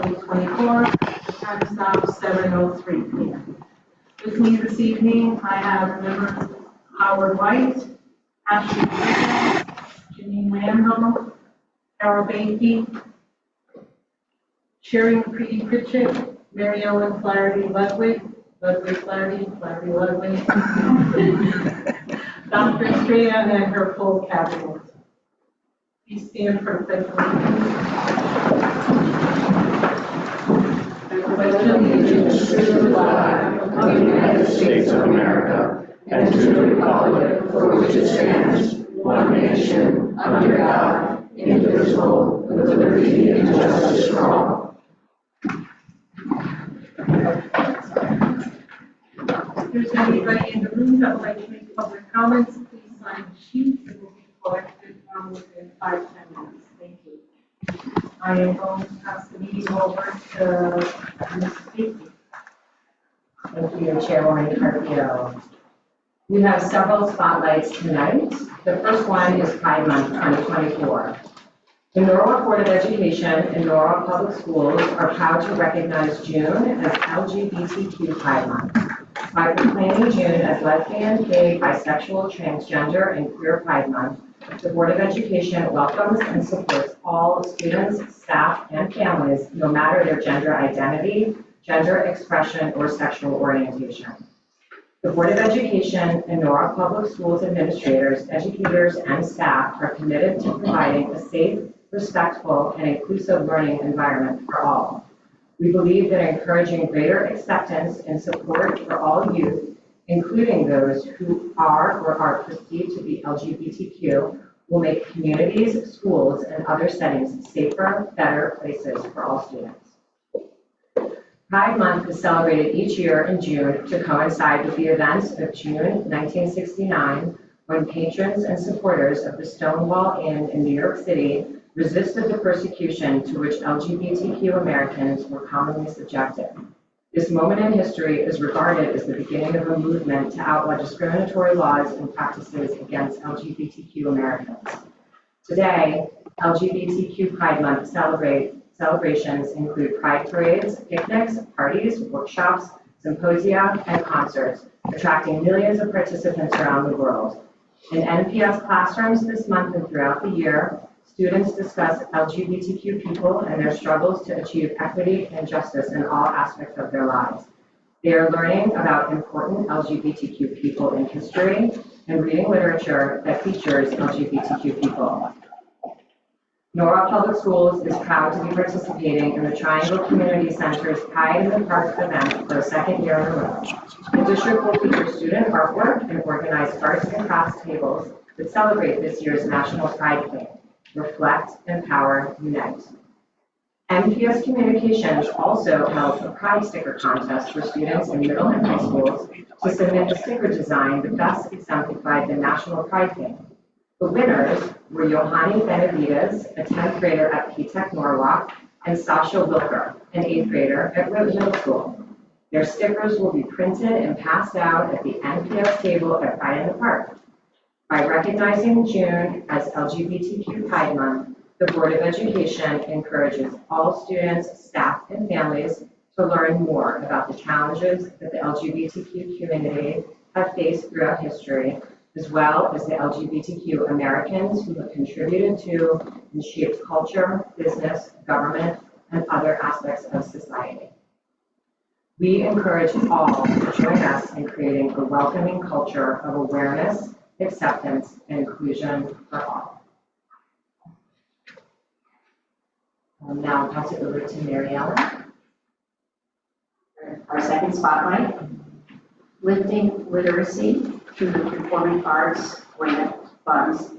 2024. The time is now 7:03 p.m. With me this evening, I have members Howard White, Ashley Griffin, Janine Randall, Carol Bakey, Sherry McCready Pritchett, Mary Ellen Flaherty Ludwig, Flaherty Ludwig, Dr. Estrella, and her full cabinet. Please stand for the pledge of allegiance to the flag of the United States of America and to the republic for which it stands, one nation, under God, indivisible, with liberty and justice for all. If there's anybody in the room that would like to make public comments, please sign the sheet. It will be collected within 5-10 minutes. Thank you. I am going to pass the meeting over to Ms. Bakey. Thank you, Chairwoman Carpio. We have several spotlights tonight. The first one is Pride Month 2024. The Norwalk Board of Education and Norwalk Public Schools are proud to recognize June as LGBTQ Pride Month. By proclaiming June as Lesbian, Gay, Bisexual, Transgender, and Queer Pride Month, the Board of Education welcomes and supports all students, staff, and families, no matter their gender identity, gender expression, or sexual orientation. The Board of Education and Norwalk Public Schools administrators, educators, and staff are committed to providing a safe, respectful, and inclusive learning environment for all. We believe that encouraging greater acceptance and support for all youth, including those who are or are perceived to be LGBTQ, will make communities, schools, and other settings safer, better places for all students. Pride Month is celebrated each year in June to coincide with the events of June 1969, when patrons and supporters of the Stonewall Inn in New York City resisted the persecution to which LGBTQ Americans were commonly subjected. This moment in history is regarded as the beginning of a movement to outlaw discriminatory laws and practices against LGBTQ Americans. Today, LGBTQ Pride Month celebrations include pride parades, picnics, parties, workshops, symposia, and concerts, attracting millions of participants around the world. In NPS classrooms this month and throughout the year, students discuss LGBTQ people and their struggles to achieve equity and justice in all aspects of their lives. They are learning about important LGBTQ people in history and reading literature that features LGBTQ people. Norwalk Public Schools is proud to be participating in the Triangle Community Center's Pride in the Park event for a second year in a row. The district will feature student artwork and organize arts and crafts tables that celebrate this year's National Pride theme: Reflect, Empower, Unite. NPS Communications also held a Pride sticker contest for students in middle and high schools to submit a sticker design that best exemplified the National Pride theme. The winners were Johanny Benavides, a 10th grader at P-Tech Norwalk, and Sasha Wilker, an 8th grader at Rote Middle School. Their stickers will be printed and passed out at the NPS table at Pride in the Park. By recognizing June as LGBTQ Pride Month, the Board of Education encourages all students, staff, and families to learn more about the challenges that the LGBTQ community have faced throughout history, as well as the LGBTQ Americans who have contributed to and shaped culture, business, government, and other aspects of society. We encourage all to join us in creating a welcoming culture of awareness, acceptance, and inclusion for all. I'll now pass it over to Mary Ellen. Our second spotlight, lifting literacy through the performing arts grant funds,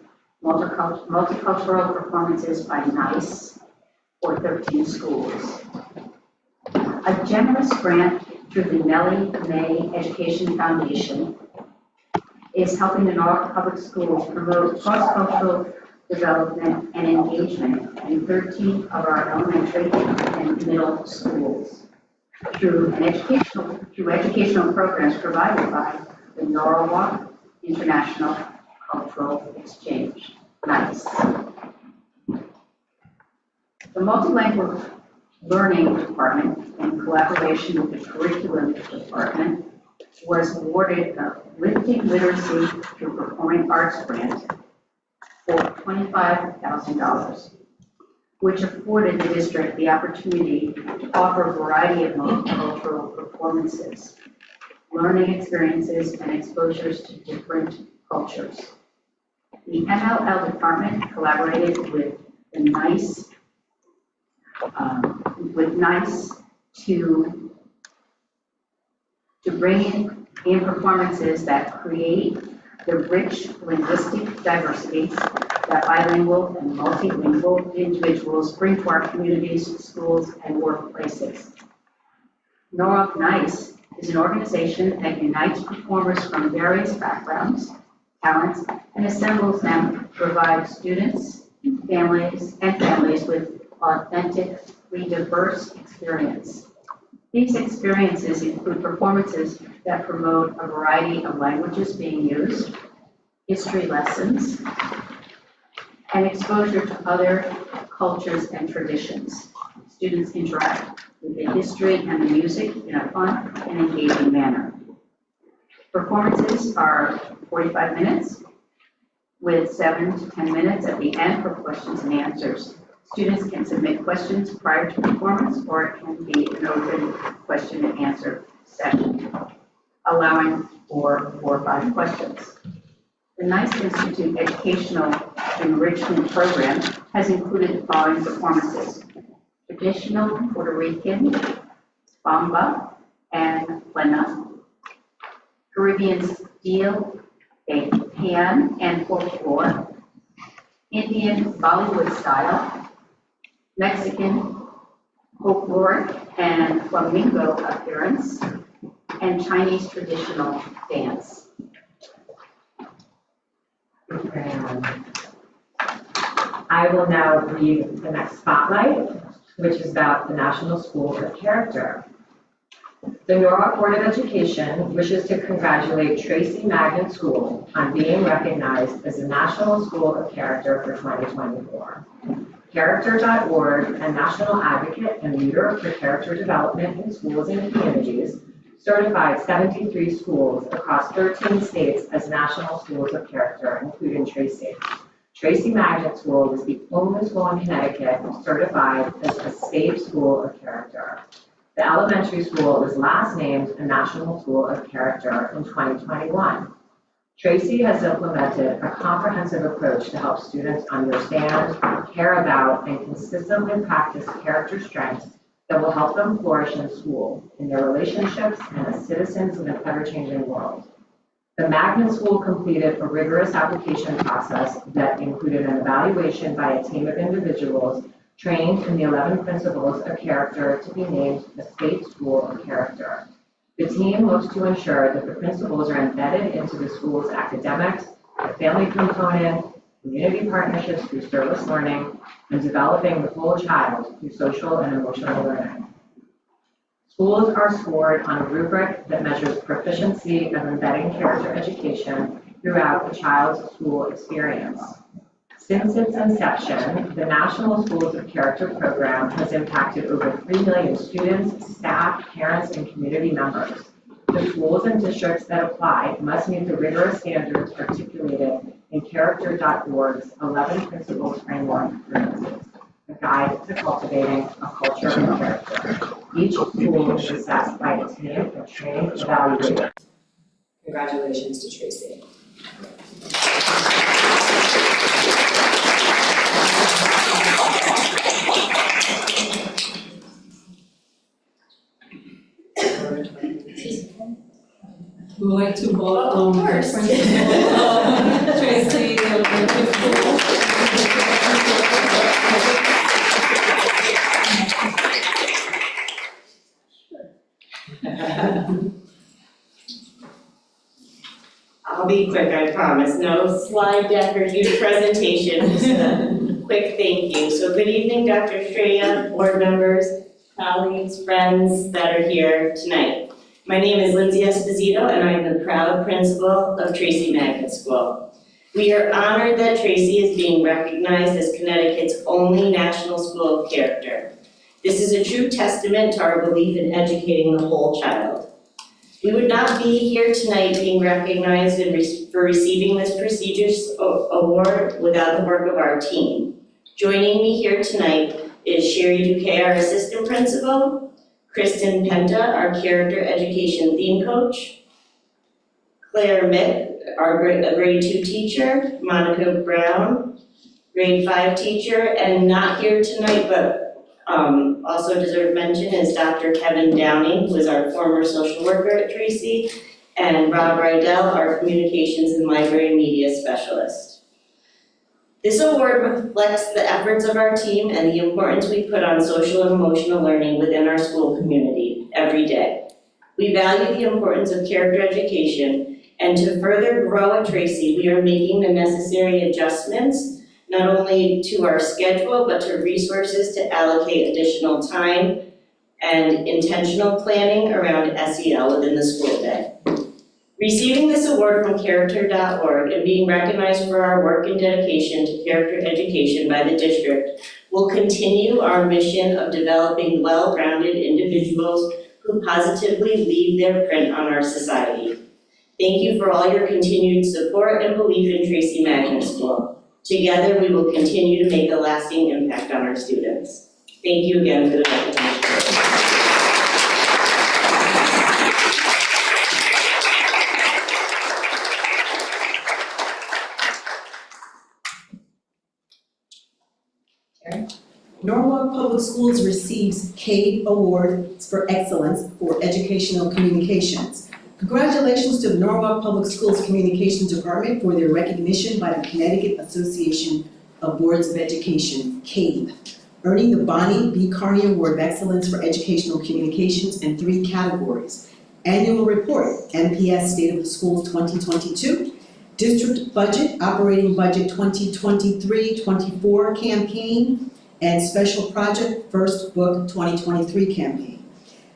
multicultural performances by NICE for 13 schools. A generous grant through the Nellie Mae Education Foundation is helping the Norwalk Public Schools promote cross-cultural development and engagement in 13 of our elementary and middle schools through educational programs provided by the Norwalk International Cultural Exchange, NICE. The multilingual Learning Department, in collaboration with the Curriculum Department, was awarded a Lifting Literacy through Performing Arts grant for $25,000, which afforded the district the opportunity to offer a variety of multicultural performances, learning experiences, and exposures to different cultures. The MLL department collaborated with the NICE to bring in performances that create the rich linguistic diversity that bilingual and multilingual individuals bring to our communities, schools, and workplaces. Norwalk NICE is an organization that unites performers from various backgrounds, talents, and assembles them to provide students, families with authentically diverse experience. These experiences include performances that promote a variety of languages being used, history lessons, and exposure to other cultures and traditions. Students interact with the history and the music in a fun and engaging manner. Performances are 45 minutes with 7 to 10 minutes at the end for questions and answers. Students can submit questions prior to performance, or it can be an open question and answer session, allowing for 4 or 5 questions. The NICE Institute Educational Enrichment Program has included the following performances: traditional Puerto Rican, bamba, and plena, Caribbean steel, pan, and folklore, Indian Bollywood style, Mexican folkloric and flamenco appearance, and Chinese traditional dance. And I will now read the next spotlight, which is about the National School of Character. The Norwalk Board of Education wishes to congratulate Tracy Magnet School on being recognized as the National School of Character for 2024. Character.org, a national advocate and leader for character development in schools and communities, certified 73 schools across 13 states as National Schools of Character, including Tracy. Tracy Magnet School was the only school in Connecticut certified as a state school of character. The elementary school was last named a National School of Character in 2021. Tracy has implemented a comprehensive approach to help students understand, care about, and consistently practice character strengths that will help them flourish in school, in their relationships, and as citizens in an ever-changing world. The Magnet School completed a rigorous application process that included an evaluation by a team of individuals trained in the 11 principles of character to be named the State School of Character. The team looks to ensure that the principles are embedded into the school's academics, the family component, community partnerships through service learning, and developing the whole child through social and emotional learning. Schools are scored on a rubric that measures proficiency of embedding character education throughout the child's school experience. Since its inception, the National Schools of Character program has impacted over 3 million students, staff, parents, and community members. The schools and districts that apply must meet the rigorous standards articulated in Character.org's 11 Principles Framework for a guide to cultivating a culture of character. Each school is assessed by a team of trained evaluators. Congratulations to Tracy. We would like to welcome the principal of Tracy Elementary School. I'll be quick, I promise. No slide deck or huge presentation, just a quick thank you. So good evening, Dr. Shreya, board members, colleagues, friends that are here tonight. My name is Lindsay Esposito, and I'm the proud principal of Tracy Magnet School. We are honored that Tracy is being recognized as Connecticut's only National School of Character. This is a true testament to our belief in educating the whole child. We would not be here tonight being recognized for receiving this prestigious award without the work of our team. Joining me here tonight is Sherry Duque, our assistant principal, Kristen Penta, our character education theme coach, Claire Mick, our grade 2 teacher, Monica Brown, grade 5 teacher, and not here tonight, but also deserve mention is Dr. Kevin Downing, who is our former social worker at Tracy, and Rob Rydell, our communications and library media specialist. This award reflects the efforts of our team and the importance we put on social and emotional learning within our school community every day. We value the importance of character education, and to further grow at Tracy, we are making the necessary adjustments not only to our schedule, but to resources to allocate additional time and intentional planning around SEL within the school day. Receiving this award from Character.org and being recognized for our work and dedication to character education by the district will continue our mission of developing well-rounded individuals who positively leave their print on our society. Thank you for all your continued support and belief in Tracy Magnet School. Together, we will continue to make a lasting impact on our students. Thank you again for the recognition. Norwalk Public Schools receives CABE Awards for Excellence for Educational Communications. Congratulations to the Norwalk Public Schools Communications Department for their recognition by the Connecticut Association of Boards of Education, CABE, earning the Bonnie B. Carney Award of Excellence for Educational Communications in 3 categories: Annual Report, NPS State of the Schools 2022, District Budget, Operating Budget 2023-24 Campaign, and Special Project First Book 2023 Campaign.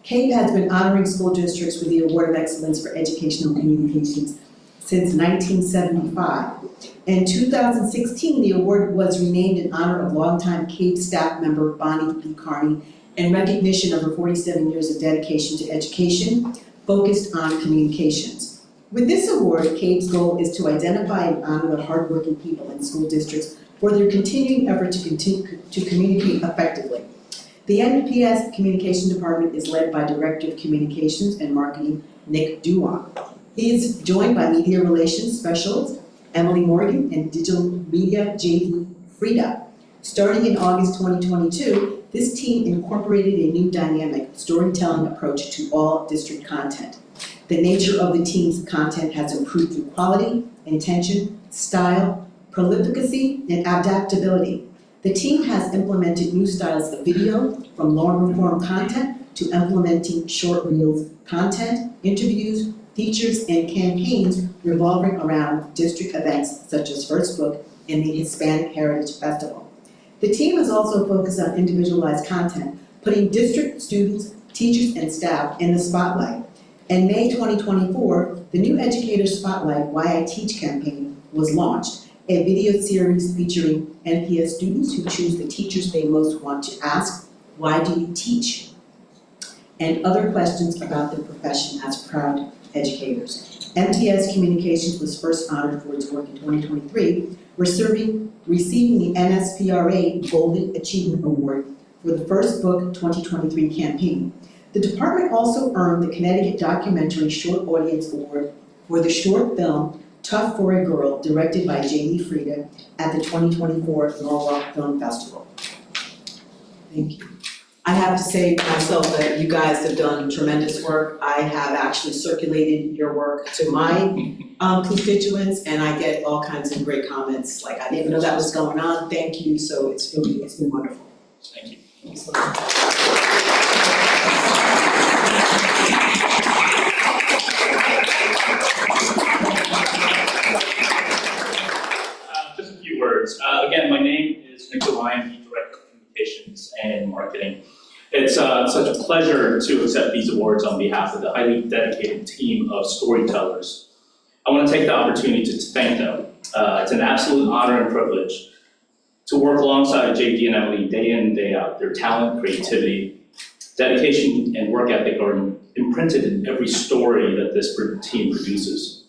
CABE has been honoring school districts with the Award of Excellence for Educational Communications since 1975. In 2016, the award was renamed in honor of longtime CABE staff member Bonnie B. Carney in recognition of her 47 years of dedication to education focused on communications. With this award, CABE's goal is to identify and honor the hardworking people in school districts for their continuing effort to communicate effectively. The NPS Communication Department is led by Director of Communications and Marketing, Nick Duong. He is joined by Media Relations Specialist, Emily Morgan, and Digital Media, J.D. Frida. Starting in August 2022, this team incorporated a new dynamic storytelling approach to all district content. The nature of the team's content has improved through quality, intention, style, prolificacy, and adaptability. The team has implemented new styles of video, from longer form content to implementing short reels content, interviews, features, and campaigns revolving around district events such as First Book and the Hispanic Heritage Festival. The team is also focused on individualized content, putting district students, teachers, and staff in the spotlight. In May 2024, the new Educator Spotlight Why I Teach campaign was launched, a video series featuring NPS students who choose the teachers they most want to ask, why do you teach? And other questions about their profession as proud educators. MTS Communications was first honored for its work in 2023, receiving the NSPRA Golden Achievement Award for the First Book 2023 campaign. The department also earned the Connecticut Documentary Short Audience Award for the short film Tough for a Girl, directed by J.D. Frida at the 2024 Norwalk Film Festival. Thank you. I have to say myself that you guys have done tremendous work. I have actually circulated your work to my constituents, and I get all kinds of great comments, like I didn't even know that was going on. Thank you. So it's been wonderful. Thank you. Just a few words. Again, my name is Nick DeWine, the Director of Communications and Marketing. It's such a pleasure to accept these awards on behalf of the highly dedicated team of storytellers. I want to take the opportunity to thank them. It's an absolute honor and privilege to work alongside JD and Emily day in and day out. Their talent, creativity, dedication, and work ethic are imprinted in every story that this team produces.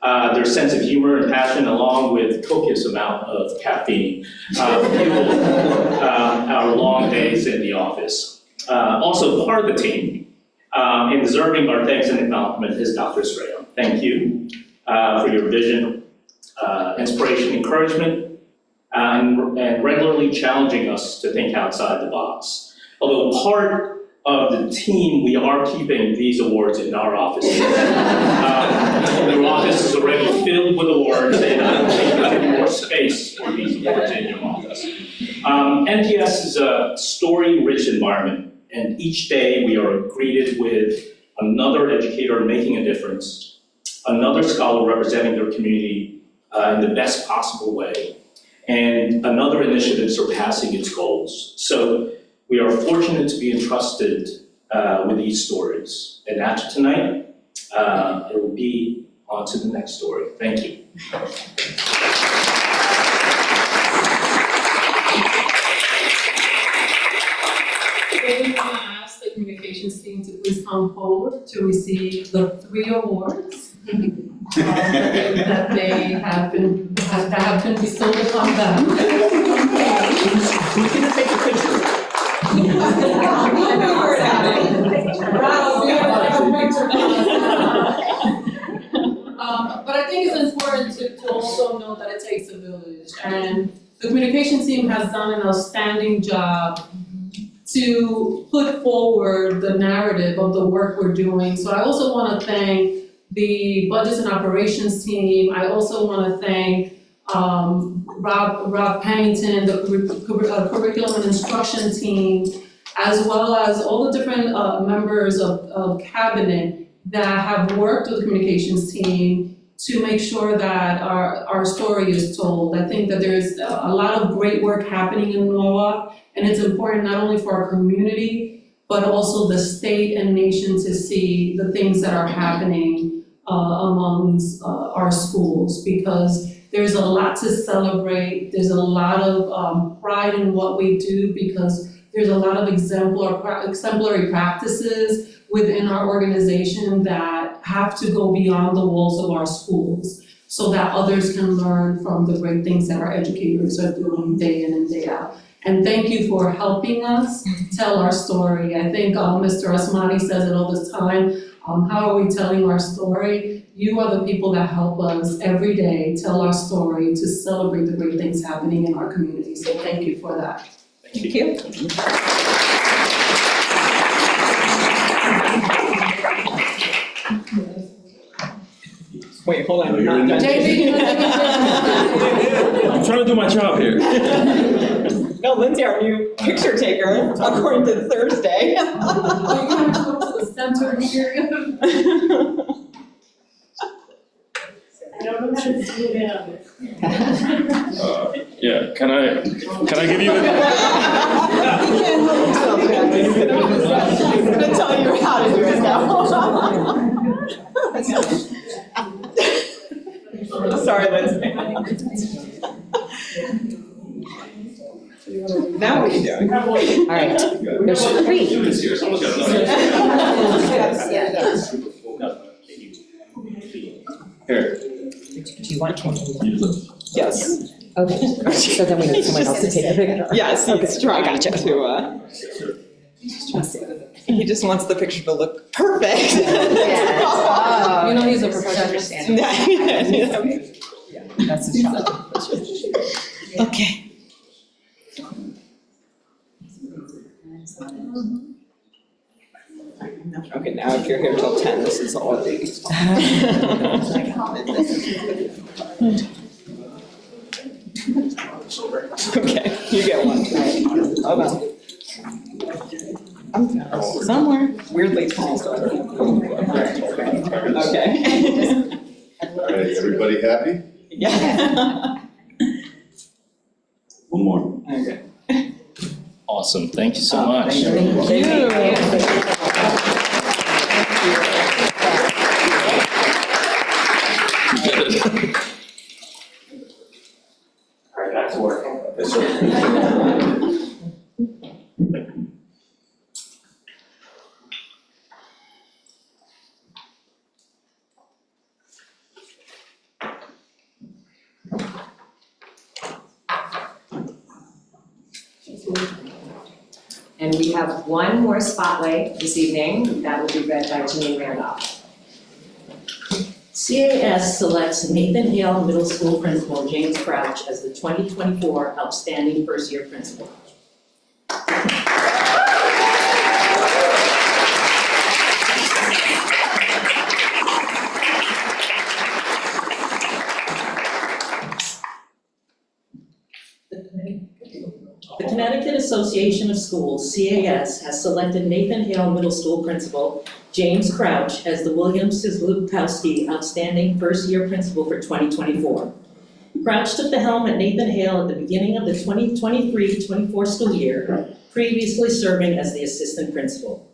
Their sense of humor and passion, along with copious amount of caffeine, fuel our long days in the office. Also part of the team, and deserving our thanks and acknowledgement, is Dr. Estrella. Thank you for your vision, inspiration, encouragement, and regularly challenging us to think outside the box. Although part of the team, we are keeping these awards in our offices. Their office is already filled with awards, and I don't think there's any more space for these awards in your office. NPS is a story-rich environment, and each day we are greeted with another educator making a difference, another scholar representing their community in the best possible way, and another initiative surpassing its goals. So we are fortunate to be entrusted with these stories. And after tonight, it will be on to the next story. Thank you. Today, I'm gonna ask the communications team to please come forward to receive the 3 awards that have been bestowed upon them. Who's gonna take a picture? But I think it's important to also know that it takes a village, and the communications team has done an outstanding job to put forward the narrative of the work we're doing. So I also want to thank the budgets and operations team. I also want to thank Rob Pennington, the curriculum and instruction team, as well as all the different members of cabinet that have worked with the communications team to make sure that our story is told. I think that there's a lot of great work happening in Norwalk, and it's important not only for our community, but also the state and nation to see the things that are happening amongst our schools, because there's a lot to celebrate. There's a lot of pride in what we do, because there's a lot of exemplary practices within our organization that have to go beyond the walls of our schools so that others can learn from the great things that our educators are doing day in and day out. And thank you for helping us tell our story. I think Mr. Asmani says it all the time. How are we telling our story? You are the people that help us every day tell our story to celebrate the great things happening in our community. So thank you for that. Thank you. Wait, hold on. JD, I'm trying to do my job here. No, Lindsay, our new picture taker, according to Thursday. you have to go to the center here. I don't know how to zoom in on this. Yeah, can I give you He can't help himself, guys. He's gonna tell you how to do it now. Sorry, Lindsay. Now what are you doing? All right, there's 3. Students here, someone's got another. here? Do you want to? Yes. Okay, so then we need someone else to take a picture. Yes, he's trying to, he just wants the picture to look perfect. You know he's a perfectionist. That's his job. Okay. Okay, now if you're here till 10, this is all ladies. Okay, you get one. Hold on. I'm somewhere weirdly tall. Okay. All right, everybody happy? Yeah. One more. Okay. Awesome, thank you so much. Thank you. All right, back to work. Yes, sir. And we have one more spotlight this evening that will be read by Janine Randolph. CAS selects Nathan Hale Middle School Principal James Crouch as the 2024 Outstanding First Year Principal. The Connecticut Association of Schools, CAS, has selected Nathan Hale Middle School Principal James Crouch as the William Sizlukowski Outstanding First Year Principal for 2024. Crouch took the helm at Nathan Hale at the beginning of the 2023-24 school year, previously serving as the assistant principal.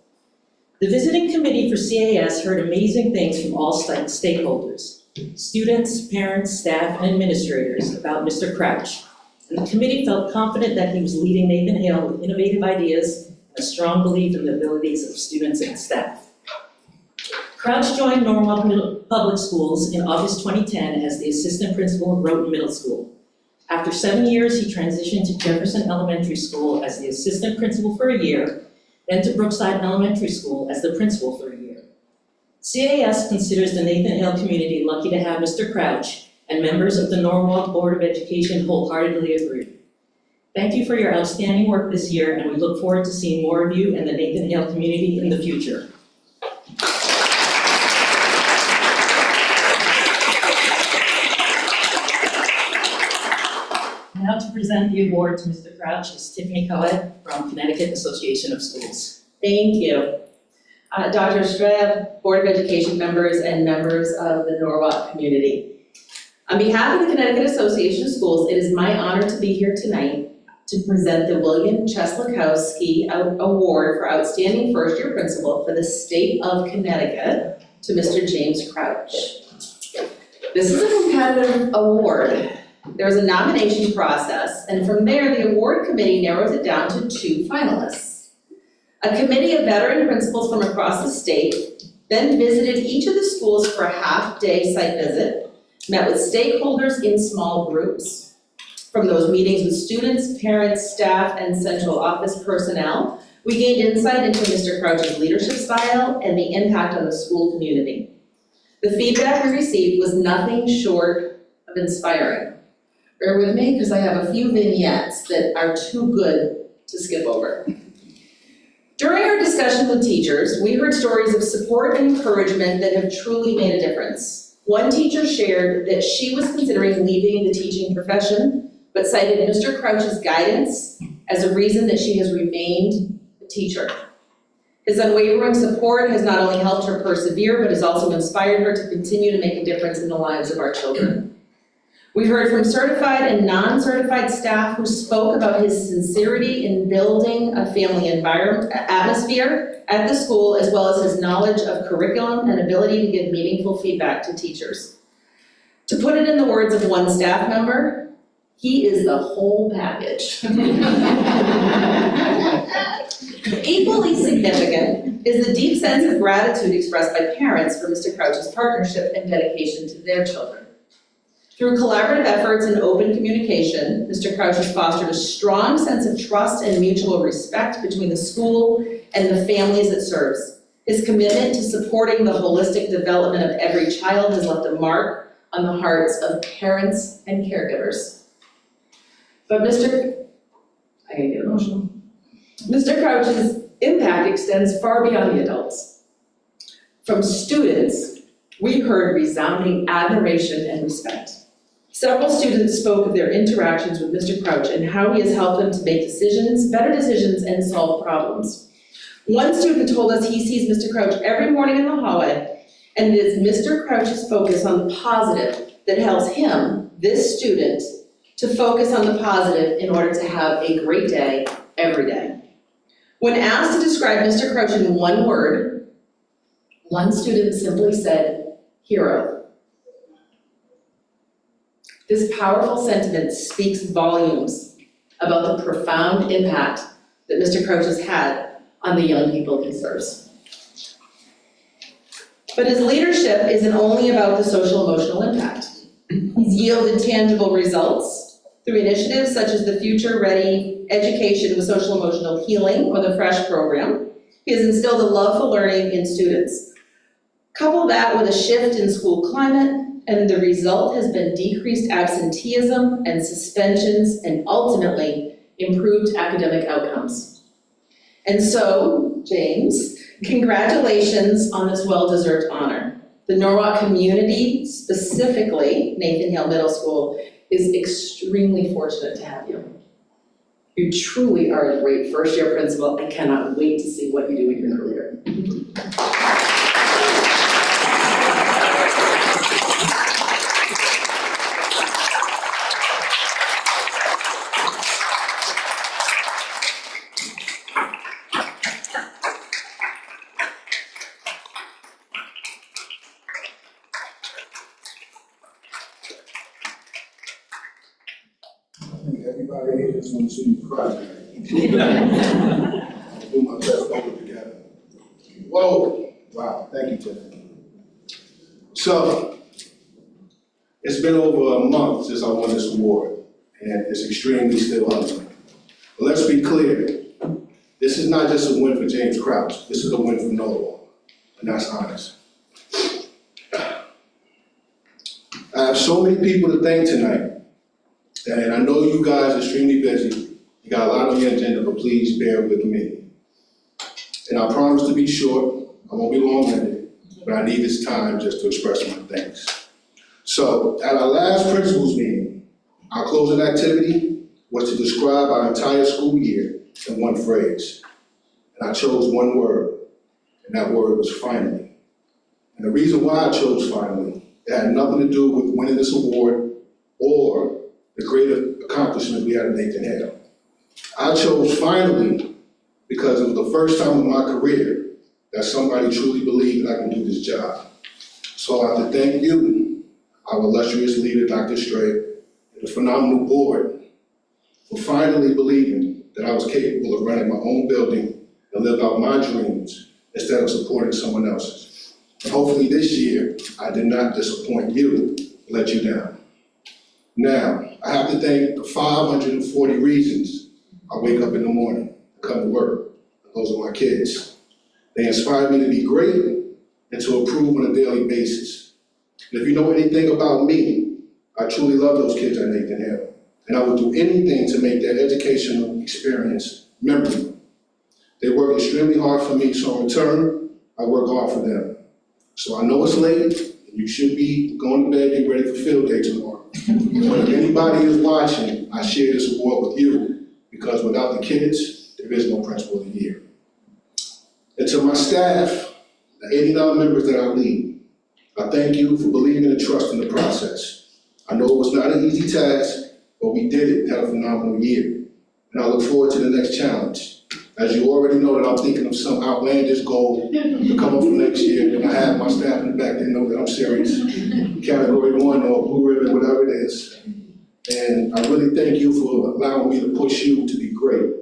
The visiting committee for CAS heard amazing things from all stakeholders, students, parents, staff, and administrators about Mr. Crouch. And the committee felt confident that he was leading Nathan Hale with innovative ideas and a strong belief in the abilities of students and staff. Crouch joined Norwalk Public Schools in August 2010 as the assistant principal of Rhoton Middle School. After 7 years, he transitioned to Jefferson Elementary School as the assistant principal for a year, then to Brookside Elementary School as the principal for a year. CAS considers the Nathan Hale community lucky to have Mr. Crouch, and members of the Norwalk Board of Education wholeheartedly agree. Thank you for your outstanding work this year, and we look forward to seeing more of you and the Nathan Hale community in the future. Now to present the award to Mr. Crouch is Tiffany Coed from Connecticut Association of Schools. Thank you. Dr. Estrella, Board of Education members, and members of the Norwalk community. On behalf of the Connecticut Association of Schools, it is my honor to be here tonight to present the William Cheslakowski Award for Outstanding First Year Principal for the State of Connecticut to Mr. James Crouch. This is a competitive award. There is a nomination process, and from there, the award committee narrows it down to 2 finalists. A committee of veteran principals from across the state then visited each of the schools for a half-day site visit, met with stakeholders in small groups. From those meetings with students, parents, staff, and central office personnel, we gained insight into Mr. Crouch's leadership style and the impact on the school community. The feedback we received was nothing short of inspiring. Bear with me, because I have a few vignettes that are too good to skip over. During our discussion with teachers, we heard stories of support and encouragement that have truly made a difference. One teacher shared that she was considering leaving the teaching profession, but cited Mr. Crouch's guidance as a reason that she has remained a teacher. His unwavering support has not only helped her persevere, but has also inspired her to continue to make a difference in the lives of our children. We heard from certified and non-certified staff who spoke about his sincerity in building a family atmosphere at the school, as well as his knowledge of curriculum and ability to give meaningful feedback to teachers. To put it in the words of one staff member, he is the whole package. Equally significant is the deep sense of gratitude expressed by parents for Mr. Crouch's partnership and dedication to their children. Through collaborative efforts and open communication, Mr. Crouch has fostered a strong sense of trust and mutual respect between the school and the families it serves. His commitment to supporting the holistic development of every child has left a mark on the hearts of parents and caregivers. But Mr. Crouch's impact extends far beyond the adults. From students, we heard resounding admiration and respect. Several students spoke of their interactions with Mr. Crouch and how he has helped them to make better decisions, and solve problems. One student told us he sees Mr. Crouch every morning in the hallway, and it is Mr. Crouch's focus on the positive that helps him, this student, to focus on the positive in order to have a great day every day. When asked to describe Mr. Crouch in one word, one student simply said, hero. This powerful sentiment speaks volumes about the profound impact that Mr. Crouch has had on the young people he serves. But his leadership isn't only about the social emotional impact. He's yielded tangible results through initiatives such as the Future Ready Education with Social Emotional Healing, or the FRESH program. He has instilled a love for learning in students. Couple that with a shift in school climate, and the result has been decreased absenteeism and suspensions, and ultimately improved academic outcomes. And so, James, congratulations on this well-deserved honor. The Norwalk community, specifically Nathan Hale Middle School, is extremely fortunate to have you. You truly are a great first-year principal. I cannot wait to see what you do in your career. Everybody here just want to see you cry tonight. I'll do my best to hold it together. Whoa, wow, thank you, Tiffany. So, it's been over a month since I won this award, and it's extremely still humbling. But let's be clear, this is not just a win for James Crouch, this is a win for Norwalk, and that's honest. I have so many people to thank tonight. And I know you guys are extremely busy. You got a lot on your agenda, but please bear with me. And I promise to be short. I won't be long-winded, but I need this time just to express my thanks. So, at our last principals meeting, our closing activity was to describe our entire school year in one phrase. And I chose one word, and that word was finally. And the reason why I chose finally, it had nothing to do with winning this award or the great accomplishment we had at Nathan Hale. I chose finally because it was the first time in my career that somebody truly believed that I can do this job. So I have to thank you, our illustrious leader, Dr. Stray, and the phenomenal board for finally believing that I was capable of running my own building and live out my dreams instead of supporting someone else's. And hopefully this year, I did not disappoint you, let you down. Now, I have to thank the 540 reasons I wake up in the morning to come to work. Those are my kids. They inspire me to be great and to improve on a daily basis. And if you know anything about me, I truly love those kids at Nathan Hale. And I will do anything to make their educational experience memorable. They work extremely hard for me, so in return, I work hard for them. So I know it's late, and you should be going to bed, getting ready for field day tomorrow. But if anybody is watching, I share this award with you because without the kids, there is no Principal of the Year. And to my staff, the 89 members that I lead, I thank you for believing and trusting the process. I know it was not an easy task, but we did it and had a phenomenal year. And I look forward to the next challenge. As you already know that I'm thinking of some outlandish goal to come up for next year, and I have my staff in the back, they know that I'm serious. Category 1 or blue ribbon, whatever it is. And I really thank you for allowing me to push you to be great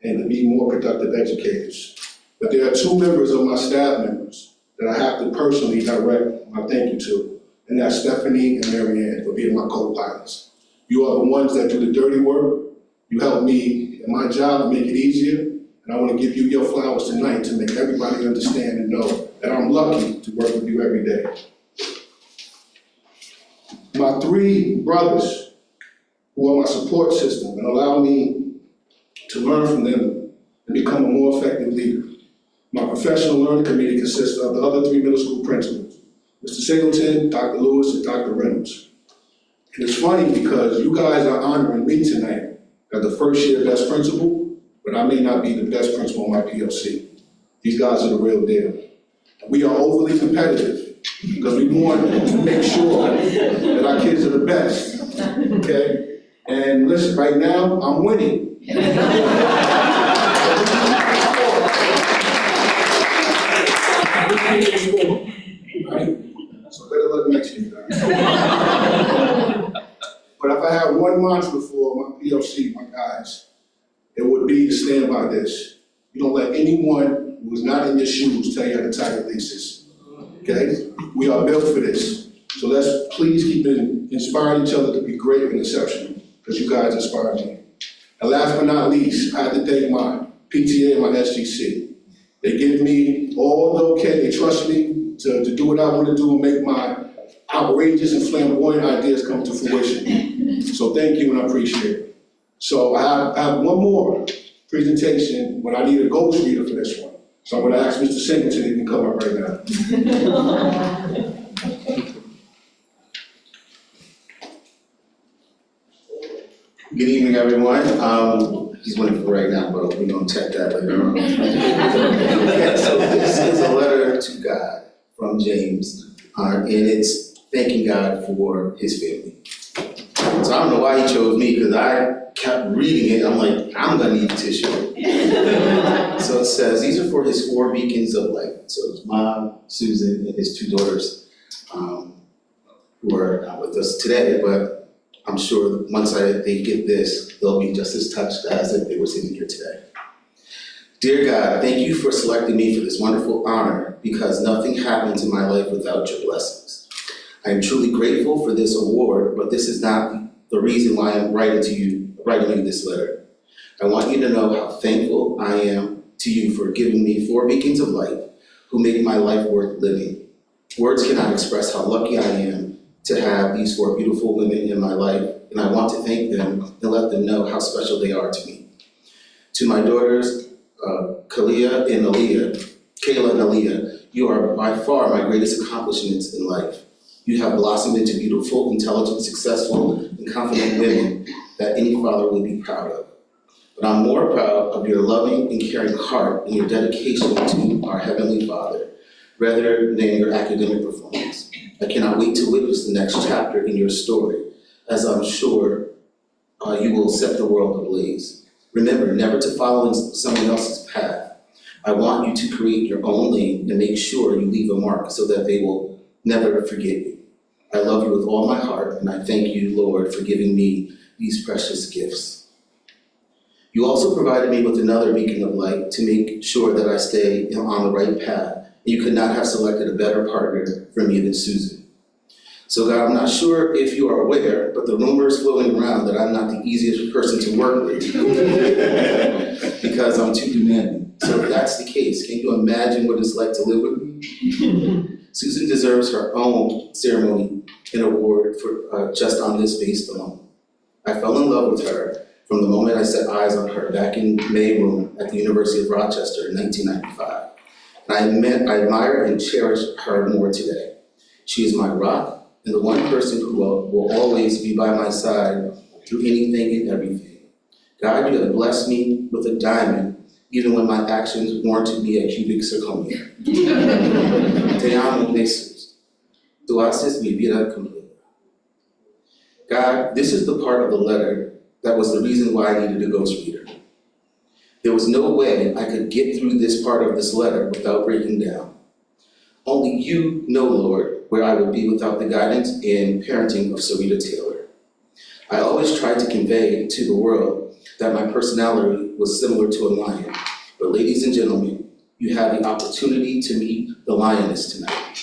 and to be more productive educators. But there are 2 members of my staff members that I have to personally direct my thank you to, and that's Stephanie and Mary Ann for being my co-pilots. You are the ones that do the dirty work. You help me in my job to make it easier. And I want to give you your flowers tonight to make everybody understand and know that I'm lucky to work with you every day. My 3 brothers, who are my support system and allow me to learn from them and become a more effective leader. My professional learning committee consists of the other 3 middle school principals, Mr. Singleton, Dr. Lewis, and Dr. Reynolds. And it's funny because you guys are honoring me tonight as the first year best principal, but I may not be the best principal in my PLC. These guys are the real deal. We are overly competitive because we want to make sure that our kids are the best, okay? And listen, right now, I'm winning. Right? So better luck next year, guys. But if I have one mantra for my PLC, my guys, it would be to stand by this. You don't let anyone who is not in your shoes tell you how to tie your laces, okay? We are built for this. So let's please keep inspiring each other to be great and exceptional. because you guys inspire me. And last but not least, I have to thank my PTA and my SGC. They give me all the okay, they trust me to do what I want to do and make my outrageous and flamboyant ideas come to fruition. So thank you and I appreciate it. So I have one more presentation, but I need a ghost reader for this one. So I'm gonna ask Mr. Singleton if he can come up right now. Good evening, everyone. He's waiting for right now, but we're gonna check that later on. So this is a letter to God from James, and it's thanking God for his family. So I don't know why he chose me, because I kept reading it, I'm like, I'm gonna need a tissue. So it says, these are for his 4 beacons of light. So his mom, Susan, and his 2 daughters, who are not with us today, but I'm sure once they get this, they'll be just as touched as if they were sitting here today. Dear God, thank you for selecting me for this wonderful honor, because nothing happens in my life without your blessings. I am truly grateful for this award, but this is not the reason why I'm writing you this letter. I want you to know how thankful I am to you for giving me 4 beacons of light who make my life worth living. Words cannot express how lucky I am to have these 4 beautiful women in my life, and I want to thank them and let them know how special they are to me. To my daughters, Kayla and Aaliyah, you are by far my greatest accomplishments in life. You have blossomed into beautiful, intelligent, successful, and confident women that any father would be proud of. But I'm more proud of your loving and caring heart and your dedication to our Heavenly Father, rather than your academic performance. I cannot wait to witness the next chapter in your story, as I'm sure you will set the world ablaze. Remember, never to follow in someone else's path. I want you to create your own lane and make sure you leave a mark so that they will never forget you. I love you with all my heart, and I thank you, Lord, for giving me these precious gifts. You also provided me with another beacon of light to make sure that I stay on the right path. You could not have selected a better partner for me than Susan. So God, I'm not sure if you are aware, but the rumors floating around that I'm not the easiest person to work with because I'm too demanding. So if that's the case, can you imagine what it's like to live with me? Susan deserves her own ceremony and award for just on this base alone. I fell in love with her from the moment I set eyes on her back in May Room at the University of Rochester in 1995. And I admire and cherish her more today. She is my rock and the one person who will always be by my side through anything and everything. God, you have blessed me with a diamond, even when my actions warranted me a cubic zirconia. Te amo, Jesus. Tu haces mi vida completa. God, this is the part of the letter that was the reason why I needed a ghost reader. There was no way I could get through this part of this letter without breaking down. Only you know, Lord, where I would be without the guidance and parenting of Sarita Taylor. I always tried to convey to the world that my personality was similar to a lion. But ladies and gentlemen, you have the opportunity to meet the lioness tonight.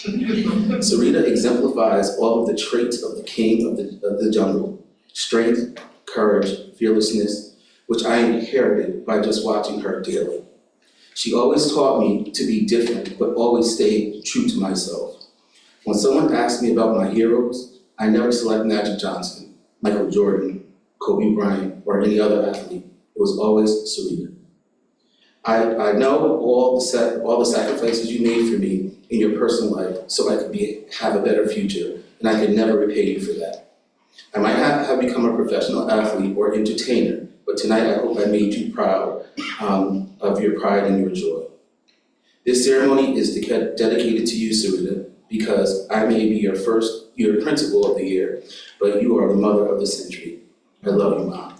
Sarita exemplifies all of the traits of the king of the jungle: strength, courage, fearlessness, which I inherited by just watching her daily. She always taught me to be different, but always stay true to myself. When someone asks me about my heroes, I never select Magic Johnson, Michael Jordan, Kobe Bryant, or any other athlete. It was always Sarita. I know all the sacrifices you made for me in your personal life so I could have a better future, and I could never repay you for that. I might have become a professional athlete or entertainer, but tonight I hope I made you proud of your pride and your joy. This ceremony is dedicated to you, Sarita, because I may be your principal of the year, but you are the mother of the century. I love you, Mom.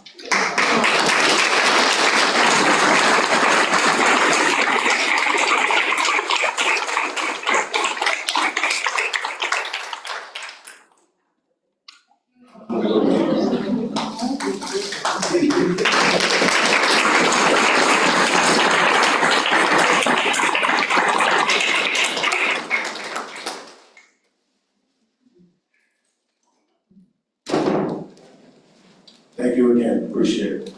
Thank Thank you again, appreciate it.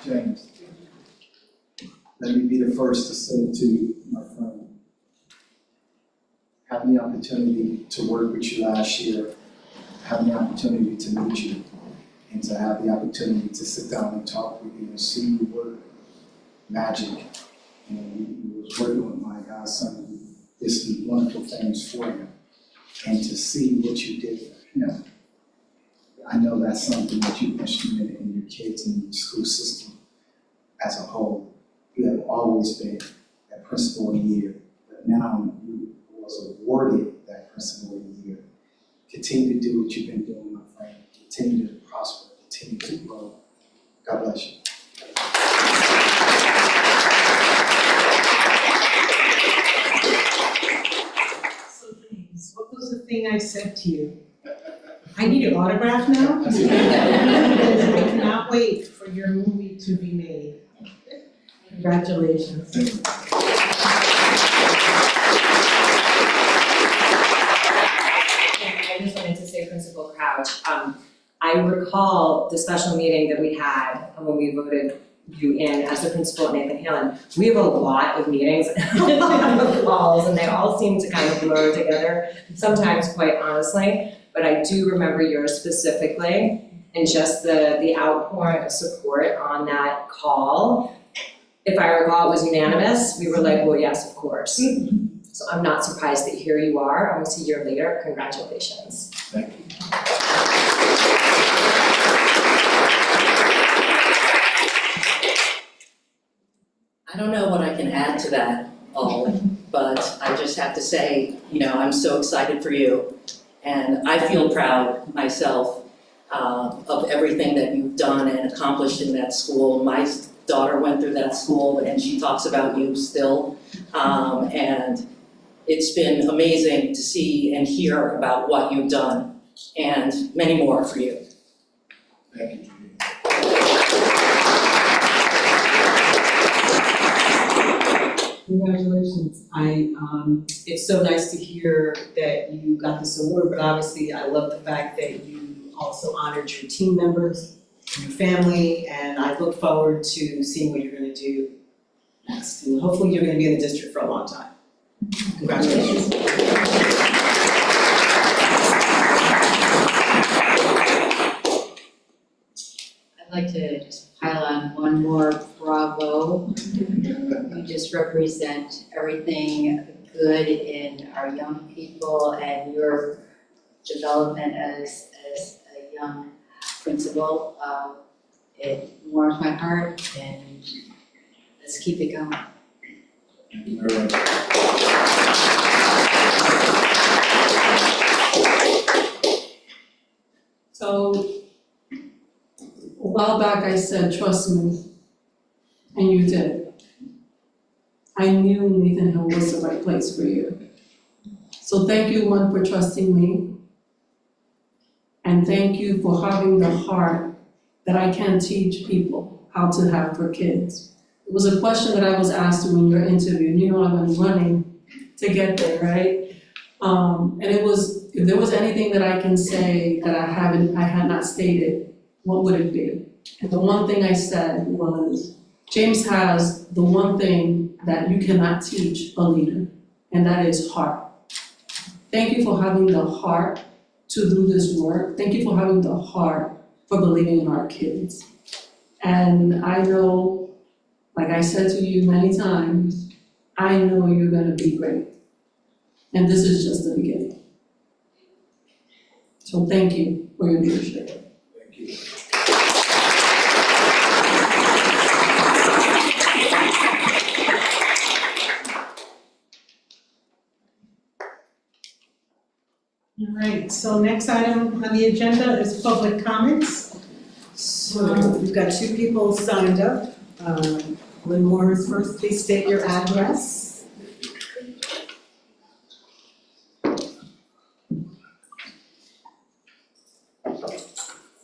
James, let me be the first to say to you, my friend, having the opportunity to work with you last year, having the opportunity to meet you, and to have the opportunity to sit down and talk with you and see you work magic. And you was working with my godson, who did some wonderful things for him. And to see what you did for him, I know that's something that you've instrumented in your kids and your school system as a whole. You have always been that principal of the year, but now you was awarded that principal of the year. Continue to do what you've been doing, my friend. Continue to prosper, continue to grow. God bless you. So James, what was the thing I said to you? I need your autograph now? I cannot wait for your movie to be made. Congratulations. I just wanted to say, Principal Crouch, I recall the special meeting that we had when we voted you in as the principal at Nathan Halen. We have a lot of meetings, a lot of calls, and they all seem to kind of blur together, sometimes quite honestly. But I do remember yours specifically, and just the outpouring of support on that call. If I recall, it was unanimous. We were like, well, yes, of course. So I'm not surprised that here you are, almost a year later. Congratulations. Thank you. I don't know what I can add to that all, but I just have to say, I'm so excited for you. And I feel proud myself of everything that you've done and accomplished in that school. My daughter went through that school and she talks about you still. And it's been amazing to see and hear about what you've done, and many more for you. Thank you. Congratulations. It's so nice to hear that you got this award, but obviously I love the fact that you also honored your team members, your family, and I look forward to seeing what you're gonna do next. And hopefully you're gonna be in the district for a long time. Congratulations. I'd like to just pile on one more bravo. You just represent everything good in our young people and your development as a young principal. It warms my heart, and let's keep it going. Thank you very much. So, a while back I said, trust me, and you did. I knew Nathan Hill was the right place for you. So thank you, one, for trusting me. And thank you for having the heart that I can teach people how to have for kids. It was a question that I was asked during your interview, and I've been running to get there, right? And it was, if there was anything that I can say that I had not stated, what would it be? And the one thing I said was, James has the one thing that you cannot teach a leader, and that is heart. Thank you for having the heart to do this work. Thank you for having the heart for believing in our kids. And I know, like I said to you many times, I know you're gonna be great. And this is just the beginning. So thank you for your leadership. Thank you. All right, so next item on the agenda is public comments. So we've got two people signed up. Lynn Morris first, please state your address.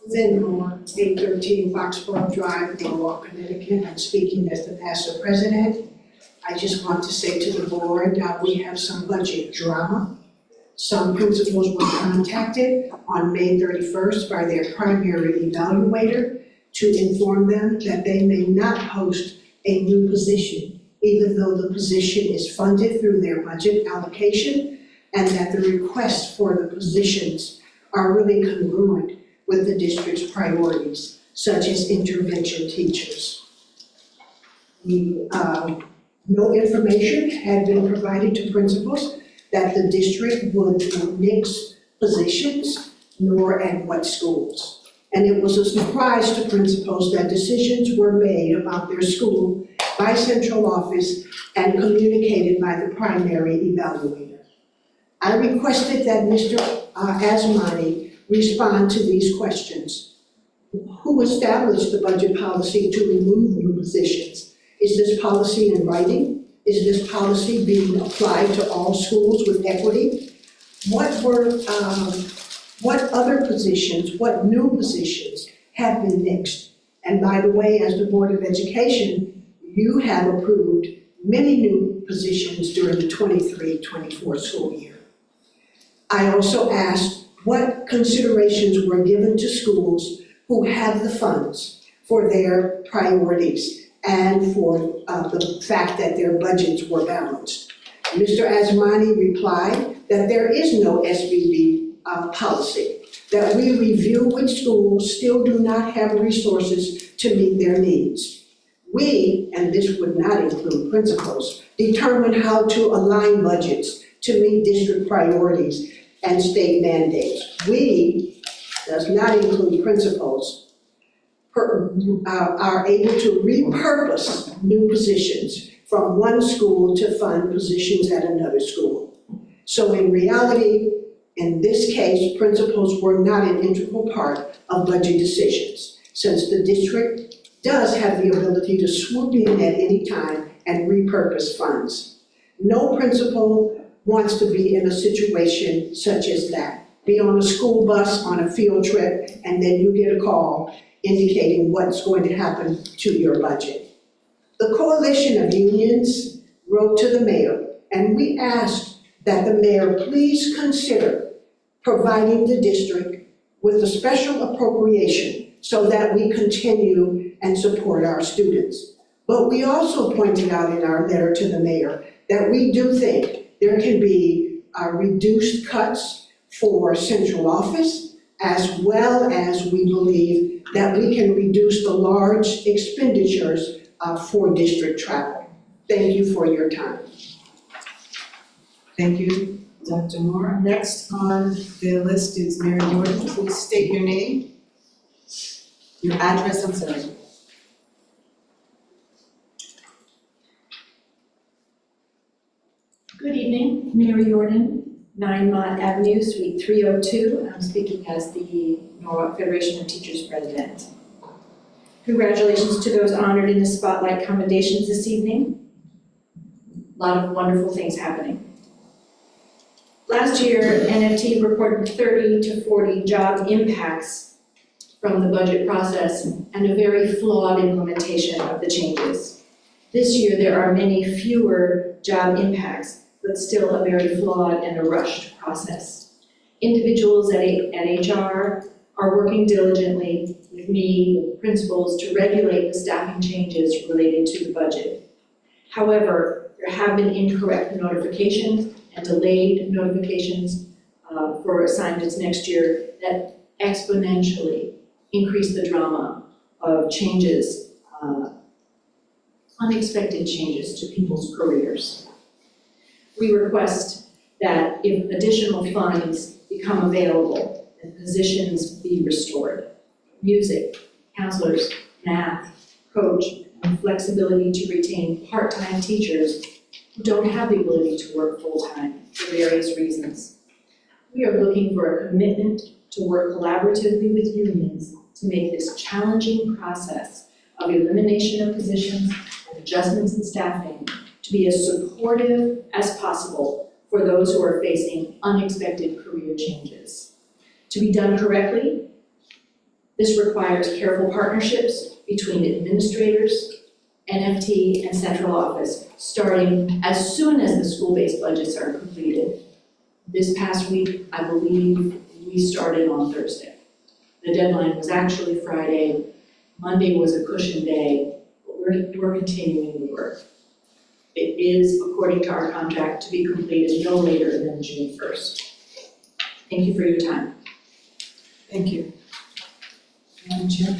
Lynn Moore, 813 Foxborough Drive, Norwalk, Connecticut. I'm speaking as the past president. I just want to say to the board, we have some budget drama. Some principals were contacted on May 31st by their primary evaluator to inform them that they may not post a new position, even though the position is funded through their budget allocation, and that the requests for the positions are really congruent with the district's priorities, such as intervention teachers. No information had been provided to principals that the district would mix positions, nor at what schools. And it was a surprise to principals that decisions were made about their school by central office and communicated by the primary evaluator. I requested that Mr. Asmani respond to these questions. Who established the budget policy to remove new positions? Is this policy in writing? Is this policy being applied to all schools with equity? What other positions, what new positions have been nixed? And by the way, as the Board of Education, you have approved many new positions during the 23-24 school year. I also asked what considerations were given to schools who have the funds for their priorities and for the fact that their budgets were balanced. Mr. Asmani replied that there is no SBB policy, that we review which schools still do not have resources to meet their needs. We, and this would not include principals, determine how to align budgets to meet district priorities and state mandates. We, does not include principals, are able to repurpose new positions from one school to fund positions at another school. So in reality, in this case, principals were not an integral part of budget decisions, since the district does have the ability to swoop in at any time and repurpose funds. No principal wants to be in a situation such as that. Be on a school bus on a field trip, and then you get a call indicating what's going to happen to your budget. The Coalition of Unions wrote to the mayor, and we asked that the mayor please consider providing the district with a special appropriation so that we continue and support our students. But we also pointed out in our letter to the mayor that we do think there can be reduced cuts for central office, as well as we believe that we can reduce the large expenditures for district travel. Thank you for your time. Thank you, Dr. Moore. Next on the list is Mary Jordan. Please state your name, your address, I'm sorry. Good evening, Mary Jordan, 9 Mott Avenue, Suite 302. I'm speaking as the Norwalk Federation of Teachers President. Congratulations to those honored in the Spotlight commendations this evening. A lot of wonderful things happening. Last year, NFT reported 30 to 40 job impacts from the budget process and a very flawed implementation of the changes. This year, there are many fewer job impacts, but still a very flawed and a rushed process. Individuals at HR are working diligently with me, with principals, to regulate the staffing changes related to the budget. However, there have been incorrect notifications and delayed notifications for assignments next year that exponentially increase the drama of changes, unexpected changes to people's careers. We request that if additional funds become available, that positions be restored. Music, counselors, math, coach, and flexibility to retain part-time teachers who don't have the ability to work full-time for various reasons. We are looking for a commitment to work collaboratively with unions to make this challenging process of elimination of positions and adjustments in staffing to be as supportive as possible for those who are facing unexpected career changes. To be done correctly, this requires careful partnerships between administrators, NFT, and central office, starting as soon as the school-based budgets are completed. This past week, I believe we started on Thursday. The deadline was actually Friday. Monday was a cushion day, but we're continuing the work. It is, according to our contract, to be completed no later than June 1st. Thank you for your time. Thank you. Madam Chair.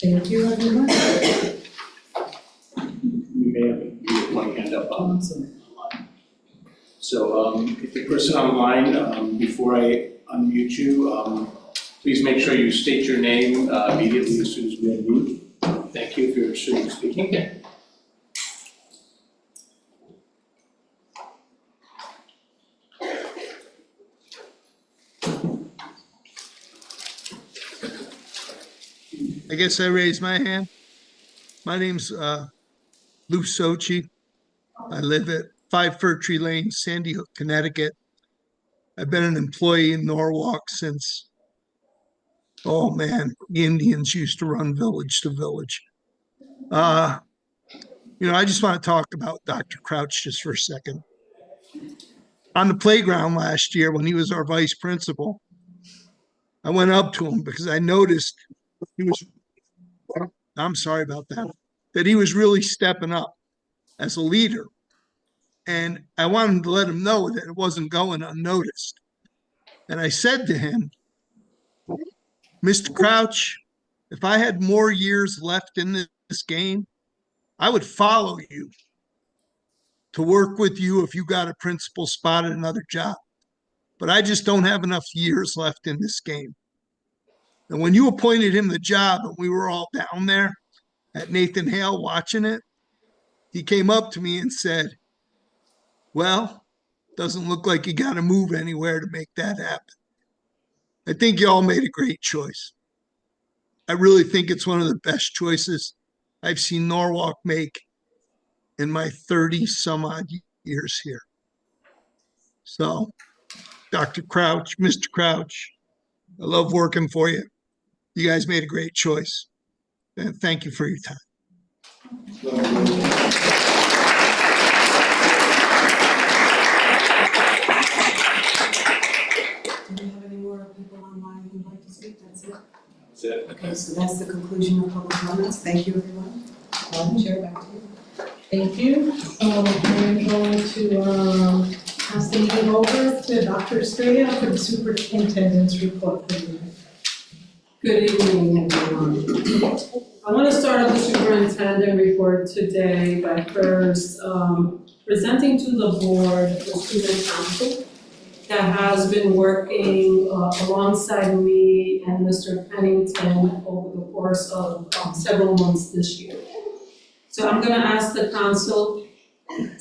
Thank you, everyone. We may have one hand up on. So if the person online, before I unmute you, please make sure you state your name immediately as soon as we unmute. Thank you if you're interested in speaking. I guess I raised my hand. My name's Lou Sochi. I live at 5 Fir Tree Lane, Sandy Hook, Connecticut. I've been an employee in Norwalk since, oh man, the Indians used to run village to village. I just want to talk about Dr. Crouch just for a second. On the playground last year when he was our vice principal, I went up to him because I noticed he was, I'm sorry about that he was really stepping up as a leader. And I wanted to let him know that it wasn't going unnoticed. And I said to him, Mr. Crouch, if I had more years left in this game, I would follow you to work with you if you got a principal spot at another job. But I just don't have enough years left in this game. And when you appointed him the job and we were all down there at Nathan Hale watching it, he came up to me and said, well, doesn't look like you got to move anywhere to make that happen. I think you all made a great choice. I really think it's one of the best choices I've seen Norwalk make in my 30 some odd years here. So, Dr. Crouch, Mr. Crouch, I love working for you. You guys made a great choice. And thank you for your time. Do we have any more people online who'd like to speak? That's it? That's it. Okay, so that's the conclusion of public comments. Thank you, everyone. Madam Chair, back to you. Thank you. I'm going to pass the meeting over to Dr. Estrella for the superintendent's report for the evening. Good evening, everyone. I want to start off the superintendent report today by first presenting to the board the student council that has been working alongside me and Mr. Pennington over the course of several months this year. So I'm going to ask the council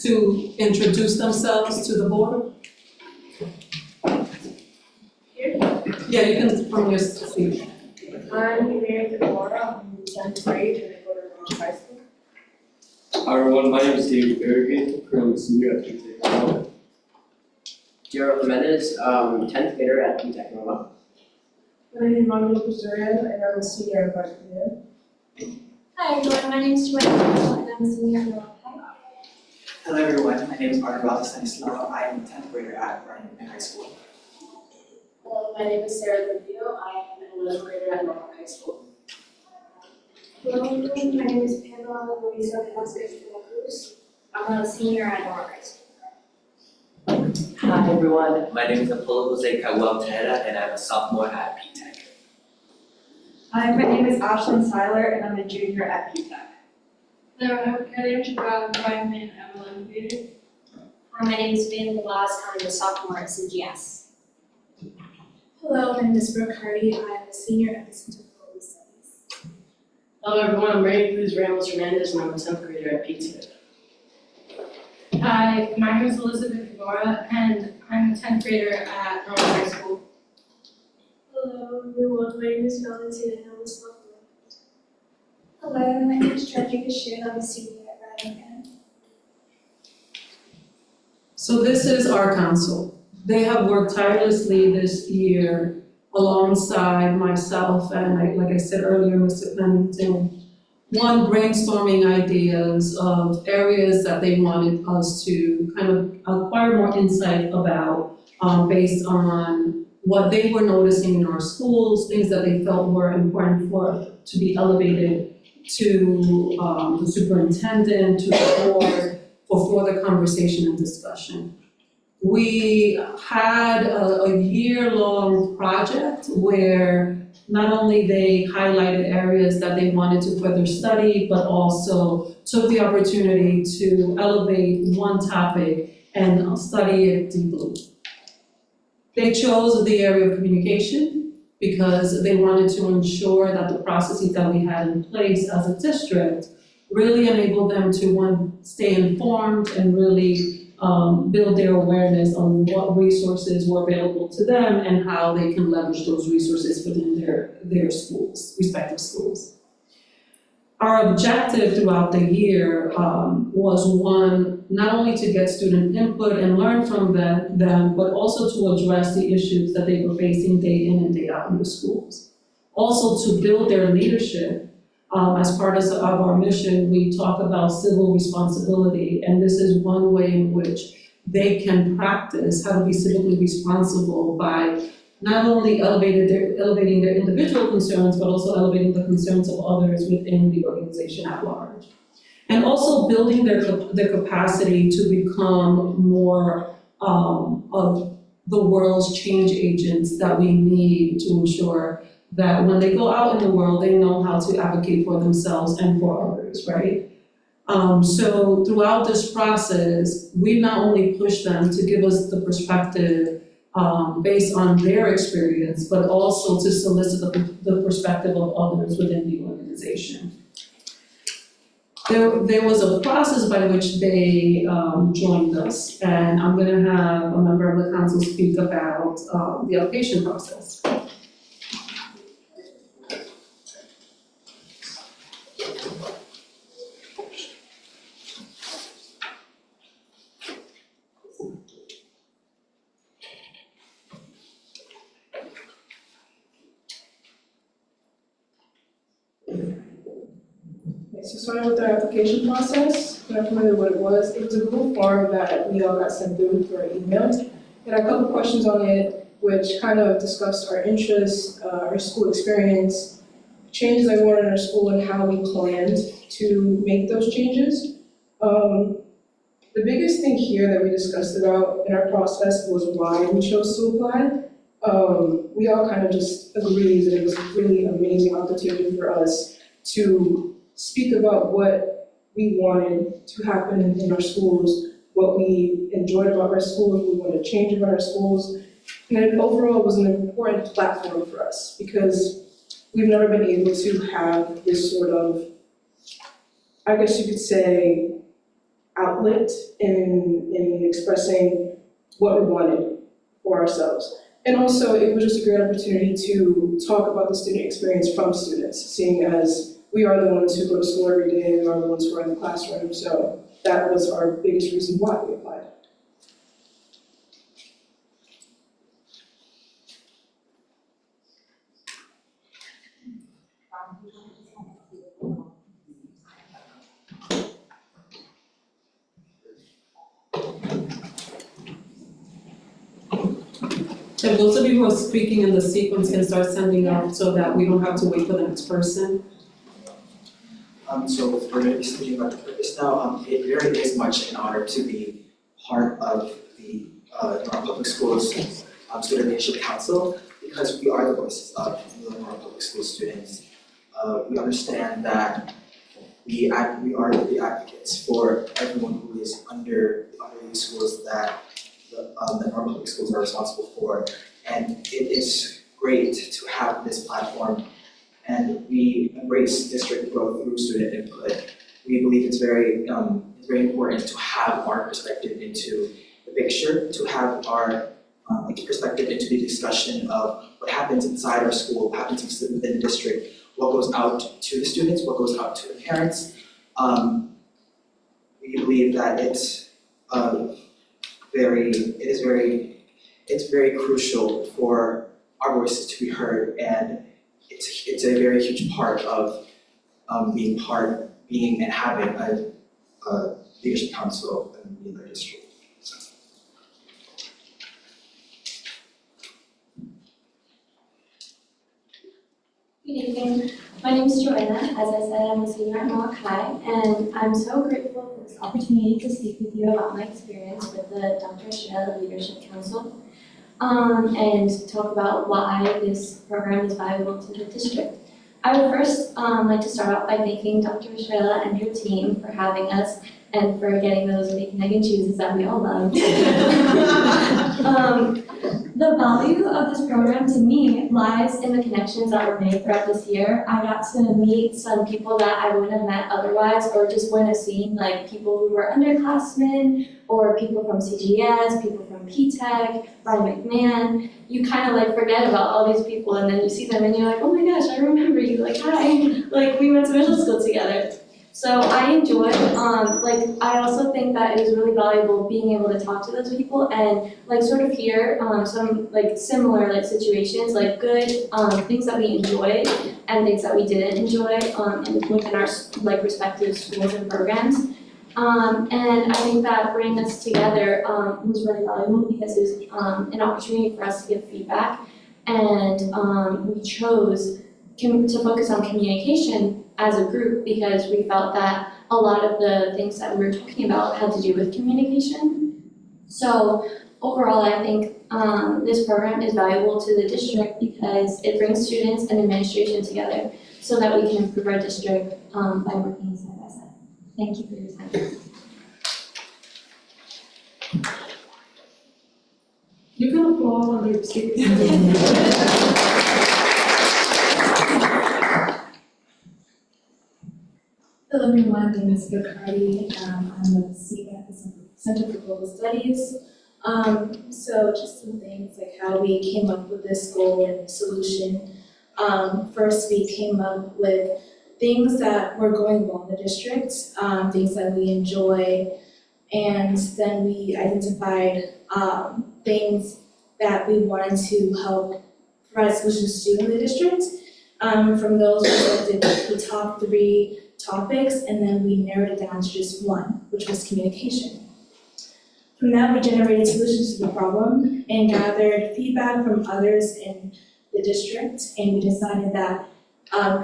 to introduce themselves to the board. Yeah, you can from your seat. I'm Mary Laura, I'm in 10th grade and I go to Norwalk High School. Hi everyone, my name is David Berrigan, currently senior at PTech. Gerald Jimenez, 10th grader at PTech Norwalk. My name is Manuel Pizzurria and I'm a senior at Barcelona. Hi everyone, my name is Joanna and I'm a senior at Norwalk High. Hello everyone, my name is Arthur Stanislaw. I am a 10th grader at Barcelona High School. Hello, my name is Sarah Levio. I am an 11th grader at Norwalk High School. Hello everyone, my name is Pamela Luisa Vasquez de la Cruz. I'm a senior at Norwalk High School. Hi everyone, my name is Apollo Jose Caguel Tejeda and I'm a sophomore at PTech. Hi, my name is Ashlyn Seiler and I'm a junior at PTech. Hello, my name is Brad Wyman. I'm a 11th grader. Hi, my name is Van Glass. I'm a sophomore at CGS. Hello, my name is Brooke Hardy. I am a senior at the Center for Global Studies. Hello everyone, I'm Mary Cruz Ramos Hernandez and I'm a 10th grader at PTech. Hi, my name is Elizabeth Ibarra and I'm a 10th grader at Norwalk High School. Hello, everyone. My name is Valentina and I'm a sophomore. Hello, my name is Georgia Gashir. I'm a senior at Radingham. So this is our council. They have worked tirelessly this year alongside myself and like I said earlier, Mr. Pennington, one, brainstorming ideas of areas that they wanted us to kind of acquire more insight about, based on what they were noticing in our schools, things that they felt were important to be elevated to the superintendent, to the board, for further conversation and discussion. We had a year-long project where not only they highlighted areas that they wanted to further study, but also took the opportunity to elevate one topic and study it deeply. They chose the area of communication because they wanted to ensure that the processes that we had in place as a district really enabled them to, one, stay informed and really build their awareness on what resources were available to them and how they can leverage those resources within their schools, respective schools. Our objective throughout the year was, one, not only to get student input and learn from them, but also to address the issues that they were facing day in and day out in the schools. Also to build their leadership. As part of our mission, we talk about civil responsibility, and this is one way in which they can practice how to be civically responsible by not only elevating their individual concerns, but also elevating the concerns of others within the organization at large. And also building their capacity to become more of the world's change agents that we need to ensure that when they go out in the world, they know how to advocate for themselves and for others, right? So throughout this process, we not only push them to give us the perspective based on their experience, but also to solicit the perspective of others within the organization. There was a process by which they joined us, and I'm gonna have a member of the council speak about the application process. So starting with the application process, I'm not familiar with what it was a Google form that we all got sent through our emails. It had a couple questions on it, which kind of discussed our interests, our school experience, changes that we wanted in our school and how we planned to make those changes. The biggest thing here that we discussed about in our process was why we chose to apply. We all kind of just agreed that it was a really amazing opportunity for us to speak about what we wanted to happen in our schools, what we enjoyed about our schools, what we wanted to change about our schools. And it overall was an important platform for us because we've never been able to have this sort of, I guess you could say, outlet in expressing what we wanted for ourselves. And also, it was just a great opportunity to talk about the student experience from students, seeing as we are the ones who go to school every day, we are the ones who are in the classroom, so that was our biggest reason why we applied. And those of you who are speaking in the sequence can start sending out so that we don't have to wait for the next person. So we're going to be speaking about the purpose now. It really is much an honor to be part of the Norwalk Public Schools Student Leadership Council because we are the voices of the Norwalk Public School students. We understand that we are the advocates for everyone who is under these schools that the Norwalk Public Schools are responsible for. And it is great to have this platform. And we embrace district growth through student input. We believe it's very important to have our perspective into the picture, to have our perspective into the discussion of what happens inside our school, what happens within the district, what goes out to the students, what goes out to the parents. We believe that it's very crucial for our voices to be heard, and it's a very huge part of being and having a leadership council in their district. Good evening. My name is Joanna. As I said, I'm a senior at Mohawk High, and I'm so grateful for this opportunity to speak with you about my experience with the Dr. Estrella Leadership Council, and talk about why this program is valuable to the district. I would first like to start off by thanking Dr. Estrella and her team for having us and for getting those bacon, egg, and cheeses that we all love. The value of this program to me lies in the connections that were made throughout this year. I got to meet some people that I wouldn't have met otherwise, or just wouldn't have seen, like people who were underclassmen, or people from CGS, people from PTech, Brian McMahon. You kind of like forget about all these people, and then you see them and you're like, oh my gosh, I remember you, like hi, like we went to middle school together. So I enjoyed, I also think that it was really valuable being able to talk to those people and like sort of hear some like similar like situations, like good things that we enjoyed and things that we didn't enjoy and within our like respective schools and programs. And I think that bringing us together was really valuable because it was an opportunity for us to give feedback, and we chose to focus on communication as a group because we felt that a lot of the things that we were talking about had to do with communication. So overall, I think this program is valuable to the district because it brings students and administration together so that we can improve our district by working side by side. Thank you for your time. You can applaud while you're speaking. Hello everyone, my name is Bacardi. I'm a senior at the Center for Global Studies. So just some things like how we came up with this goal and solution. First, we came up with things that were going well in the district, things that we enjoy, and then we identified things that we wanted to help provide solutions to in the district. From those, we selected the top 3 topics, and then we narrowed it down to just one, which was communication. From that, we generated solutions to the problem and gathered feedback from others in the district, and we decided that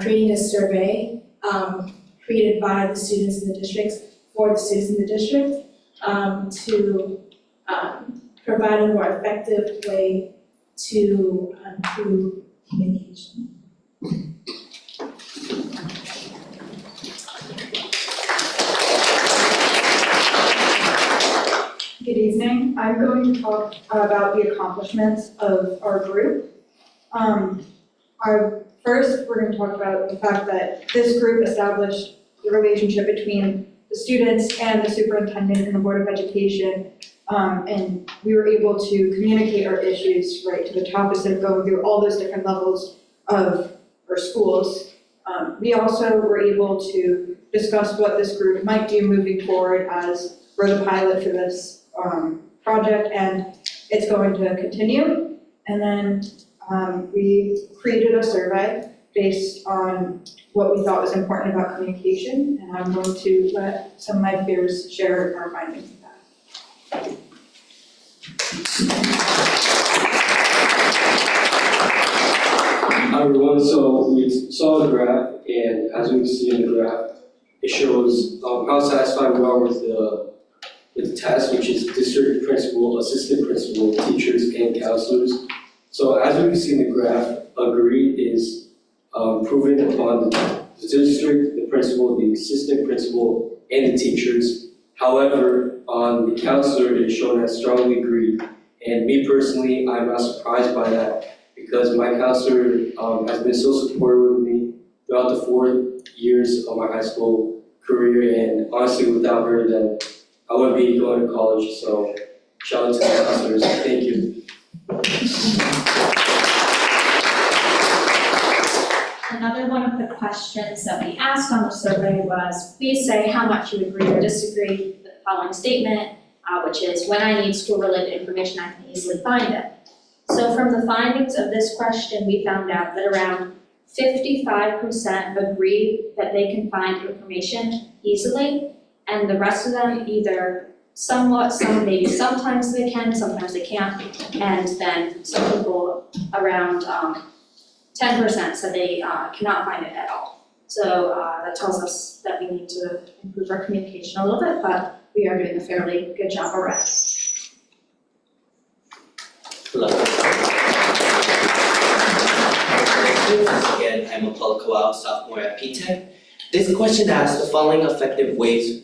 creating a survey created by the students in the districts for the students in the district to provide a more effective way to improve communication. Good evening. I'm going to talk about the accomplishments of our group. First, we're going to talk about the fact that this group established the relationship between the students and the superintendent and the Board of Education, and we were able to communicate our issues right to the top instead of going through all those different levels of our schools. We also were able to discuss what this group might do moving forward as we're the pilot for this project, and it's going to continue. And then we created a survey based on what we thought was important about communication, and I'm going to let some of my peers share our findings of that. Hi everyone, so we saw the graph, and as we see in the graph, it shows how satisfied we are with the task, which is district principal, assistant principal, teachers, and counselors. So as we see in the graph, agree is proven upon the district, the principal, the assistant principal, and the teachers. However, on the counselor, it is shown as strongly agreed. And me personally, I'm not surprised by that because my counselor has been so supportive with me throughout the 4 years of my high school career. And honestly, without her, then I wouldn't be going to college. So shout out to the counselors. Thank you. Another one of the questions that we asked on the survey was, please say how much you agree or disagree with the following statement, which is, when I need school-related information, I can easily find it. So from the findings of this question, we found out that around 55% agree that they can find information easily, and the rest of them either somewhat, maybe sometimes they can, sometimes they can't, and then some people around 10% said they cannot find it at all. So that tells us that we need to improve our communication a little bit, but we are doing a fairly good job already. Hello. Again, I'm Apollo Kowal, sophomore at P-Tech. This question asks the following effective ways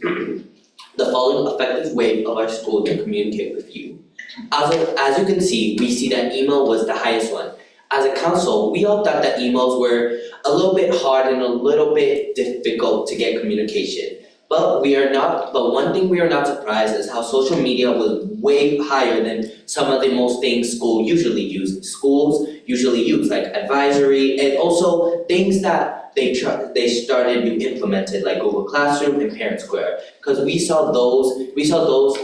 of our school to communicate with you. As you can see, we see that email was the highest one. As a council, we all thought that emails were a little bit hard and a little bit difficult to get communication. But one thing we are not surprised is how social media was way higher than some of the most things schools usually use, like advisory, and also things that they started to implement, like Google Classroom and Parent Square. Because we saw those apps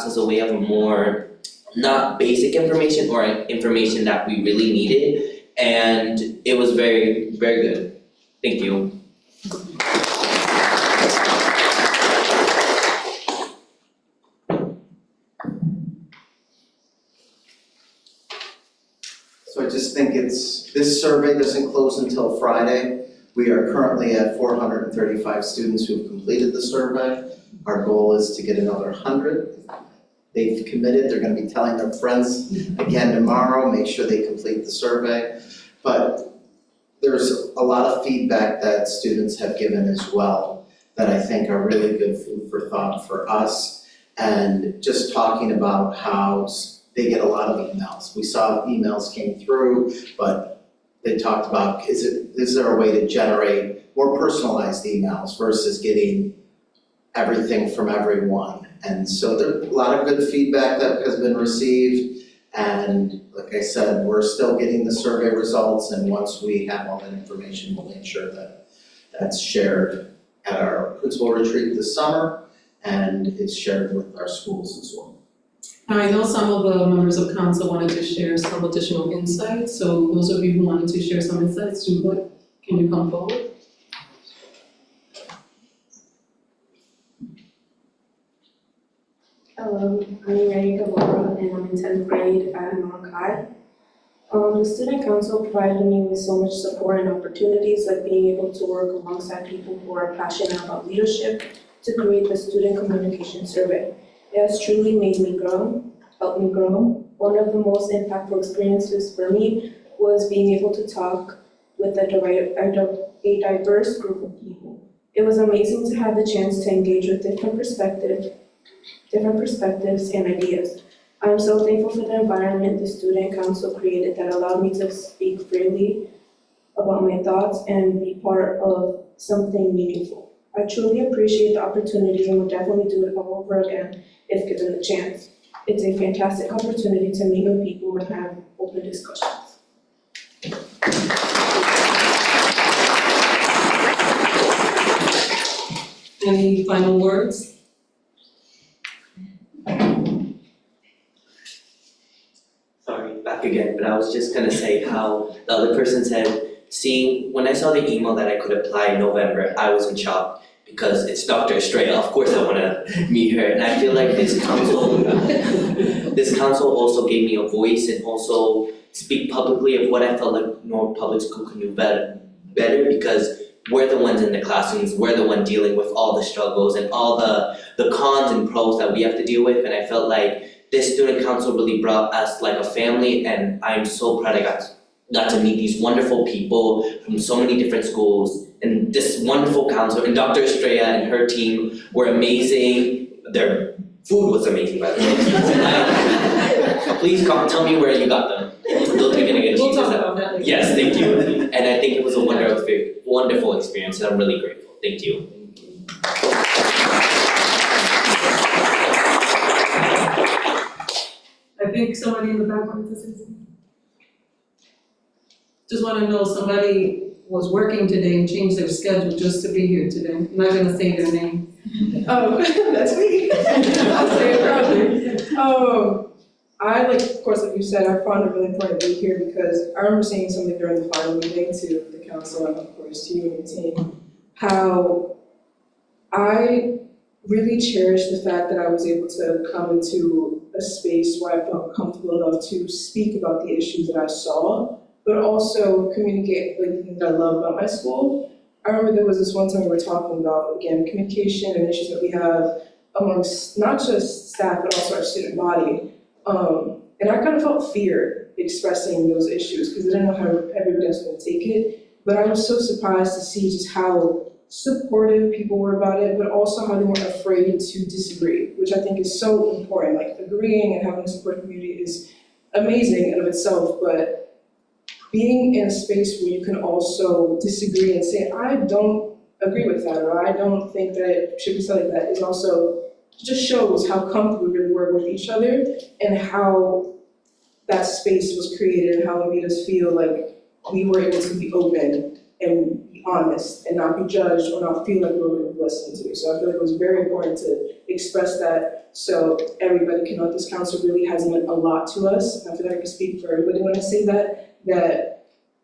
as a way of a more not basic information or information that we really needed, and it was very, very good. Thank you. So I just think this survey doesn't close until Friday. We are currently at 435 students who have completed the survey. Our goal is to get another 100. They've committed, they're gonna be telling their friends again tomorrow, make sure they complete the survey. But there's a lot of feedback that students have given as well that I think are really good food for thought for us. And just talking about how they get a lot of emails. We saw emails came through, but they talked about, is there a way to generate more personalized emails versus getting everything from everyone? And so there's a lot of good feedback that has been received. And like I said, we're still getting the survey results, and once we have all that information, we'll make sure that that's shared at our principal retreat this summer, and it's shared with our schools as well. Now, I know some of the members of council wanted to share some additional insights, so those of you who wanted to share some insights, can you come forward? Hello, I'm Mary Guevara and I'm in 10th grade at North High. The student council provided me with so much support and opportunities, like being able to work alongside people who are passionate about leadership to create the student communication survey. It has truly made me grow, helped me grow. One of the most impactful experiences for me was being able to talk with a diverse group of people. It was amazing to have the chance to engage with different perspectives and ideas. I'm so thankful for the environment the student council created that allowed me to speak freely about my thoughts and be part of something meaningful. I truly appreciate the opportunity and would definitely do it all over again if given the chance. It's a fantastic opportunity to meet new people and have open discussions. Any final words? Sorry, back again, but I was just gonna say how the other person said, when I saw the email that I could apply in November, I was in shock because it's Dr. Estrella, of course I wanna meet her, and I feel like this council also gave me a voice and also speak publicly of what I felt like Norwalk Public School could do better because we're the ones in the classrooms, we're the one dealing with all the struggles and all the cons and pros that we have to deal with, and I felt like this student council really brought us like a family, and I'm so proud I got to meet these wonderful people from so many different schools, and this wonderful council, and Dr. Estrella and her team were amazing. Their food was amazing, by the way. Please tell me where you got them. Those are gonna get a We'll chance talk to about that later. Yes, thank you. And I think it was a wonderful experience, and I'm really grateful. Thank you. I think somebody in the back wanted to say something. Just wanna know, somebody was working today and changed their schedule just to be here today. I'm not gonna say their name. Oh, that's me. I'll say it proudly. I, like, of course, like you said, I found it really important to be here because I remember saying something during the final meeting to the council and of course to you and the team, how I really cherished the fact that I was able to come into a space where I felt comfortable enough to speak about the issues that I saw, but also communicate like the things that I love about my school. I remember there was this one time we were talking about, again, communication and issues that we have amongst not just staff, but also our student body. And I kind of felt fear expressing those issues because I didn't know how everybody else was going to take it. But I was so surprised to see just how supportive people were about it, but also how they weren't afraid to disagree, which I think is so important. Like agreeing and having a supportive community is amazing in and of itself, but being in a space where you can also disagree and say, I don't agree with that, or I don't think that it should be said like that, is also just shows how comfortable we really were with each other and how that space was created and how it made us feel like we were able to be open and be honest and not be judged or not feel like we were going to be listened to. So I feel like it was very important to express that so everybody can know this council really has meant a lot to us. I feel like I can speak for everybody when I say that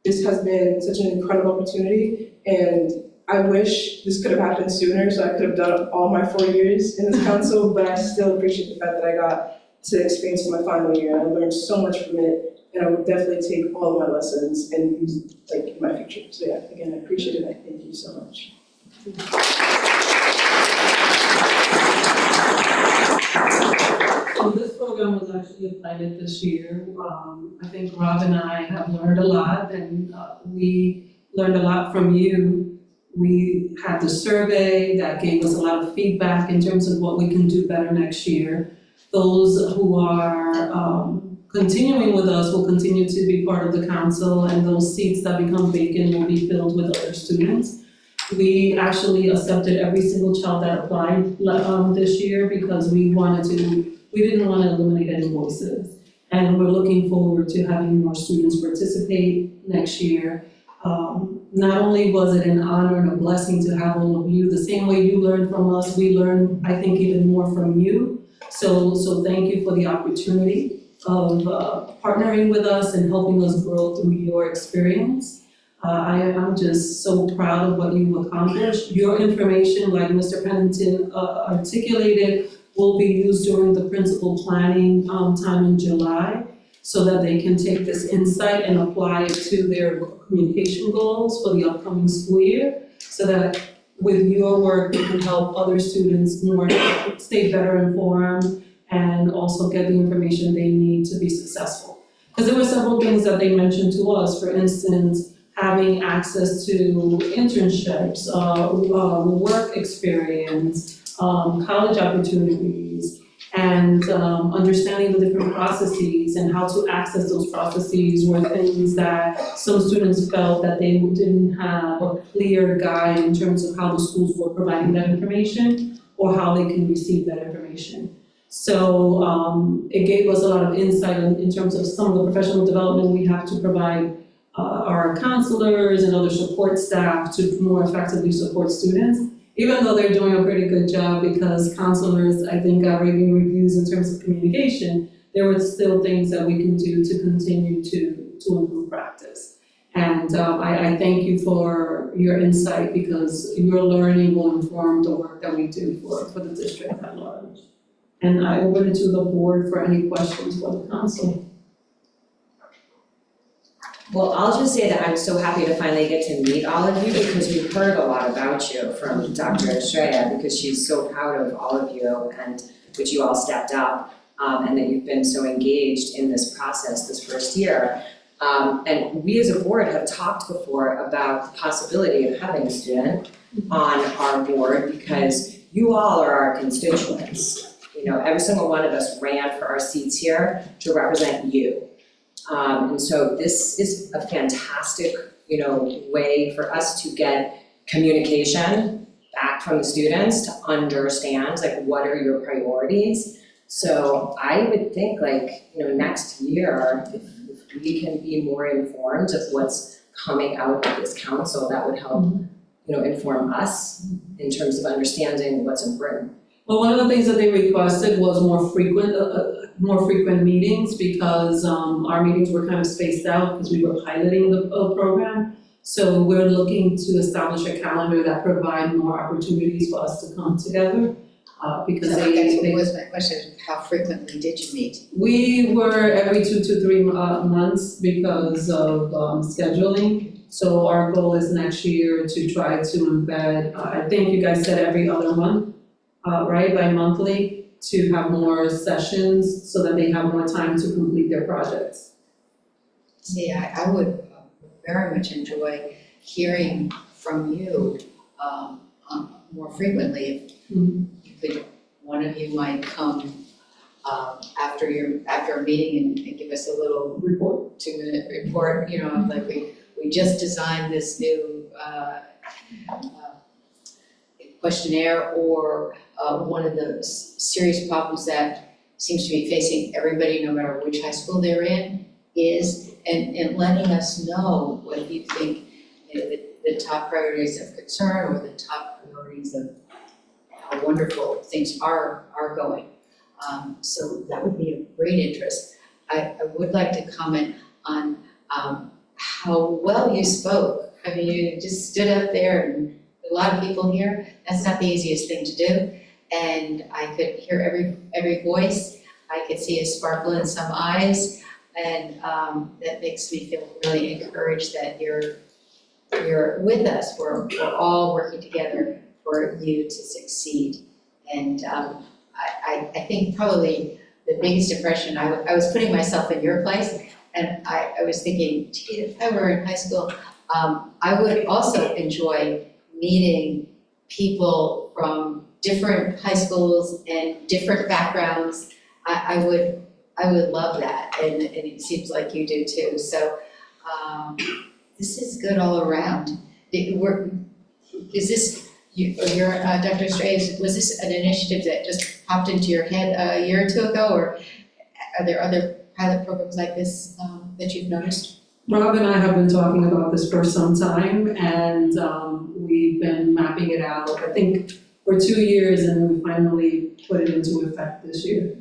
this has been such an incredible opportunity, and I wish this could have happened sooner so I could have done all my 4 years in this council, but I still appreciate the fact that I got to experience my final year. I learned so much from it, and I would definitely take all of my lessons and use like in my future. So yeah, again, I appreciate it and I thank you so much. So this program was actually a pilot this year. I think Rob and I have learned a lot, and we learned a lot from you. We had the survey that gave us a lot of feedback in terms of what we can do better next year. Those who are continuing with us will continue to be part of the council, and those seats that become vacant will be filled with other students. We actually accepted every single child that applied this year because we didn't want to eliminate any voices. And we're looking forward to having more students participate next year. Not only was it an honor and a blessing to have all of you, the same way you learned from us, we learned, I think, even more from you. So thank you for the opportunity of partnering with us and helping us grow through your experience. I'm just so proud of what you've accomplished. Your information, like Mr. Pennington articulated, will be used during the principal planning time in July, so that they can take this insight and apply it to their communication goals for the upcoming school year, so that with your work, you can help other students stay better informed and also get the information they need to be successful. Because there were several things that they mentioned to us, for instance, having access to internships, work experience, college opportunities, and understanding the different processes and how to access those processes were things that some students felt that they didn't have a clear guide in terms of how the schools were providing that information or how they can receive that information. So it gave us a lot of insight in terms of some of the professional development we have to provide our counselors and other support staff to more effectively support students. Even though they're doing a pretty good job, because counselors, I think, got raving reviews in terms of communication, there were still things that we can do to continue to improve practice. And I thank you for your insight, because your learning will inform the work that we do for the district at large. And I open it to the board for any questions for the council. Well, I'll just say that I'm so happy to finally get to meet all of you, because we've heard a lot about you from Dr. Estrella, because she's so proud of all of you and that you all stepped up and that you've been so engaged in this process this first year. And we as a board have talked before about the possibility of having a student on our board, because you all are our constituents. You know, every single one of us ran for our seats here to represent you. And so this is a fantastic, way for us to get communication back from the students to understand, what are your priorities. So I would think, next year, if we can be more informed of what's coming out of this council, that would help, inform us in terms of understanding what's important. But one of the things that they requested was more frequent meetings because our meetings were kind of spaced out because we were piloting the program. So we're looking to establish a calendar that provide more opportunities for us to come together. Because That was my question, how frequently did you meet? we were every 2 to 3 months because of scheduling. So our goal is next year to try to embed, I think you guys said every other month, right, bi-monthly, to have more sessions so that they have more time to complete their projects. See, I would very much enjoy hearing from you more frequently. If you could, one of you might come after a meeting and give us a little report, 2-minute report, you know, like we just designed this new questionnaire, or one of the serious problems that seems to be facing everybody, no matter which high school they're in, is, and letting us know what you think the top priorities of concern or the top priorities of how wonderful things are going. So that would be of great interest. I would like to comment on how well you spoke. I mean, you just stood up there, and a lot of people here, that's not the easiest thing to do. And I could hear every voice. I could see a sparkle in some eyes, and that makes me feel really encouraged that you're with us. We're all working together for you to succeed. And I think probably the biggest impression, I was putting myself in your place, and I was thinking, gee, if I were in high school, I would also enjoy meeting people from different high schools and different backgrounds. I would love that, and it seems like you do too. So this is good all around. Is this, Dr. Estrella, was this an initiative that just popped into your head a year or two ago, or are there other pilot programs like this that you've noticed? Rob and I have been talking about this for some time, and we've been mapping it out, I think, for 2 years, and we finally put it into effect this year.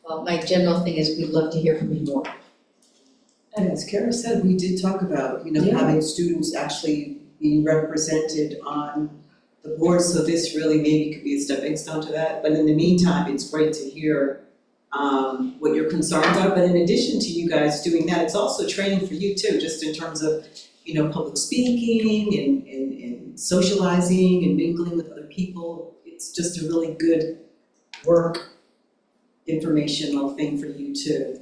Well, my general thing is we'd love to hear from you more. And as Kara said, we did talk about, having students actually being represented on the board, so this really maybe could be a stepping stone to that. But in the meantime, it's great to hear what your concerns are. But in addition to you guys doing that, it's also training for you too, just in terms of, public speaking and socializing and mingling with other people. It's just a really good work informational thing for you too,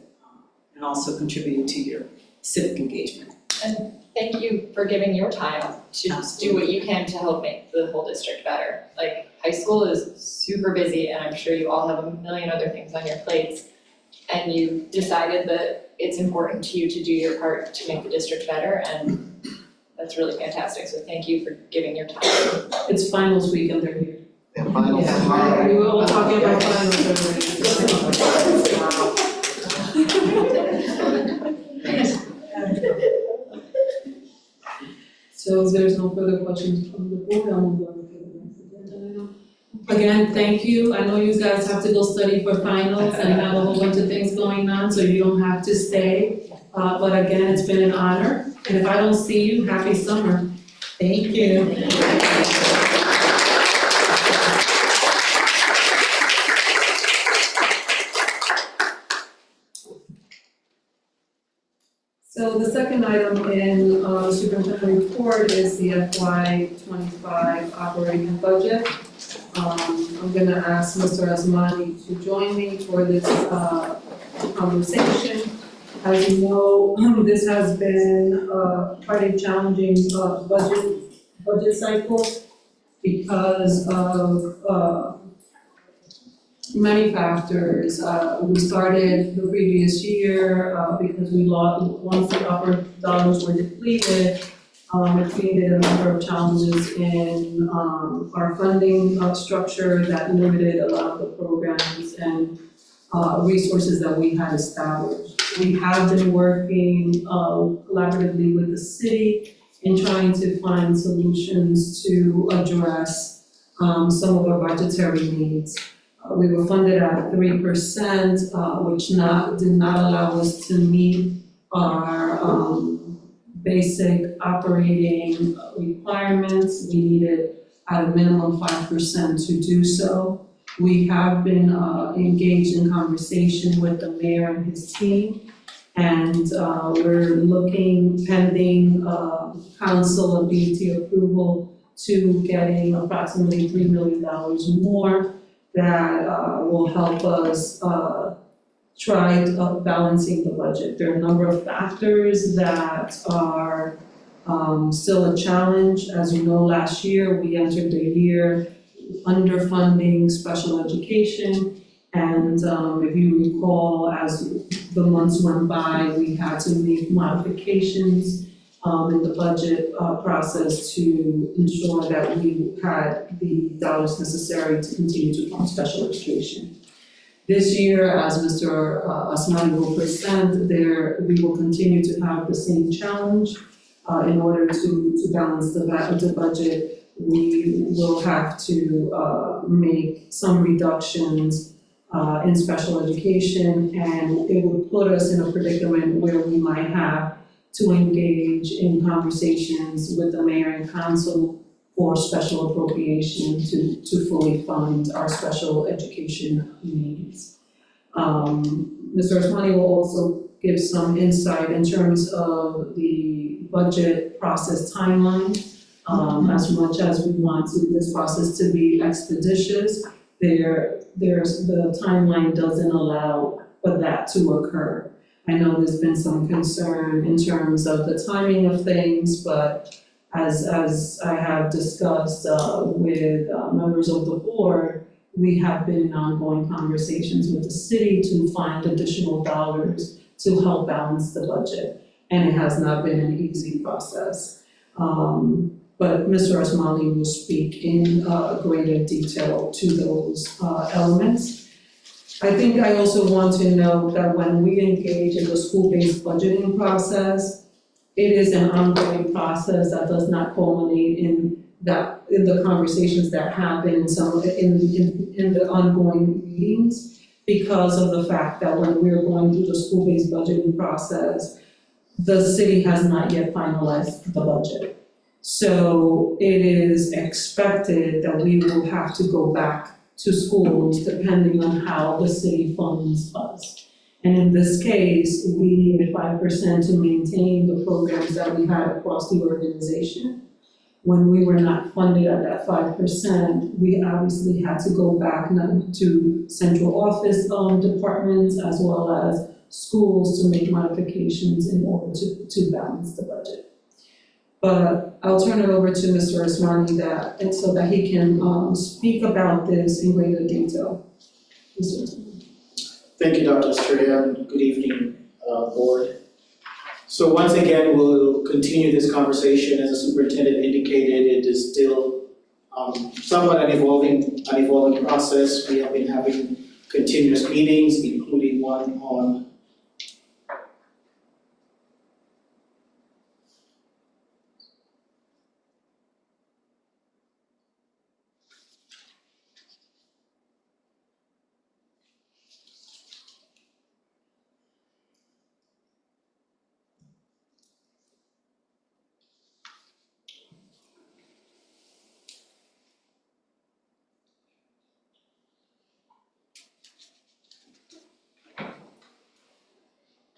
and also contributing to your civic engagement. And thank you for giving your time to do what you can to help make the whole district better. Like, high school is super busy, and I'm sure you all have a million other things on your plates, and you decided that it's important to you to do your part to make the district better, and that's really fantastic. So thank you for giving your time. It's finals weekend, they're here. Yeah, finals tomorrow. We were all talking about finals So if there's no further questions from the board, I'll move on to the next agenda item. Again, thank you. I know you guys have to go study for finals and have a whole bunch of things going on, so you don't have to stay. But again, it's been an honor. And if I don't see you, happy summer. Thank you. So the second item in the superintendent report is the FY25 operating budget. I'm gonna ask Mr. Asmani to join me for this conversation. As you know, this has been quite a challenging budget cycle because of many factors. We started the previous year because we lost, once the upper dollars were depleted, it created a number of challenges in our funding structure that limited a lot of the programs and resources that we had established. We have been working collaboratively with the city in trying to find solutions to address some of our budgetary needs. We were funded at 3%, which did not allow us to meet our basic operating requirements. We needed at a minimum 5% to do so. We have been engaged in conversation with the mayor and his team, and we're looking pending council and BET approval to getting approximately $3 million more that will help us try balancing the budget. There are a number of factors that are still a challenge. As you know, last year, we entered the year underfunding special education. And if you recall, as the months went by, we had to make modifications in the budget process to ensure that we had the dollars necessary to continue to fund special education. This year, as Mr. Asmani will present, we will continue to have the same challenge. In order to balance the budget, we will have to make some reductions in special education, and it would put us in a predicament where we might have to engage in conversations with the mayor and council for special appropriation to fully fund our special education needs. Mr. Asmani will also give some insight in terms of the budget process timeline. As much as we want this process to be expeditious, the timeline doesn't allow for that to occur. I know there's been some concern in terms of the timing of things, but as I have discussed with members of the board, we have been in ongoing conversations with the city to find additional dollars to help balance the budget, and it has not been an easy process. But Mr. Asmani will speak in greater detail to those elements. I think I also want to note that when we engage in the school-based budgeting process, it is an ongoing process that does not culminate in the conversations that happen in the ongoing meetings, because of the fact that when we're going through the school-based budgeting process, the city has not yet finalized the budget. So it is expected that we will have to go back to schools depending on how the city funds us. And in this case, we needed 5% to maintain the programs that we had across the organization. When we were not funded at that 5%, we obviously had to go back to central office departments as well as schools to make modifications in order to balance the budget. But I'll turn it over to Mr. Asmani so that he can speak about this in greater detail. Mr. Asmani. Thank you, Dr. Estrella, and good evening, board. So once again, we'll continue this conversation. As the superintendent indicated, it is still somewhat an evolving process. We have been having continuous meetings, including one on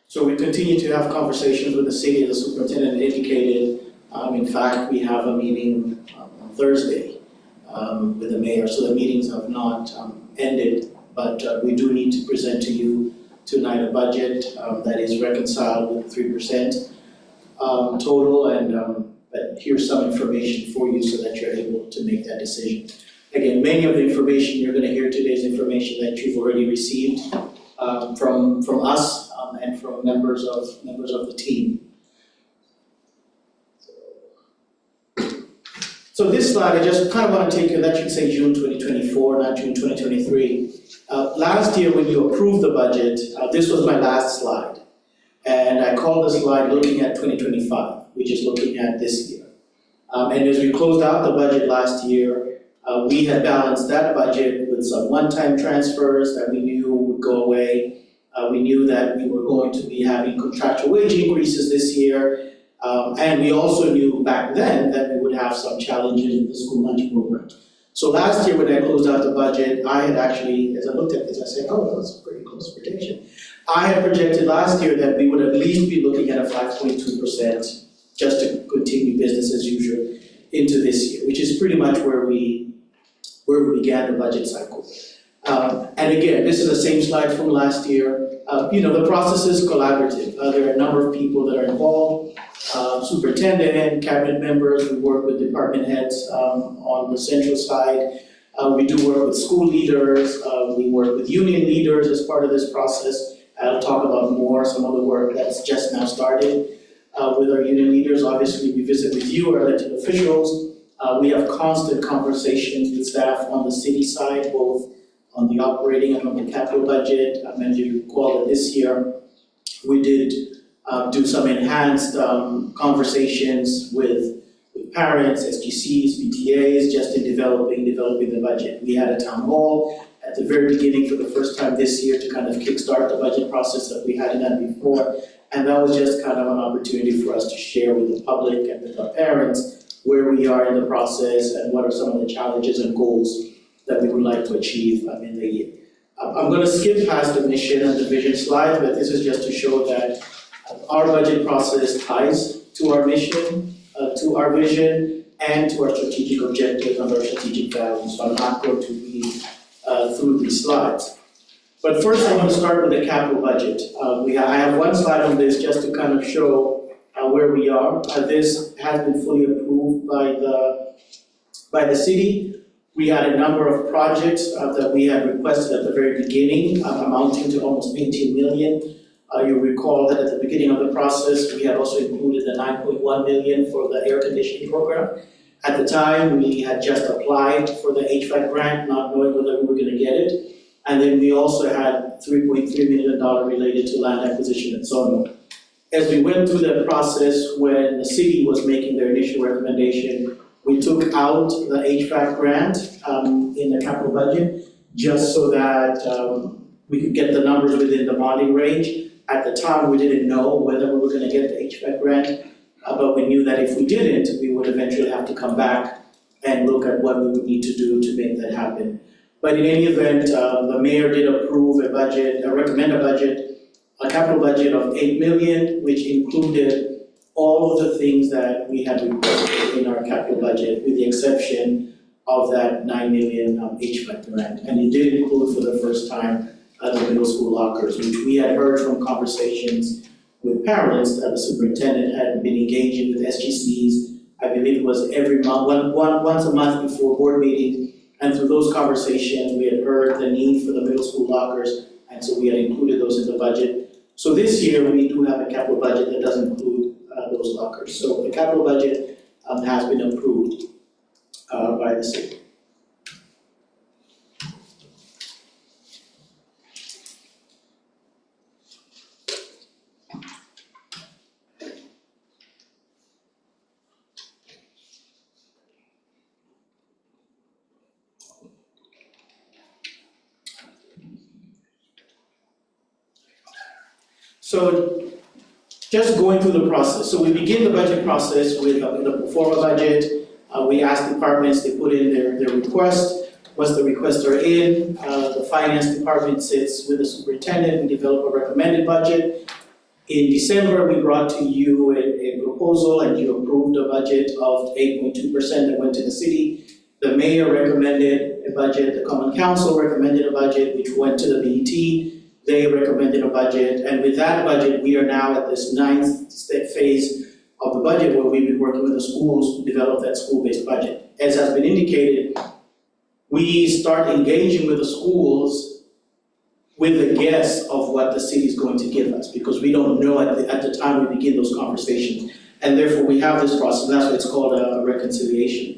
So we continue to have conversations with the city, as the superintendent indicated. In fact, we have a meeting on Thursday with the mayor, so the meetings have not ended, but we do need to present to you tonight a budget that is reconciled with 3% total, and but here's some information for you so that you're able to make that decision. Again, many of the information you're going to hear today is information that you've already received from us and from members of the team. So this slide, I just kind of want to take you, that should say June 2024, not June 2023. Last year when you approved the budget, this was my last slide. And I called the slide looking at 2025, which is looking at this year. And as we closed out the budget last year, We had balanced that budget with some one-time transfers that we knew would go away. We knew that we were going to be having contractual wage increases this year. And we also knew back then that we would have some challenges in the school lunch program. So last year, when I closed out the budget, I had actually, as I looked at this, I said, oh, that was a pretty close prediction. I had projected last year that we would at least be looking at a 5.2% just to continue business as usual into this year, which is pretty much where we began the budget cycle. And again, this is the same slide from last year. The process is collaborative. There are a number of people that are involved. Superintendent, cabinet members, we work with department heads on the central side. We do work with school leaders, we work with union leaders as part of this process. I'll talk about more, some of the work that's just now started with our union leaders. Obviously, we visit with you, our elected officials. We have constant conversations with staff on the city side, both on the operating and on the capital budget. As you recall that this year, we did do some enhanced conversations with parents, SGCs, PTAs, just in developing the budget. We had a town hall at the very beginning for the first time this year to kind of kickstart the budget process that we hadn't done before. And that was just kind of an opportunity for us to share with the public and with our parents where we are in the process and what are some of the challenges and goals that we would like to achieve in the year. I'm going to skip past the mission and the vision slide, but this is just to show that our budget process ties to our mission, to our vision, and to our strategic objectives and our strategic values. So I'm not going to read through these slides. But first I want to start with the capital budget. I have one slide on this just to kind of show where we are. This has been fully approved by the city. We had a number of projects that we had requested at the very beginning, amounting to almost 18 million. You'll recall that at the beginning of the process, we had also included the 9.1 million for the air conditioning program. At the time, we had just applied for the HVAC grant, not knowing whether we were going to get it. And then we also had $3.3 million related to land acquisition and so on. As we went through that process, when the city was making their initial recommendation, we took out the HVAC grant in the capital budget, just so that we could get the numbers within the bonding range. At the time, we didn't know whether we were going to get the HVAC grant, but we knew that if we didn't, we would eventually have to come back and look at what we would need to do to make that happen. But in any event, the mayor did approve a budget, recommend a capital budget of 8 million, which included all of the things that we had requested in our capital budget, with the exception of that 9 million HVAC grant. And it did include for the first time the middle school lockers, which we had heard from conversations with parents that the superintendent had been engaging with SGCs. I believe it was every month, once a month before board meetings. And through those conversations, we had heard the need for the middle school lockers, and so we had included those in the budget. So this year, we do have a capital budget that does include those lockers. So the capital budget has been approved by the city. So just going through the process. So we begin the budget process with the pro forma budget. We ask departments, they put in their request. Once the requests are in, the finance department sits with the superintendent, we develop a recommended budget. In December, we brought to you a proposal and you approved a budget of 8.2% that went to the city. The mayor recommended a budget, the common council recommended a budget, which went to the BET. They recommended a budget, and with that budget, we are now at this 9th phase of the budget where we've been working with the schools to develop that school-based budget. As has been indicated, we start engaging with the schools with the guess of what the city is going to give us, because we don't know at the time we begin those conversations. And therefore, we have this process, and that's why it's called a reconciliation.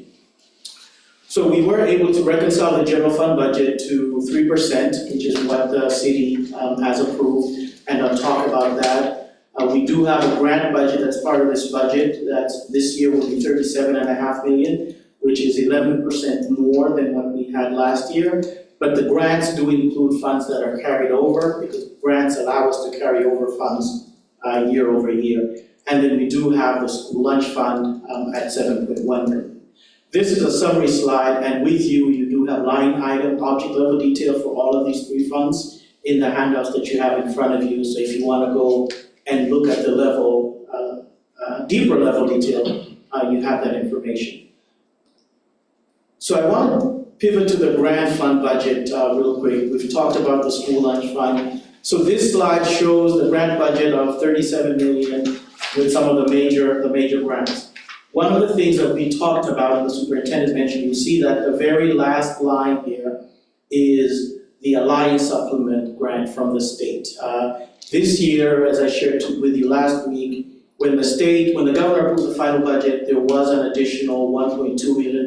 So we were able to reconcile the general fund budget to 3%, which is what the city has approved, and I'll talk about that. We do have a grant budget that's part of this budget, that this year will be 37.5 million. which is 11% more than what we had last year. But the grants do include funds that are carried over, because grants allow us to carry over funds year over year. And then we do have the school lunch fund at 7.1 million. This is a summary slide, and with you, you do have line item, object level detail for all of these three funds in the handouts that you have in front of you. So if you want to go and look at the level, deeper level detail, you have that information. So I want to pivot to the grant fund budget real quick. We've talked about the school lunch fund. So this slide shows the grant budget of 37 million with some of the major grants. One of the things that we talked about, and the superintendent mentioned, you'll see that the very last line here is the Alliance Supplement grant from the state. This year, as I shared with you last week, when the governor approved the final budget, there was an additional $1.2 million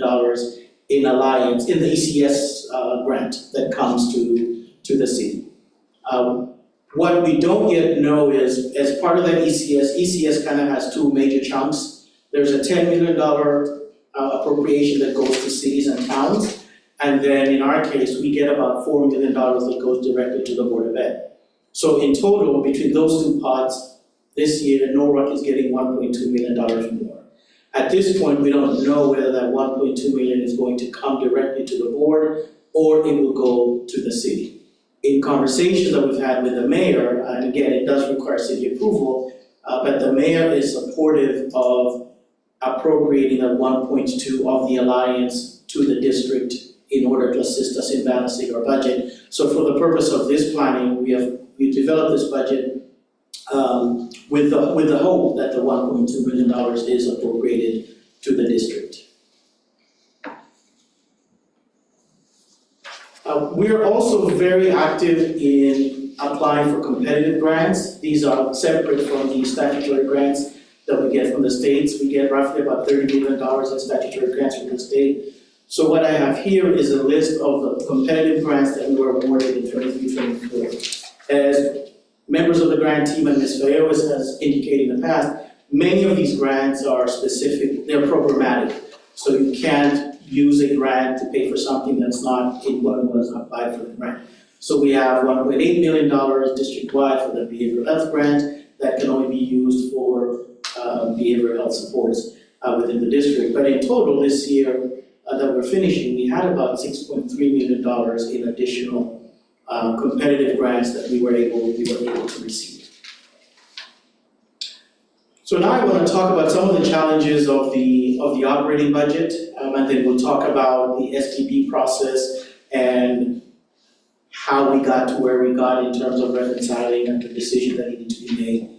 in Alliance, in the ECS grant that comes to the city. What we don't yet know is, as part of that ECS kind of has two major chunks. There's a $10 million appropriation that goes to cities and towns, and then in our case, we get about $4 million that goes directly to the Board of Ed. So in total, between those two pots, this year, Norwalk is getting $1.2 million more. At this point, we don't know whether that $1.2 million is going to come directly to the board or it will go to the city. In conversations that we've had with the mayor, and again, it does require city approval, but the mayor is supportive of appropriating that 1.2 of the Alliance to the district in order to assist us in balancing our budget. So for the purpose of this planning, we developed this budget with the hope that the $1.2 million is appropriated to the district. We are also very active in applying for competitive grants. These are separate from the statutory grants that we get from the states. We get roughly about $30 million in statutory grants from the state. So what I have here is a list of the competitive grants that we were awarded in 23-24. As members of the grant team and Ms. Fayos has indicated in the past, many of these grants are specific, they're programmatic. So you can't use a grant to pay for something that's not in what was applied for the grant. So we have $1.8 million district-wide for the behavioral health grant that can only be used for behavioral health supports within the district. But in total this year that we're finishing, we had about $6.3 million in additional competitive grants that we were able to receive. So now I want to talk about some of the challenges of the operating budget, and then we'll talk about the STB process and how we got to where we got in terms of reconciling and the decision that needed to be made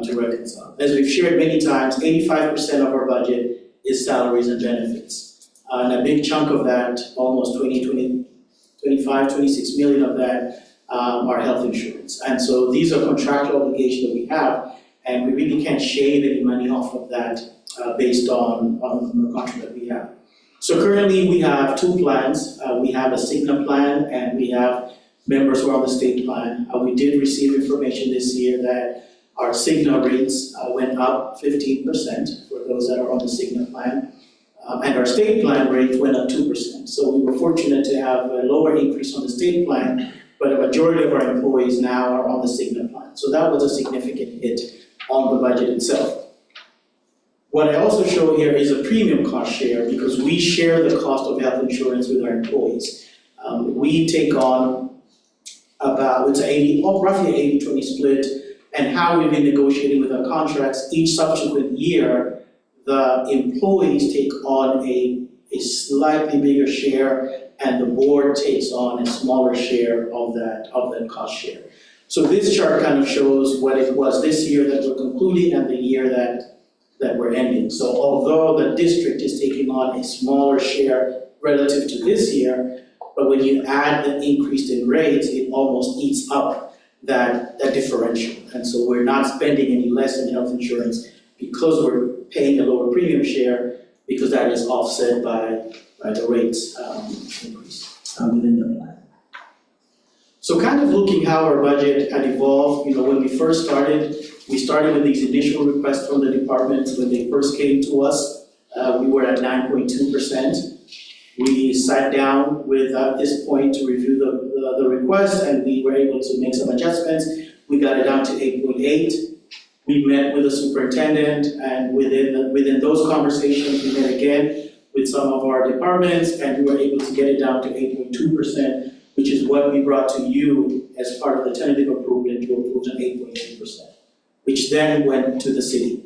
to reconcile. As we've shared many times, 85% of our budget is salaries and benefits. And a big chunk of that, almost 26 million of that are health insurance. And so these are contractual obligations that we have, and we really can't shave any money off of that based on the contract that we have. So currently we have two plans. We have a Cigna plan and we have members who are on the state plan. We did receive information this year that our Cigna rates went up 15% for those that are on the Cigna plan. And our state plan rates went up 2%. So we were fortunate to have a lower increase on the state plan, but a majority of our employees now are on the Cigna plan. So that was a significant hit on the budget itself. What I also show here is a premium cost share because we share the cost of health insurance with our employees. We take on about, it's roughly an 80-20 split, and how we've been negotiating with our contracts each subsequent year, the employees take on a slightly bigger share and the board takes on a smaller share of that cost share. So this chart kind of shows what it was this year that we're concluding and the year that we're ending. So although the district is taking on a smaller share relative to this year, but when you add the increase in rates, it almost eats up that differential. And so we're not spending any less in health insurance because we're paying a lower premium share, because that is offset by the rates increase within the plan. So kind of looking how our budget had evolved, when we first started, we started with these initial requests from the departments when they first came to us we were at 9.2%. We sat down with, at this point, to review the request, and we were able to make some adjustments. We got it down to 8.8. We met with the superintendent, and within those conversations, we met again with some of our departments, and we were able to get it down to 8.2%, which is what we brought to you as part of the tentative approval, and you approved an 8.8%, which then went to the city.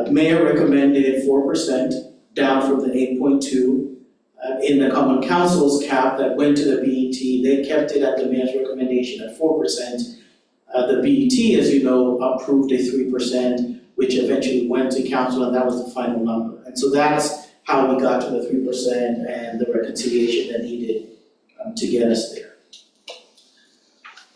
The mayor recommended 4%, down from the 8.2. In the common council's cap that went to the BET, they kept it at the mayor's recommendation at 4%. The BET, as you know, approved a 3%, which eventually went to council, and that was the final number. And so that's how we got to the 3% and the reconciliation that needed to get us there.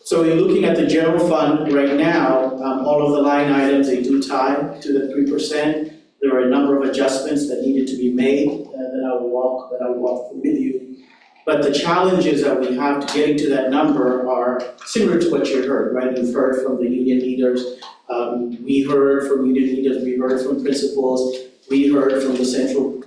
So in looking at the general fund right now, all of the line items, they do tie to the 3%. There are a number of adjustments that needed to be made that I will walk through with you. But the challenges that we have to getting to that number are similar to what you heard, right? You've heard from the union leaders. We heard from union leaders. We heard from principals. We heard from the central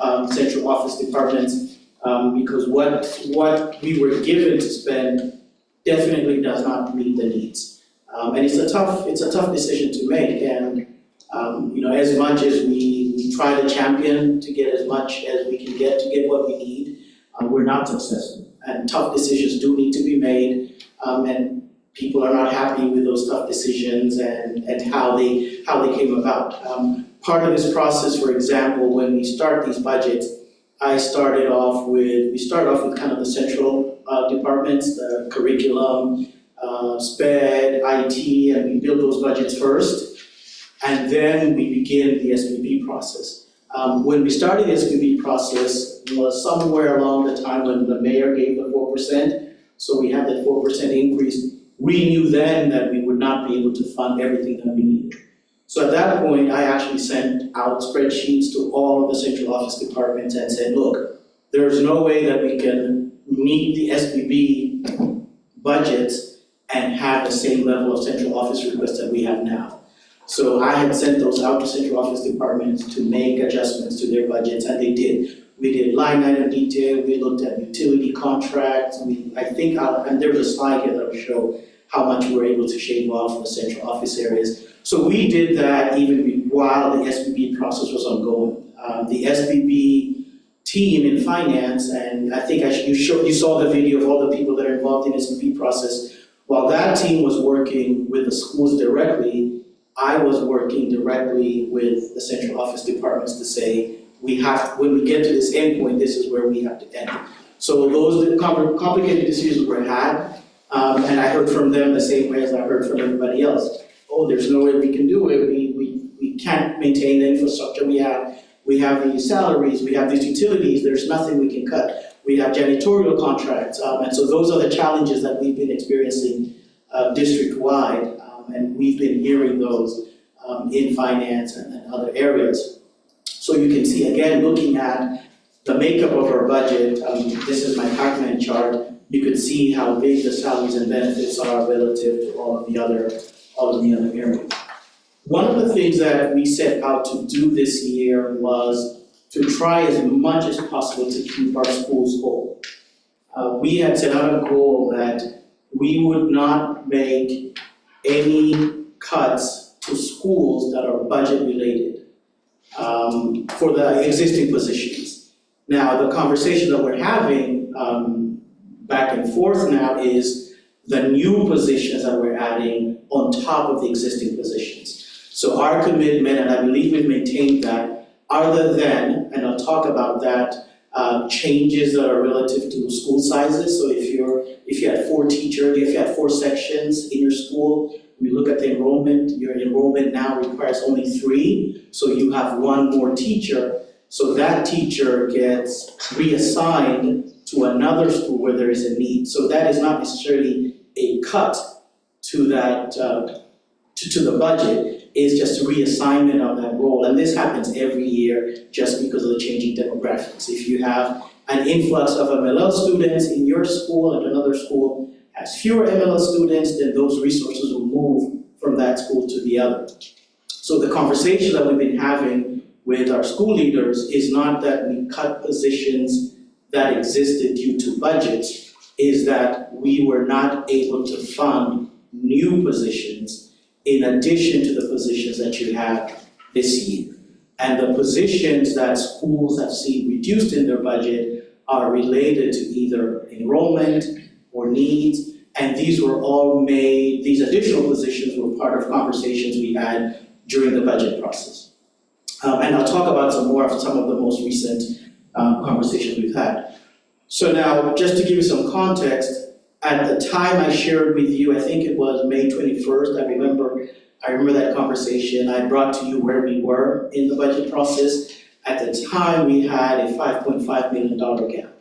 office departments. Because what we were given to spend definitely does not meet the needs. And it's a tough decision to make. And as much as we try to champion to get as much as we can get to get what we need, we're not successful. And tough decisions do need to be made, and people are not happy with those tough decisions and how they came about. Part of this process, for example, when we start these budgets, we start off with kind of the central departments, the curriculum, SPED, IT, and we build those budgets first. And then we begin the SPB process. When we started the SPB process was somewhere along the time when the mayor gave the 4%, so we had that 4% increase. We knew then that we would not be able to fund everything that we needed. So at that point, I actually sent out spreadsheets to all of the central office departments and said, look, there's no way that we can meet the SPB budgets and have the same level of central office requests that we have now. So I had sent those out to central office departments to make adjustments to their budgets, and they did. We did line item detail, we looked at utility contracts, and there's a slide here that will show how much we were able to shave off the central office areas. So we did that even while the SPB process was ongoing. The SPB team in finance, and I think you saw the video of all the people that are involved in the SPB process. While that team was working with the schools directly, I was working directly with the central office departments to say, when we get to this end point, this is where we have to end. So those complicated decisions were had, and I heard from them the same way as I heard from everybody else. Oh, there's no way we can do it. We can't maintain the infrastructure we have. We have these salaries, we have these utilities, there's nothing we can cut. We have janitorial contracts, and so those are the challenges that we've been experiencing district-wide. And we've been hearing those in finance and other areas. So you can see, again, looking at the makeup of our budget, this is my Pac-Man chart, you can see how big the salaries and benefits are relative to all of the other areas. One of the things that we set out to do this year was to try as much as possible to keep our schools whole. We had set out a goal that we would not make any cuts to schools that are budget related for the existing positions. Now, the conversation that we're having back and forth now is the new positions that we're adding on top of the existing positions. So our commitment, and I believe we've maintained that, other than, and I'll talk about that, changes that are relative to school sizes. So if you had 4 teachers, if you had 4 sections in your school, we look at the enrollment, your enrollment now requires only 3, so you have 1 more teacher. So that teacher gets reassigned to another school where there is a need. So that is not necessarily a cut to that, to the budget. Is just a reassignment of that role, and this happens every year just because of the changing demographics. If you have an influx of MLL students in your school and another school has fewer MLL students, then those resources will move from that school to the other. So the conversation that we've been having with our school leaders is not that we cut positions that existed due to budgets, is that we were not able to fund new positions in addition to the positions that you have this year. And the positions that schools have seen reduced in their budget are related to either enrollment or needs, and these additional positions were part of conversations we had during the budget process. And I'll talk about some of the most recent conversations we've had. So now, just to give you some context, at the time I shared with you, I think it was May 21st, I remember that conversation. I brought to you where we were in the budget process. At the time, we had a $5.5 million gap.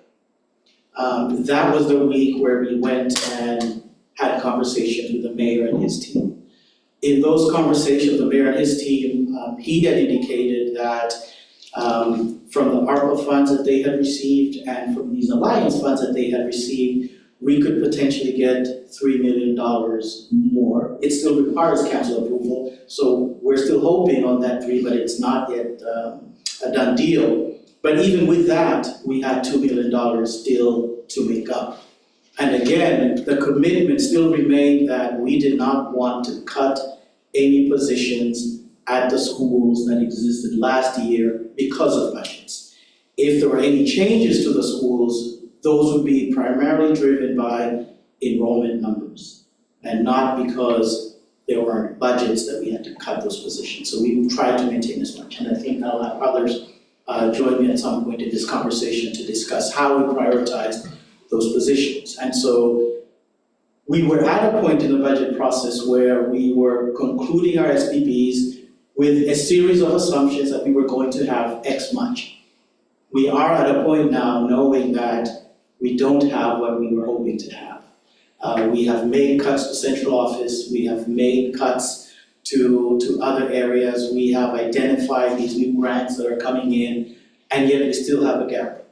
That was the week where we went and had conversations with the mayor and his team. In those conversations, the mayor and his team, he had indicated that from the ARPA funds that they had received and from these alliance funds that they had received, we could potentially get $3 million more. It still requires council approval, so we're still hoping on that $3 million, but it's not yet a done deal. But even with that, we had $2 million still to make up. And again, the commitment still remained that we did not want to cut any positions at the schools that existed last year because of budgets. If there were any changes to the schools, those would be primarily driven by enrollment numbers and not because there weren't budgets that we had to cut those positions. So we tried to maintain as much, and I think I'll have others join me at some point in this conversation to discuss how we prioritized those positions. And so we were at a point in the budget process where we were concluding our SPPs with a series of assumptions that we were going to have X much. We are at a point now knowing that we don't have what we were hoping to have. We have made cuts to central office, we have made cuts to other areas, we have identified these new grants that are coming in, and yet we still have a gap.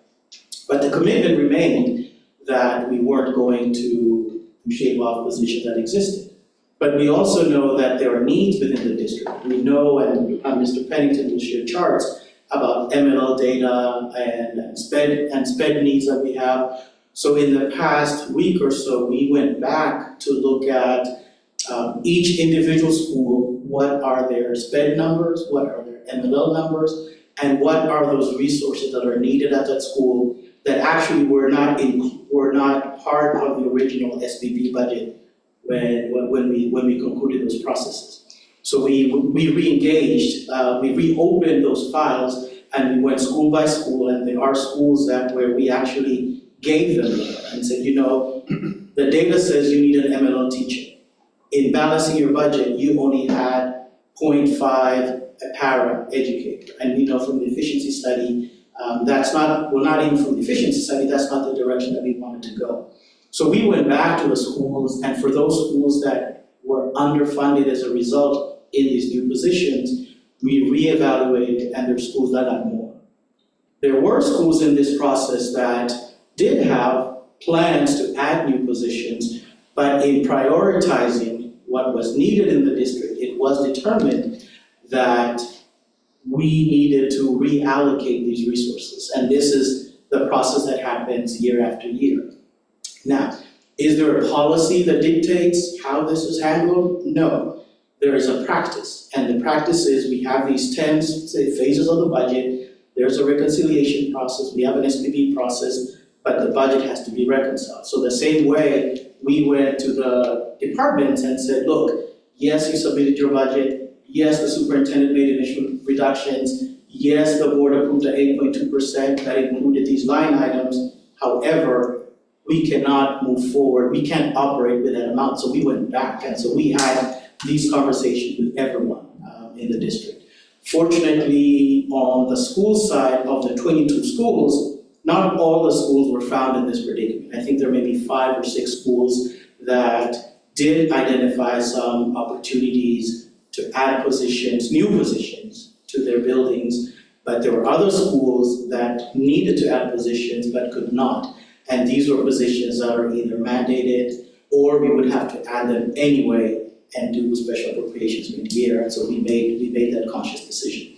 But the commitment remained that we weren't going to shave off positions that existed. But we also know that there are needs within the district. We know, and Mr. Pennington will share charts about MLL data and SPED needs that we have. So in the past week or so, we went back to look at each individual school, what are their SPED numbers, what are their MLL numbers, and what are those resources that are needed at that school that actually were not part of the original SPP budget when we concluded those processes. So we re-engaged, we reopened those files, and we went school by school, and there are schools where we actually gave them and said, the data says you need an MLL teacher. In balancing your budget, you only had 0.5 a para educator. And we know from the efficiency study, not even from the efficiency study, that's not the direction that we wanted to go. So we went back to the schools, and for those schools that were underfunded as a result in these new positions, we reevaluated, and there are schools that had more. There were schools in this process that did have plans to add new positions, but in prioritizing what was needed in the district, it was determined that we needed to reallocate these resources. And this is the process that happens year after year. Now, is there a policy that dictates how this is handled? No. There is a practice, and the practice is we have these 10 phases of the budget, there's a reconciliation process, we have an SPP process, but the budget has to be reconciled. So the same way we went to the departments and said, look, yes, you submitted your budget, yes, the superintendent made initial reductions, yes, the board approved the 8.2% that included these line items, however, we cannot move forward, we can't operate with that amount, so we went back, and so we had these conversations with everyone in the district. Fortunately, on the school side of the 22 schools, not all the schools were found in this predicament. I think there may be 5 or 6 schools that did identify some opportunities to add positions, new positions to their buildings, but there were other schools that needed to add positions but could not. And these were positions that are either mandated or we would have to add them anyway and do special appropriations mid-year, and so we made that conscious decision.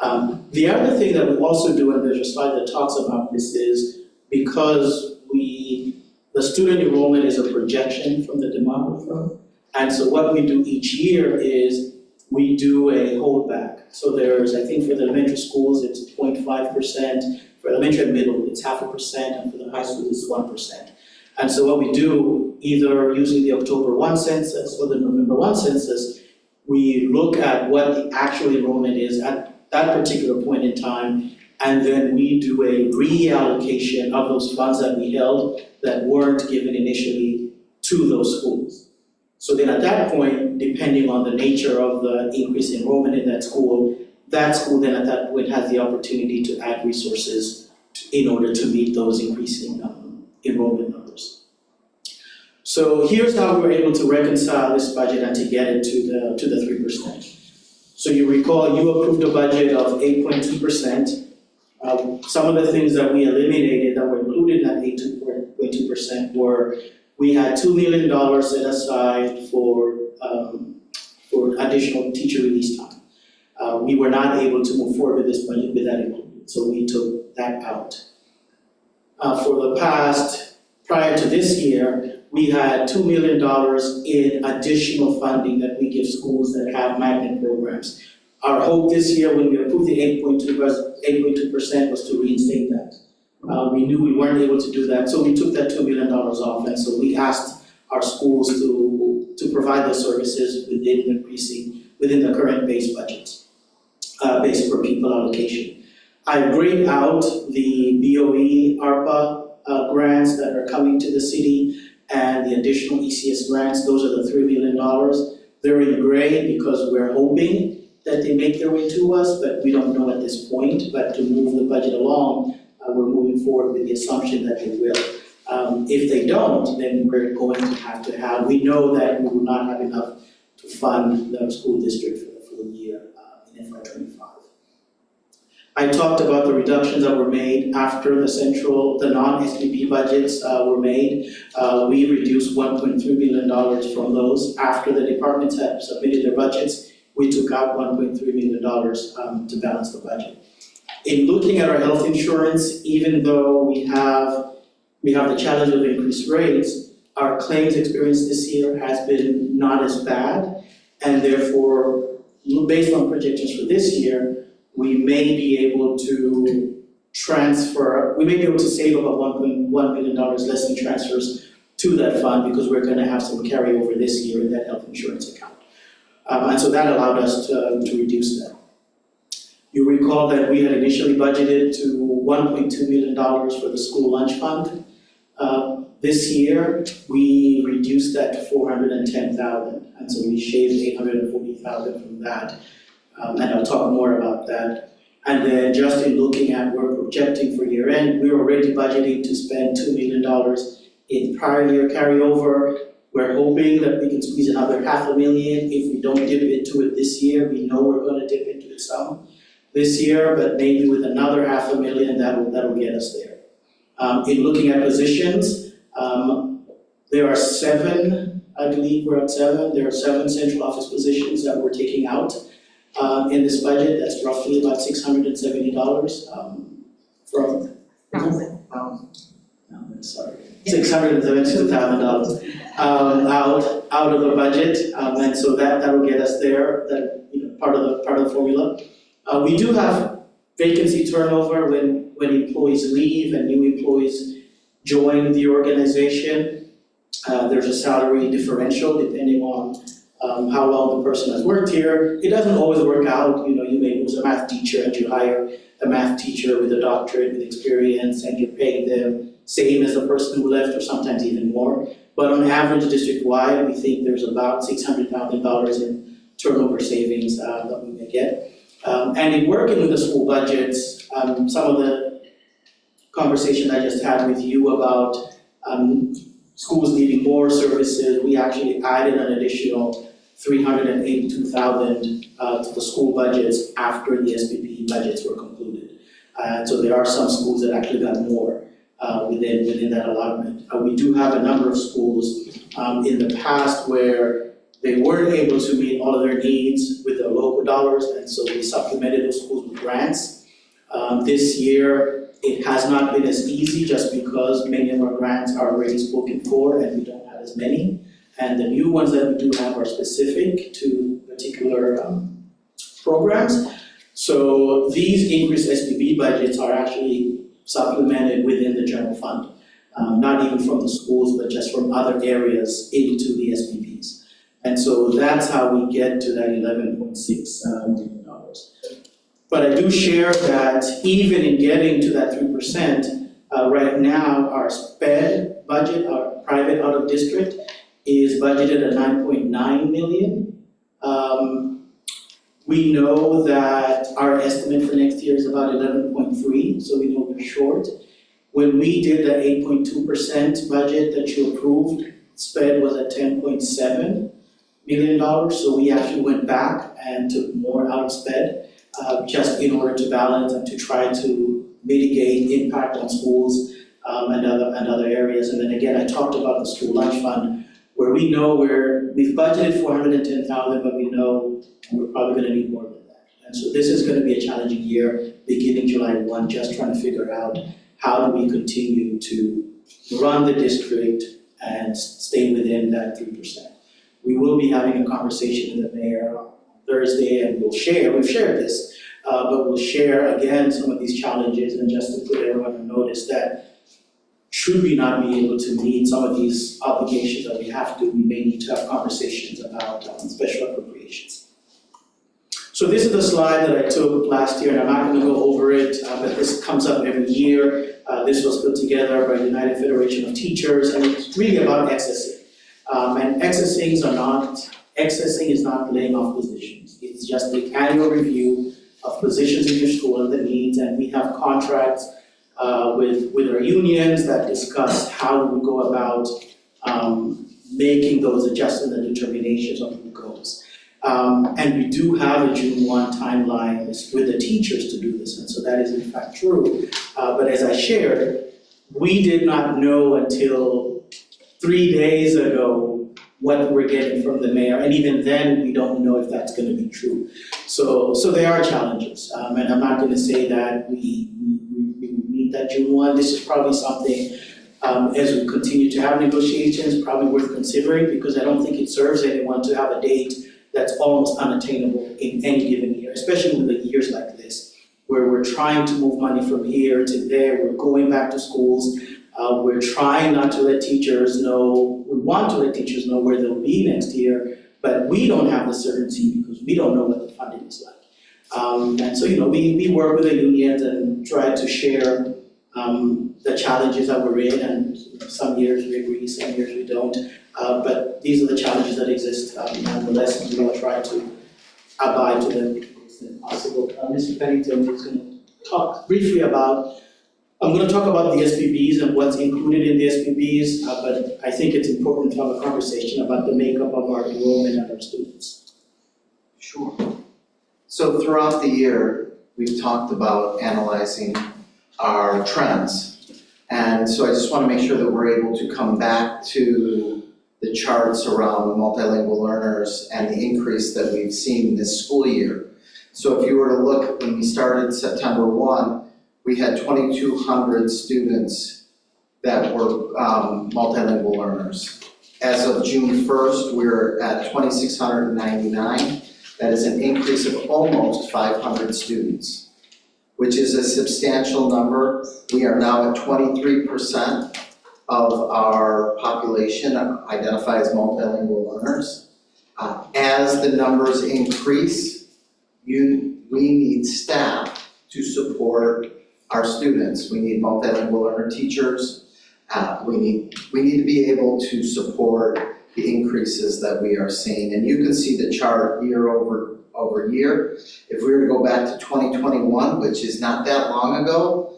The other thing that we also do, and there's a slide that talks about this, is because the student enrollment is a projection from the demographer. And so what we do each year is we do a holdback. So there's, I think for the elementary schools, it's 0.5%. For elementary and middle, it's 0.5%, and for the high school, it's 1%. And so what we do, either using the October 1 census or the November 1 census, we look at what the actual enrollment is at that particular point in time, and then we do a reallocation of those funds that we held that weren't given initially to those schools. So then at that point, depending on the nature of the increased enrollment in that school then at that point has the opportunity to add resources in order to meet those increasing enrollment numbers. So here's how we were able to reconcile this budget and to get it to the 3%. So you recall you approved a budget of 8.2%. Some of the things that we eliminated that were included in that 8.2% were we had $2 million set aside for additional teacher release time. We were not able to move forward with this budget with that included, so we took that out. Prior to this year, we had $2 million in additional funding that we give schools that have magnet programs. Our hope this year, when we approved the 8.2% was to reinstate that. We knew we weren't able to do that, so we took that $2 million off, and so we asked our schools to provide those services within the current base budgets, base per pupil allocation. I grayed out the BOE ARPA grants that are coming to the city and the additional ECS grants. Those are the $3 million. They're in gray because we're hoping that they make their way to us, but we don't know at this point. But to move the budget along, we're moving forward with the assumption that they will. If they don't, then we're going to have, we know that we will not have enough to fund the school district for the full year in FY25. I talked about the reductions that were made after the non-SPP budgets were made. We reduced $1.3 million from those. After the departments had submitted their budgets, we took out $1.3 million to balance the budget. In looking at our health insurance, even though we have the challenge of increased rates, our claims experience this year has been not as bad, and therefore, based on projections for this year, we may be able to save about $1.1 million less in transfers to that fund because we're going to have some carryover this year in that health insurance account. And so that allowed us to reduce that. You recall that we had initially budgeted to $1.2 million for the school lunch fund. This year, we reduced that to $410,000, and so we shaved $840,000 from that. And I'll talk more about that. And then just in looking at we're projecting for year end, we're already budgeting to spend $2 million in prior year carryover. We're hoping that we can squeeze another $500,000. If we don't dip into it this year, we know we're going to dip into it some this year, but maybe with another $500,000, that'll get us there. In looking at positions, there are 7, I believe we're at 7. There are 7 central office positions that we're taking out. In this budget, that's roughly about $670 from $672,000 out of the budget, and so that'll get us there. That part of the formula. We do have vacancy turnover when employees leave and new employees join the organization. There's a salary differential depending on how long the person has worked here. It doesn't always work out. You may lose a math teacher and you hire a math teacher with a doctorate with experience and you're paying them same as the person who left or sometimes even more. But on average, district-wide, we think there's about $600,000 in turnover savings that we may get. And in working with the school budgets, some of the conversation I just had with you about schools needing more services, we actually added an additional $382,000 to the school budgets after the SPP budgets were concluded. So there are some schools that actually got more within that allotment. We do have a number of schools in the past where they weren't able to meet all of their needs with their local dollars, and so we supplemented those schools with grants. This year, it has not been as easy just because many of our grants are already spoken for and we don't have as many. And the new ones that we do have are specific to particular programs. So these increased SPB budgets are actually supplemented within the general fund, not even from the schools, but just from other areas into the SPBs. And so that's how we get to that $11.6 million. But I do share that even in getting to that 3%, right now our SPED budget, our private out of district, is budgeted at 9.9 million. We know that our estimate for next year is about 11.3, so we know we're short. When we did the 8.2% budget that you approved, SPED was at $10.7 million, so we actually went back and took more out of SPED, just in order to balance and to try to mitigate impact on schools and other areas. And then again, I talked about the school lunch fund, where we know we've budgeted $410,000, but we know we're probably gonna need more than that. And so this is gonna be a challenging year, beginning July 1, just trying to figure out how do we continue to run the district and stay within that 3%. We will be having a conversation with the mayor on Thursday, and we've shared this, but we'll share again some of these challenges, and just to put everyone on notice that should we not be able to meet some of these obligations that we have to, we may need to have conversations about special appropriations. So this is the slide that I took last year, and I'm not going to go over it, but this comes up every year. This was put together by the United Federation of Teachers, and it's really about accessing. And accessing is not laying off positions. It's just the annual review of positions in your school and the needs, and we have contracts with our unions that discuss how we go about making those adjustments and determinations on who goes. And we do have a June 1 timeline with the teachers to do this, and so that is in fact true. But as I shared, we did not know until 3 days ago what we're getting from the mayor, and even then, we don't know if that's gonna be true. So there are challenges, and I'm not gonna say that we meet that June 1. This is probably something, as we continue to have negotiations, probably worth considering, because I don't think it serves anyone to have a date that's almost unattainable in any given year, especially with the years like this, where we're trying to move money from here to there, we're going back to schools, we're trying not to let teachers know, we want to let teachers know where they'll be next year, but we don't have the certainty because we don't know what the funding is like. And so, we work with the unions and try to share the challenges that we're in, and some years we agree, some years we don't. But these are the challenges that exist, nonetheless, and we will try to abide to them to the extent possible. Mr. Pennington is going to talk briefly about, I'm going to talk about the SPBs and what's included in the SPBs, but I think it's important to have a conversation about the makeup of our enrollment and our students. Sure. So throughout the year, we've talked about analyzing our trends. And so I just want to make sure that we're able to come back to the charts around multilingual learners and the increase that we've seen this school year. So if you were to look, when we started September 1, we had 2,200 students that were multilingual learners. As of June 1st, we're at 2,699. That is an increase of almost 500 students, which is a substantial number. We are now at 23% of our population identify as multilingual learners. As the numbers increase, we need staff to support our students. We need multilingual learner teachers. We need to be able to support the increases that we are seeing. And you can see the chart year over year. If we were to go back to 2021, which is not that long ago,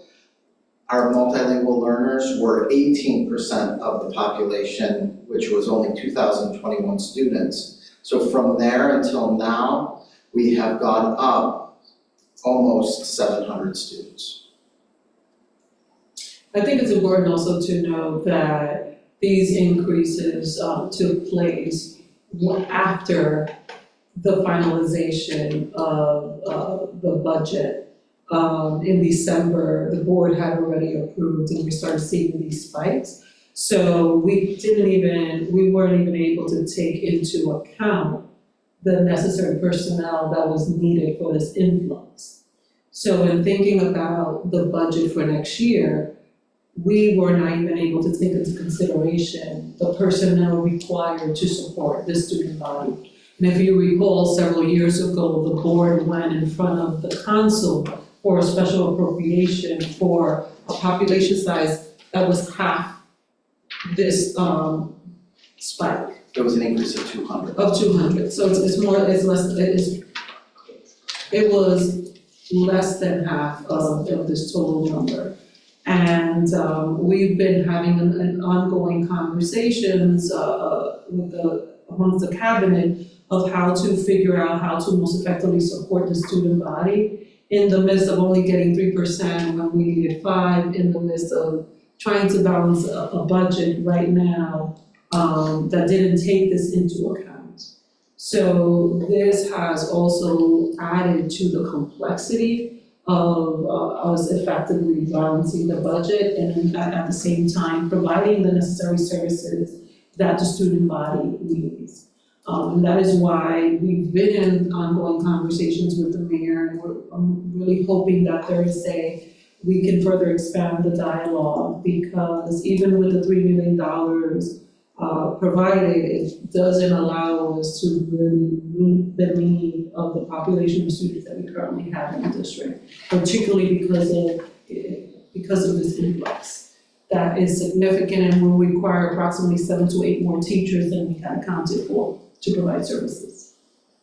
our multilingual learners were 18% of the population, which was only 2,021 students. So from there until now, we have gone up almost 700 students. I think it's important also to know that these increases took place after the finalization of the budget. In December, the board had already approved and we started seeing these spikes. So we weren't even able to take into account the necessary personnel that was needed for this influx. So in thinking about the budget for next year, we were not even able to take into consideration the personnel required to support the student body. And if you recall, several years ago, the board went in front of the council for a special appropriation for a population size that was half this spike. There was an increase of 200. Of 200, so it was less than half of this total number. And we've been having an ongoing conversations amongst the cabinet of how to figure out how to most effectively support the student body in the midst of only getting 3% when we needed 5%, in the midst of trying to balance a budget right now that didn't take this into account. So this has also added to the complexity of us effectively balancing the budget and at the same time providing the necessary services that the student body needs. And that is why we've been in ongoing conversations with the mayor, and I'm really hoping that Thursday we can further expand the dialogue, because even with the $3 million provided, it doesn't allow us to really meet the need of the population of students that we currently have in the district, particularly because of this influx. That is significant and will require approximately 7 to 8 more teachers than we had accounted for to provide services.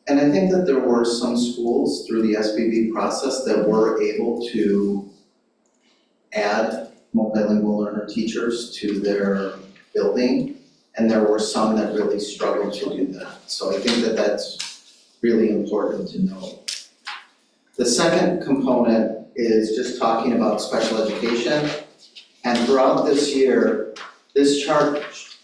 And I think that there were some schools through the SBB process that were able to add multilingual learner teachers to their building, and there were some that really struggled to do that. So I think that that's really important to know. The second component is just talking about special education. And throughout this year, this chart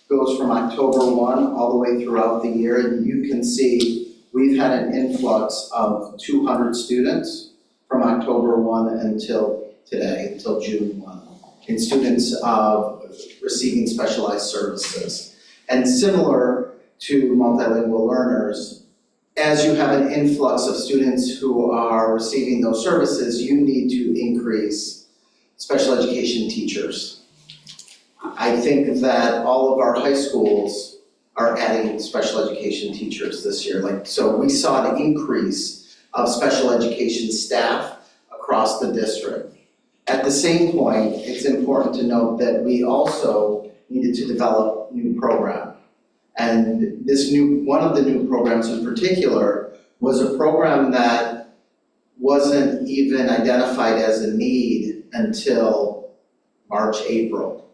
goes from October 1 all the way throughout the year, and you can see we've had an influx of 200 students from October 1 until today, until June 1, in students receiving specialized services. And similar to multilingual learners, as you have an influx of students who are receiving those services, you need to increase special education teachers. I think that all of our high schools are adding special education teachers this year. So we saw an increase of special education staff across the district. At the same point, it's important to note that we also needed to develop new program. And one of the new programs in particular was a program that wasn't even identified as a need until March, April.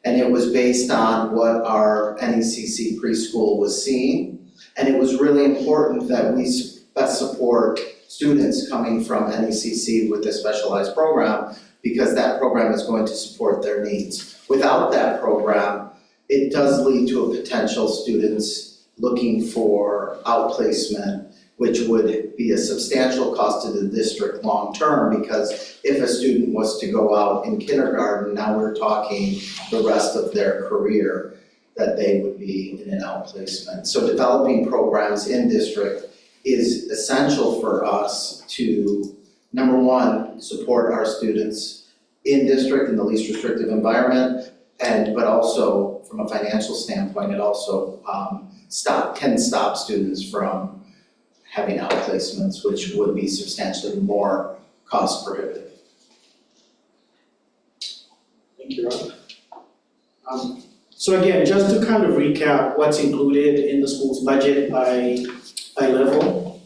And it was based on what our NECC preschool was seeing. And it was really important that we best support students coming from NECC with a specialized program, because that program is going to support their needs. Without that program, it does lead to a potential students looking for outplacement, which would be a substantial cost to the district long-term, because if a student was to go out in kindergarten, now we're talking the rest of their career that they would be in an outplacement. So developing programs in district is essential for us to, number one, support our students in district in the least restrictive environment, but also from a financial standpoint, it also can stop students from having outplacements, which would be substantially more cost prohibitive. Thank you, Rob. So again, just to kind of recap what's included in the school's budget by level.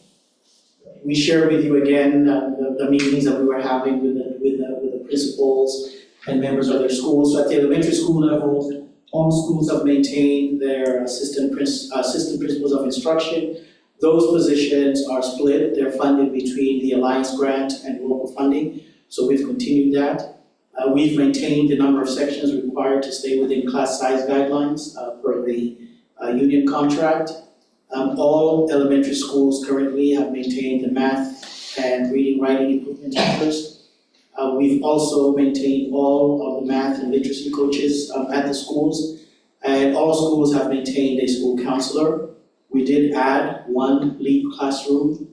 We share with you again the meetings that we were having with the principals and members of their schools. So at the elementary school level, all schools have maintained their assistant principals of instruction. Those positions are split. They're funded between the Alliance grant and local funding. So we've continued that. We've maintained the number of sections required to stay within class size guidelines per the union contract. All elementary schools currently have maintained the math and reading, writing improvement teachers. We've also maintained all of the math and literacy coaches at the schools, and all schools have maintained a school counselor. We did add one lead classroom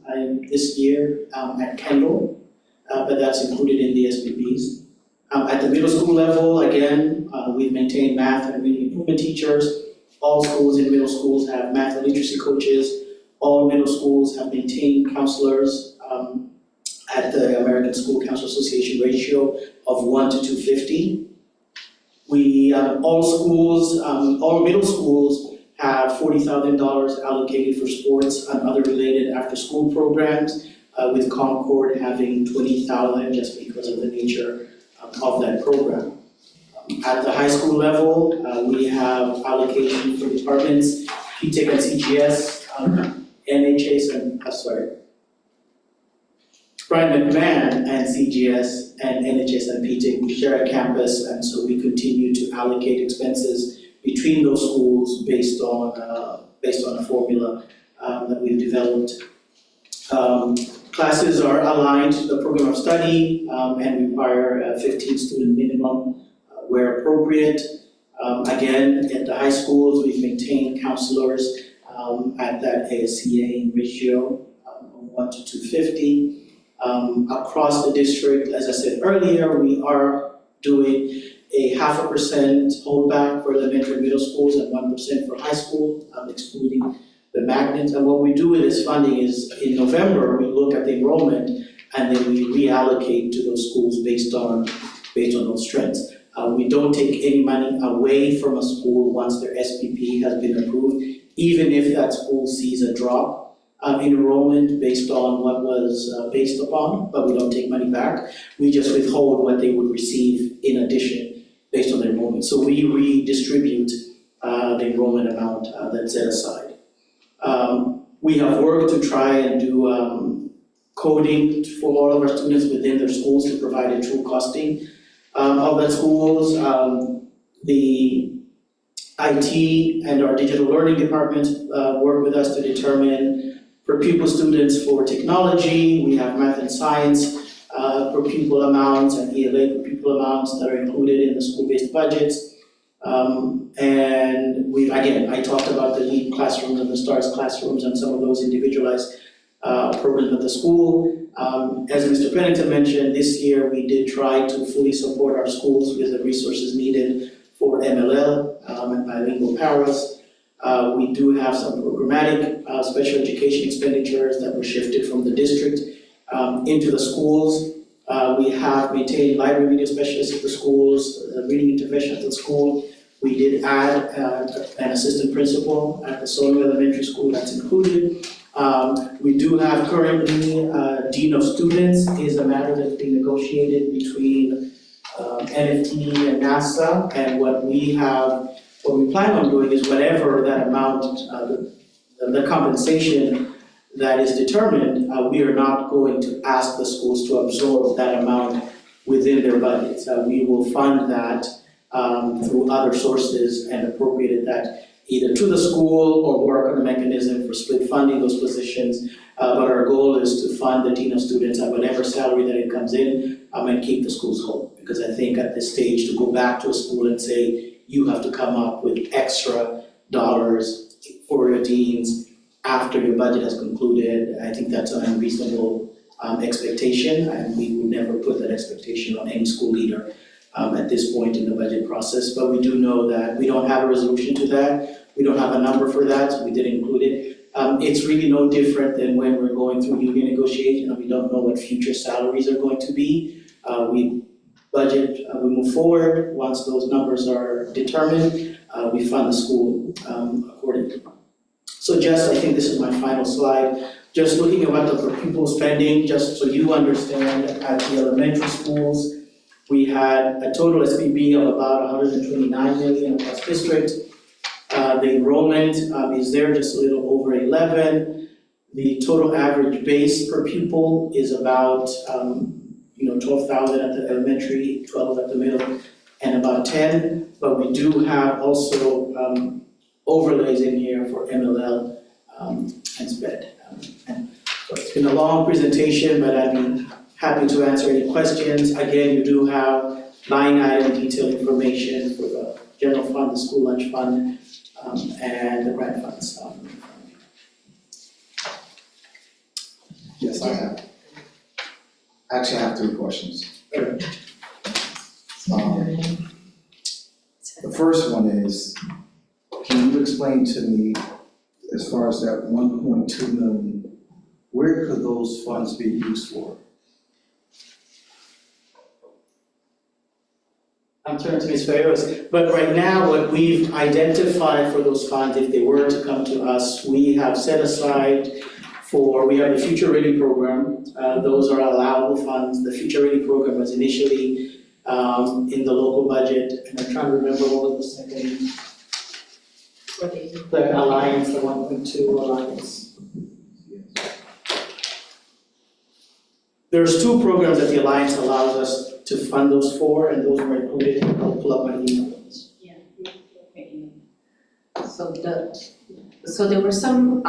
this year at Kendall, but that's included in the SPPs. At the middle school level, again, we've maintained math and reading improvement teachers. All schools in middle schools have math and literacy coaches. All middle schools have maintained counselors at the American School Counselor Association ratio of 1 to 250. All middle schools have $40,000 allocated for sports and other related after-school programs, with Concord having $20,000 just because of the nature of that program. At the high school level, we have allocation for departments, PTEC and CGS, Brian McMahon and CGS and NHS and PTEC, we share a campus, and so we continue to allocate expenses between those schools based on a formula that we've developed. Classes are aligned to the program of study and require a 15 student minimum where appropriate. Again, at the high schools, we've maintained counselors at that ASCA ratio of 1 to 250. Across the district, as I said earlier, we are doing a 0.5% holdback for elementary and middle schools and 1% for high school, excluding the magnets. And what we do with this funding is in November, we look at the enrollment and then we reallocate to those schools based on those trends. We don't take any money away from a school once their SPP has been approved, even if that school sees a drop in enrollment based on what was based upon, but we don't take money back. We just withhold what they would receive in addition based on their enrollment. So we redistribute the enrollment amount that's set aside. We have worked to try and do coding for all of our students within their schools to provide a true costing of the schools. The IT and our digital learning department work with us to determine per pupil students for technology. We have math and science per pupil amounts and ELA per pupil amounts that are included in the school-based budgets. And I talked about the LEAP classrooms and the STARS classrooms and some of those individualized programs at the school. As Mr. Pennington mentioned, this year we did try to fully support our schools with the resources needed for MLL and bilingual paras. We do have some programmatic special education expenditures that were shifted from the district into the schools. We have maintained library media specialists at the schools, reading intervention at the school. We did add an assistant principal at the Sony Elementary School, that's included. We do have currently Dean of Students is a matter that's being negotiated between NFT and NASA, and what we plan on doing is whatever that amount, the compensation that is determined, we are not going to ask the schools to absorb that amount within their budgets. We will fund that through other sources and appropriate that either to the school or work on a mechanism for split funding those positions. But our goal is to fund the Dean of Students at whatever salary that it comes in and keep the schools whole. Because I think at this stage, to go back to a school and say, you have to come up with extra dollars for your deans after your budget has concluded, I think that's an unreasonable expectation, and we would never put that expectation on any school leader at this point in the budget process. But we do know that we don't have a resolution to that. We don't have a number for that, so we did include it. It's really no different than when we're going through union negotiation and we don't know what future salaries are going to be. We budget, we move forward. Once those numbers are determined, we fund the school accordingly. So I think this is my final slide. Just looking at what the per pupil spending, just so you understand, at the elementary schools, we had a total SPB of about 129 million across district. The enrollment is there just a little over 11. The total average base per pupil is about 12,000 at the elementary, 12 at the middle, and about 10. But we do have also overlays in here for MLL and sped. And so it's been a long presentation, but I'd be happy to answer any questions. Again, you do have line item detailed information for the general fund, the school lunch fund, and the grant funds. Yes, I have. Actually, I have 3 questions. The first one is, can you explain to me, as far as that 1.2 million, where could those funds be used for? I'm turning to Ms. Fayos, but right now, what we've identified for those funds, if they were to come to us, we have set aside we have the Future Ready program. Those are allowable funds. The Future Ready program was initially in the local budget, and I'm trying to remember what was the second. The Alliance, the 1.2 Alliance. There's 2 programs that the Alliance allows us to fund those for, and those were included. I'll pull up my emails. So there were some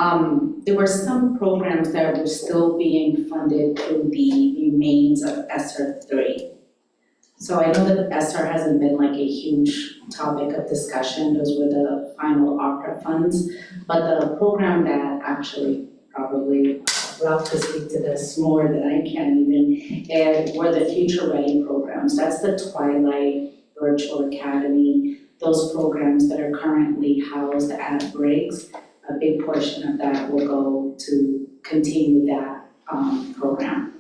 programs that were still being funded through the remains of ESSER 3. So I know that ESSER hasn't been like a huge topic of discussion, those were the final opera funds. But the program that actually probably Ralph could speak to this more than I can even, were the Future Ready programs. That's the Twilight Virtual Academy, those programs that are currently housed at Briggs. A big portion of that will go to continue that program.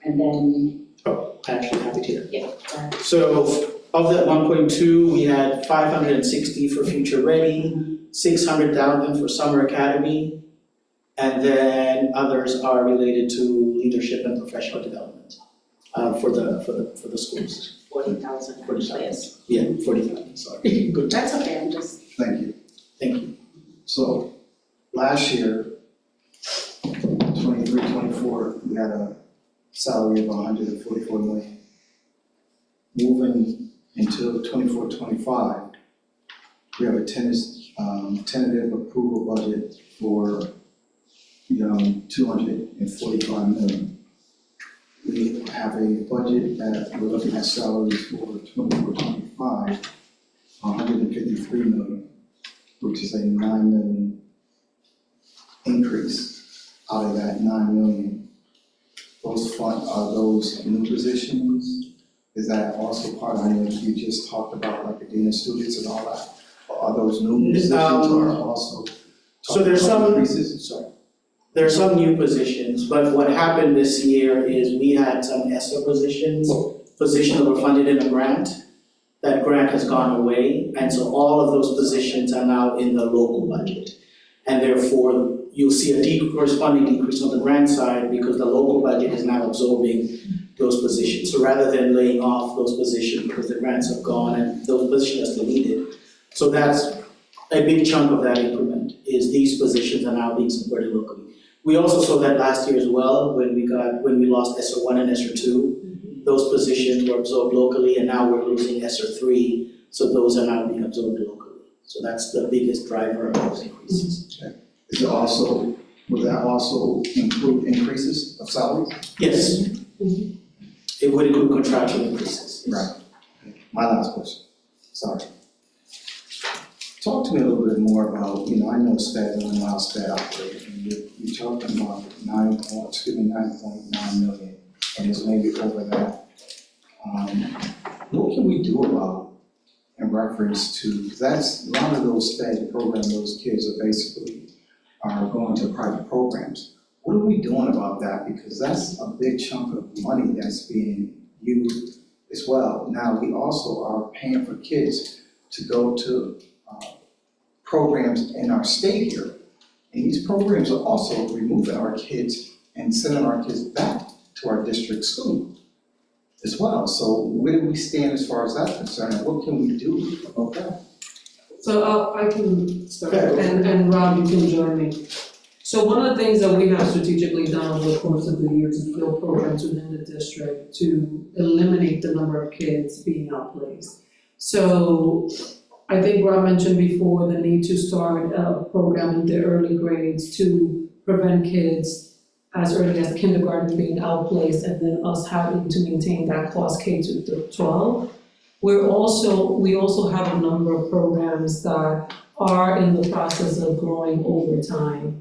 And then. Oh, actually happy to hear. Yeah. So of that 1.2, we had 560 for Future Ready, 600,000 for Summer Academy, and then others are related to leadership and professional development for the schools. 40,000 for place. Yeah, 40,000, sorry. Good. That's okay, I'm just. Thank you. Thank you. So, last year, 23-24, we had a salary of 144 million. Moving into 24-25, we have a tentative approval budget for 245 million. We have a budget that we're looking at salaries for 24-25, 153 million, which is a 9 million increase. Out of that 9 million, are those new positions? Is that also part, I know you just talked about like the dean of students and all that, but are those new positions or also? So there's some new positions, but what happened this year is we had some ESSER positions that were funded in a grant. That grant has gone away, and so all of those positions are now in the local budget. And therefore, you'll see a corresponding decrease on the grant side because the local budget is now absorbing those positions. So rather than laying off those positions because the grants have gone and those positions are still needed. So that's a big chunk of that increment, is these positions are now being supported locally. We also saw that last year as well when we lost ESSER 1 and ESSER 2. Those positions were absorbed locally, and now we're losing ESSER 3, so those are now being absorbed locally. So that's the biggest driver of those increases. Okay. Will that also include increases of salaries? Yes. It would include contractual increases. Right. My last question, sorry. Talk to me a little bit more about, I know SPED and how SPED operates, and you're talking about 9.9 million, and it's maybe over that. What can we do about, in reference to, because that's, a lot of those SPED programs, those kids are going to private programs. What are we doing about that? Because that's a big chunk of money that's being used as well. Now, we also are paying for kids to go to programs in our state here. And these programs are also removing our kids and sending our kids back to our district school as well. So where do we stand as far as that's concerned? And what can we do about that? So I can start, and Rob, you can join me. So one of the things that we have strategically done over the course of the years is build programs within the district to eliminate the number of kids being outplaced. So I think Rob mentioned before the need to start a program in the early grades to prevent kids as early as kindergarten being outplaced and then us having to maintain that class K to 12. We also have a number of programs that are in the process of growing over time.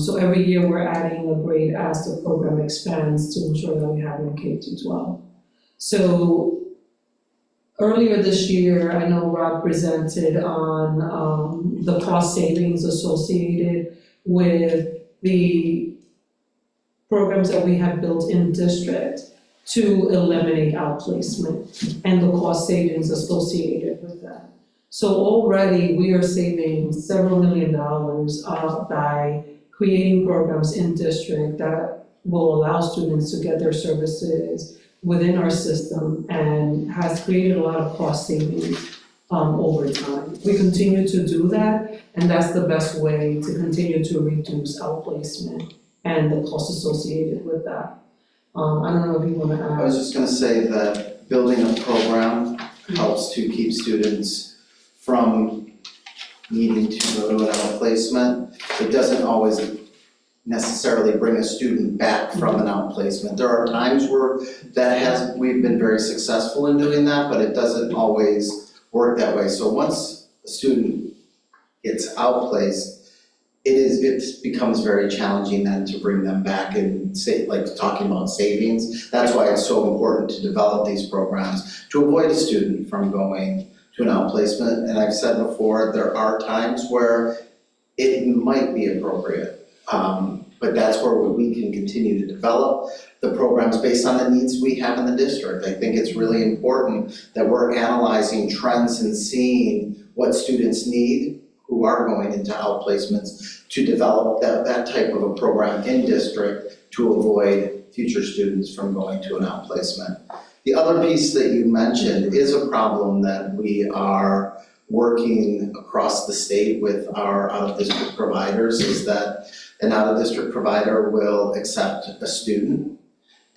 So every year we're adding a grade as the program expands to ensure that we have in K to 12. So earlier this year, I know Rob presented on the cost savings associated with the programs that we have built in district to eliminate outplacement and the cost savings associated with that. So already we are saving several $1 million by creating programs in district that will allow students to get their services within our system and has created a lot of cost savings over time. We continue to do that, and that's the best way to continue to reduce outplacement and the cost associated with that. I don't know if you want to add. I was just gonna say that building a program helps to keep students from needing to go to an outplacement. It doesn't always necessarily bring a student back from an outplacement. There are times where we've been very successful in doing that, but it doesn't always work that way. So once a student gets outplaced, it becomes very challenging then to bring them back and like talking about savings. That's why it's so important to develop these programs to avoid a student from going to an outplacement. And I've said before, there are times where it might be appropriate, but that's where we can continue to develop the programs based on the needs we have in the district. I think it's really important that we're analyzing trends and seeing what students need who are going into outplacements to develop that type of a program in district to avoid future students from going to an outplacement. The other piece that you mentioned is a problem that we are working across the state with our out-of-district providers, is that an out-of-district provider will accept a student,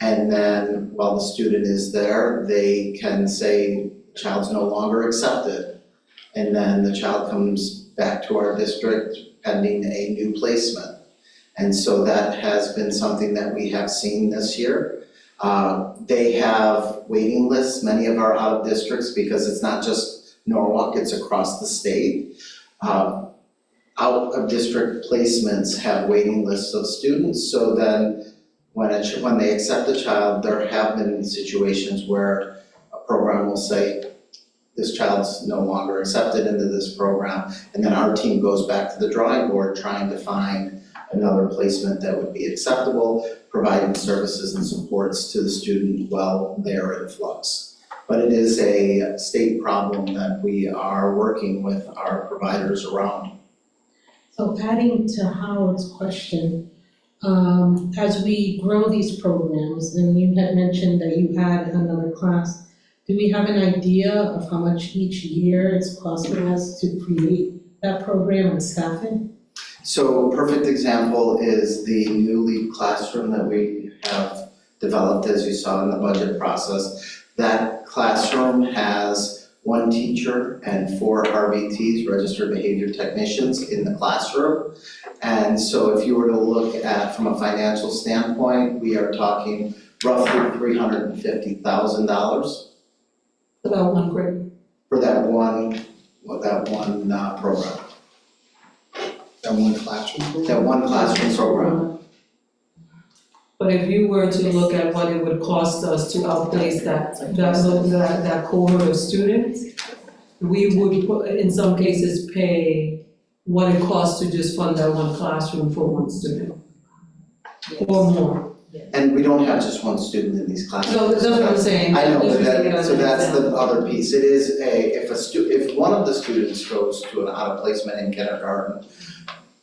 and then while the student is there, they can say the child's no longer accepted. And then the child comes back to our district pending a new placement. And so that has been something that we have seen this year. They have waiting lists, many of our out of districts, because it's not just Norwalk, it's across the state. Out of district placements have waiting lists of students, so then when they accept a child, there have been situations where a program will say, this child's no longer accepted into this program, and then our team goes back to the drawing board trying to find another placement that would be acceptable, providing services and supports to the student while they're in flux. But it is a state problem that we are working with our providers around. So adding to Howard's question, as we grow these programs, and you had mentioned that you had another class, do we have an idea of how much each year it's costing us to create that program and staffing? So a perfect example is the new LEAP classroom that we have developed, as you saw in the budget process. That classroom has 1 teacher and 4 RBTs, registered behavior technicians, in the classroom. And so if you were to look at, from a financial standpoint, we are talking roughly $350,000. For that one grade. For that one program. That one classroom program? That one classroom program. But if you were to look at what it would cost us to outplace that cohort of students, we would, in some cases, pay what it costs to just fund that one classroom for one student. Or more. And we don't have just one student in these classes. No, that's what I'm saying. I know, but so that's the other piece. It is if one of the students goes to an out-of-placement in kindergarten,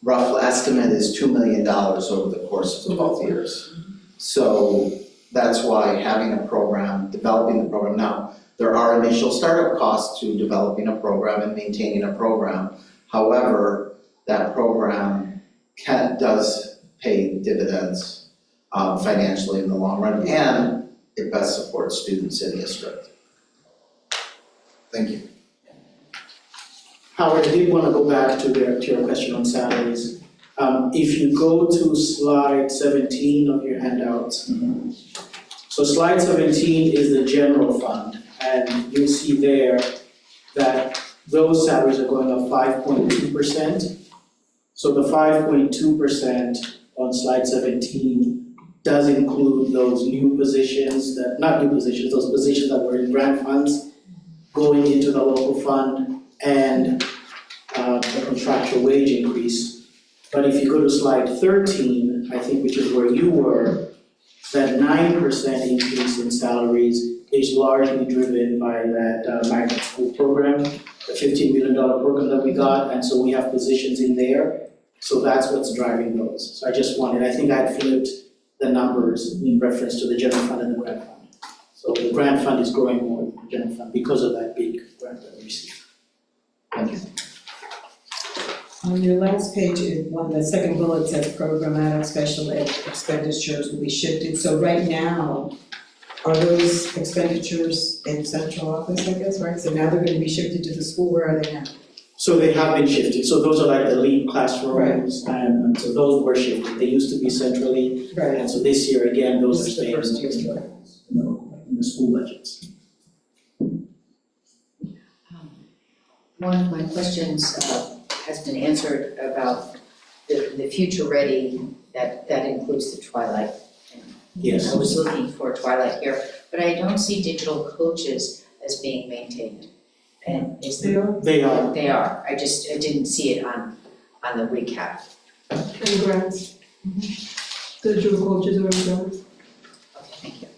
rough estimate is $2 million over the course of 12 years. So that's why having a program, developing the program. Now, there are initial startup costs to developing a program and maintaining a program. However, that program does pay dividends financially in the long run, and it best supports students in district. Thank you. Howard, I did want to go back to your question on salaries. If you go to slide 17 of your handouts. So slide 17 is the general fund, and you'll see there that those salaries are going up 5.2%. So the 5.2% on slide 17 does include those new positions those positions that were in grant funds going into the local fund and the contractual wage increase. But if you go to slide 13, I think, which is where you were, that 9% increase in salaries is largely driven by that magnet school program, the $15 million program that we got, and so we have positions in there. So that's what's driving those. So I think I flipped the numbers in reference to the general fund and the grant fund. So the grant fund is growing more than the general fund because of that big grant that we received. Thank you. On your last page, the second bullet says programmatic special ed expenditures will be shifted. So right now, are those expenditures in central office, I guess, right? So now they're going to be shifted to the school. Where are they now? So they have been shifted. So those are like the lead classrooms, and so those were shifted. They used to be centrally, and so this year again, those are staying in the school budgets. One of my questions has been answered about the future ready, that includes the Twilight. Yes. I was looking for Twilight here, but I don't see digital coaches as being maintained. And They are. They are. I didn't see it on the recap. And grants. Digital coaches are in grants. Okay, thank you.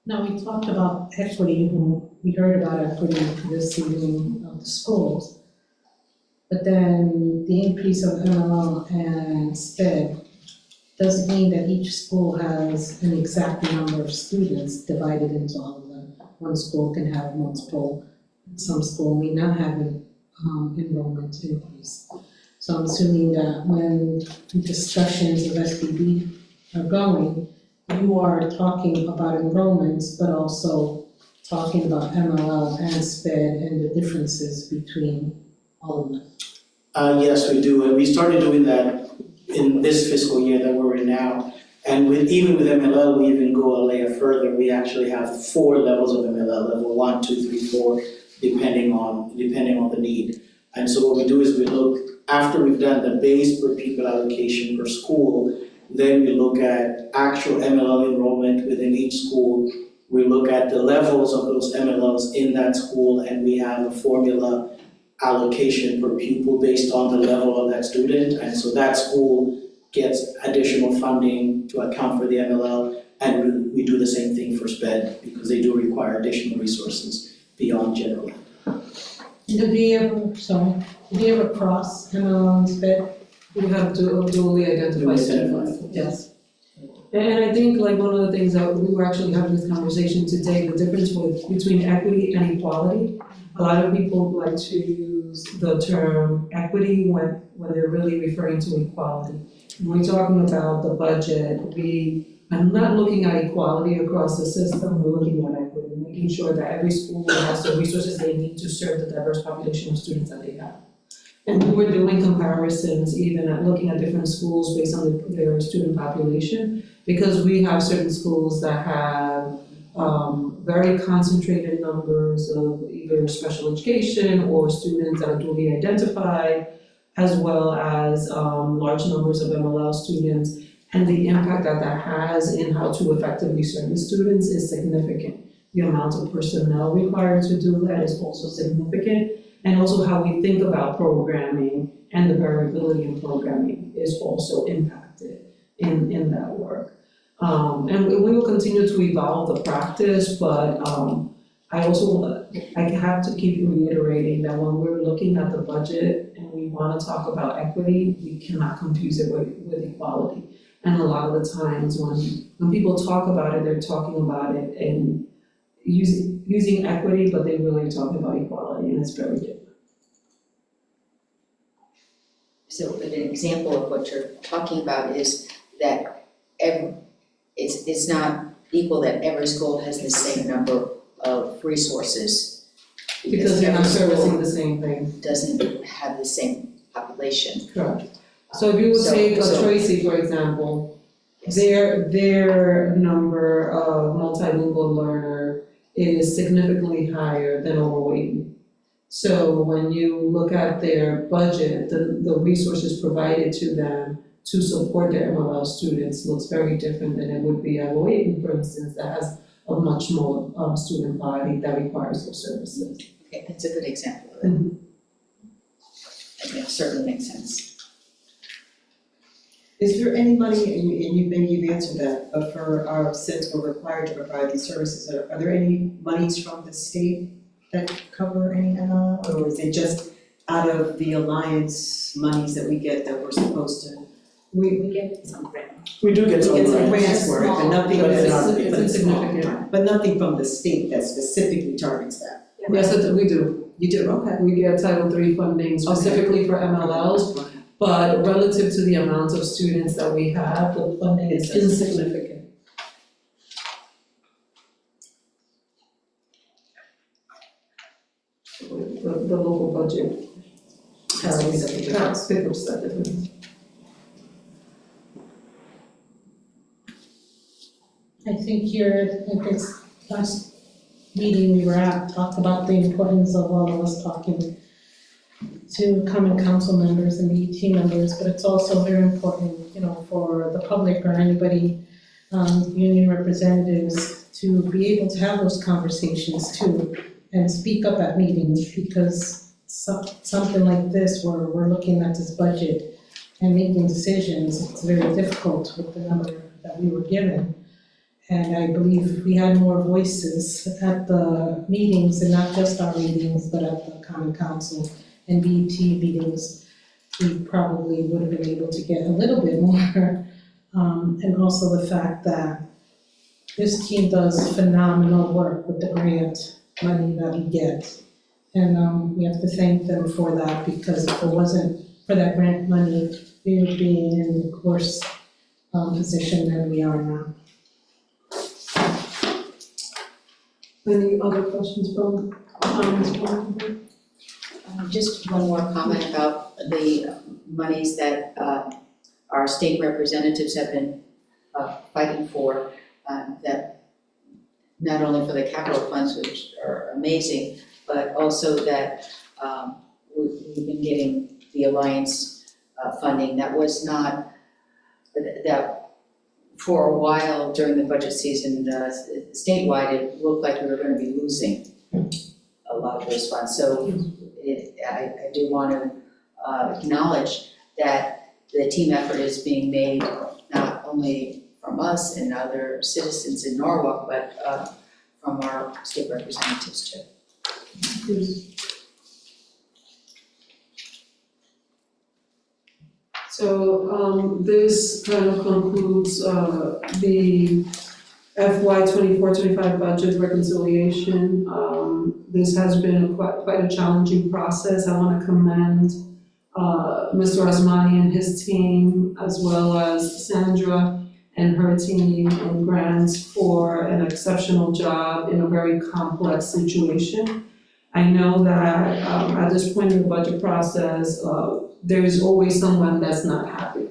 Now, we talked about equity, we heard about equity this evening of the schools. But then the increase of MLL and SPED doesn't mean that each school has an exact number of students divided into all of them. One school can have multiple, some school may not have an enrollment increase. So I'm assuming that when discussions of SBB are going, you are talking about enrollments, but also talking about MLL and SPED and the differences between all of them. Yes, we do, and we started doing that in this fiscal year that we're in now. And even with MLL, we even go a layer further. We actually have 4 levels of MLL, level 1, 2, 3, 4, depending on the need. And so what we do is we look, after we've done the base per pupil allocation per school, then we look at actual MLL enrollment within each school. We look at the levels of those MLLs in that school, and we have a formula allocation per pupil based on the level of that student. And so that school gets additional funding to account for the MLL, and we do the same thing for SPED because they do require additional resources beyond general ed. Did we ever cross MLL and SPED? We have to duly identify students. Yes. And I think like one of the things that we were actually having this conversation today, the difference between equity and equality. A lot of people like to use the term equity when they're really referring to equality. When we're talking about the budget, we are not looking at equality across the system, we're looking at equity, making sure that every school has the resources they need to serve the diverse population of students that they have. And we were doing comparisons, even at looking at different schools based on their student population, because we have certain schools that have very concentrated numbers of either special education or students that are duly identified, as well as large numbers of MLL students. And the impact that has in how to effectively serve the students is significant. The amount of personnel required to do that is also significant. And also how we think about programming and the variability in programming is also impacted in that work. And we will continue to evolve the practice, but I have to keep reiterating that when we're looking at the budget and we want to talk about equity, we cannot confuse it with equality. And a lot of the times when people talk about it, they're talking about it in using equity, but they really talk about equality, and it's very different. So an example of what you're talking about is that it's not equal that every school has the same number of resources Because you're not servicing the same thing. doesn't have the same population. Correct. So if you would take Tracy, for example, their number of multilingual learner is significantly higher than Overweight. So when you look at their budget, the resources provided to them to support their MLL students looks very different than it would be at Overweight, for instance, that has a much more student body that requires those services. Okay, that's a good example of it. It certainly makes sense. Is there any money, and maybe you've answered that, but for our, since we're required to provide these services, are there any monies from the state that cover any MLL, or is it just out of the alliance monies that we get that we're supposed to? We get some grant. We do get some We get some grants. grants for it, but nothing, But it's that's- not- It's insignificant. but nothing from the state that specifically targets that. Yes, we do. You do, okay. We get Title III funding specifically for MLLs, but relative to the amount of students that we have, the funding is insignificant. The local budget picks that difference. I think here, at this last meeting we were at, talked about the importance of all of us talking to common council members and BET members, but it's also very important, for the public or anybody, union representatives, to be able to have those conversations too, and speak up at meetings, because something like this, where we're looking at this budget and making decisions, it's very difficult with the number that we were given. And I believe we had more voices at the meetings, and not just our meetings, but at the common council and BET meetings, we probably would have been able to get a little bit more. And also the fact that this team does phenomenal work with the grant money that we get. And we have to thank them for that, because if it wasn't for that grant money, we would be in a worse position than we are now. Any other questions from Just one more comment about the monies that our state representatives have been fighting for, that not only for the capital funds, which are amazing, but also that we've been getting the Alliance funding. That was not, that for a while during the budget season, statewide, it looked like we were going to be losing a lot of those funds. So I do want to acknowledge that the team effort is being made not only from us and other citizens in Norwalk, but from our state representatives too. So this kind of concludes the FY 24-25 budget reconciliation. This has been quite a challenging process. I want to commend Mr. Osmani and his team, as well as Sandra and her team and Grants, for an exceptional job in a very complex situation. I know that at this point in the budget process, there is always someone that's not happy.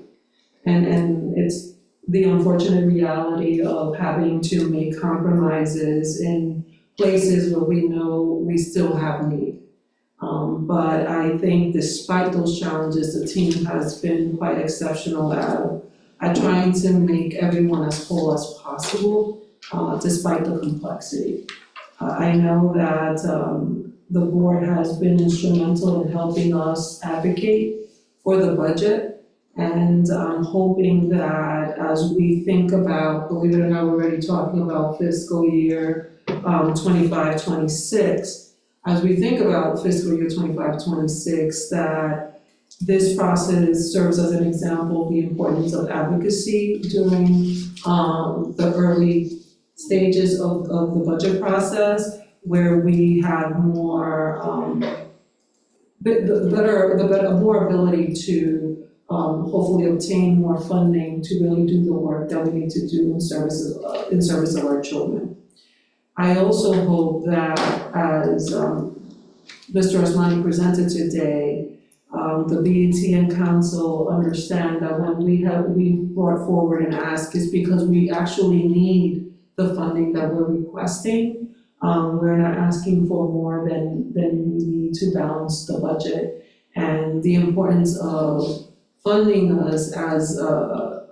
And it's the unfortunate reality of having to make compromises in places where we know we still have need. But I think despite those challenges, the team has been quite exceptional at trying to make everyone as whole as possible, despite the complexity. I know that the board has been instrumental in helping us advocate for the budget, and I'm hoping that as we think about, believe it or not, we're already talking about fiscal year 25-26, as we think about fiscal year 25-26, that this process serves as an example of the importance of advocacy during the early stages of the budget process, where we have more more ability to hopefully obtain more funding to really do the work that we need to do in service of our children. I also hope that as Mr. Osmani presented today, the BET and council understand that when we brought forward and asked is because we actually need the funding that we're requesting. We're not asking for more than we need to balance the budget. And the importance of funding us as a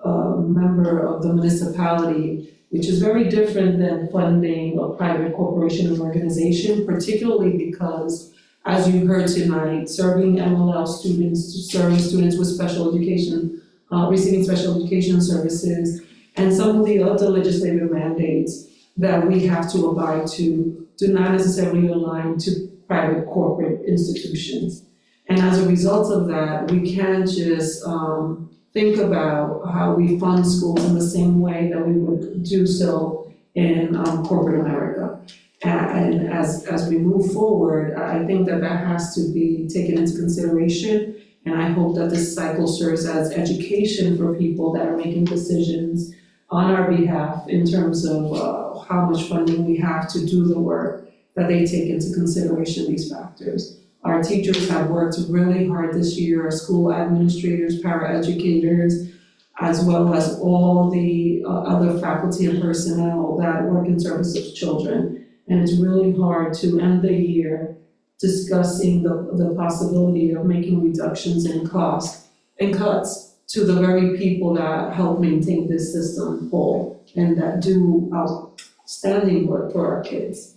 member of the municipality, which is very different than funding a private corporation or organization, particularly because, as you heard tonight, serving MLL students, serving students with special education, receiving special education services, and some of the other legislative mandates that we have to abide to do not necessarily align to private corporate institutions. And as a result of that, we can't just think about how we fund schools in the same way that we would do so in corporate America. And as we move forward, I think that has to be taken into consideration. And I hope that this cycle serves as education for people that are making decisions on our behalf in terms of how much funding we have to do the work, that they take into consideration these factors. Our teachers have worked really hard this year, our school administrators, paraeducators, as well as all the other faculty and personnel that work in service of children. And it's really hard to end the year discussing the possibility of making reductions in costs and cuts to the very people that help maintain this system whole and that do outstanding work for our kids.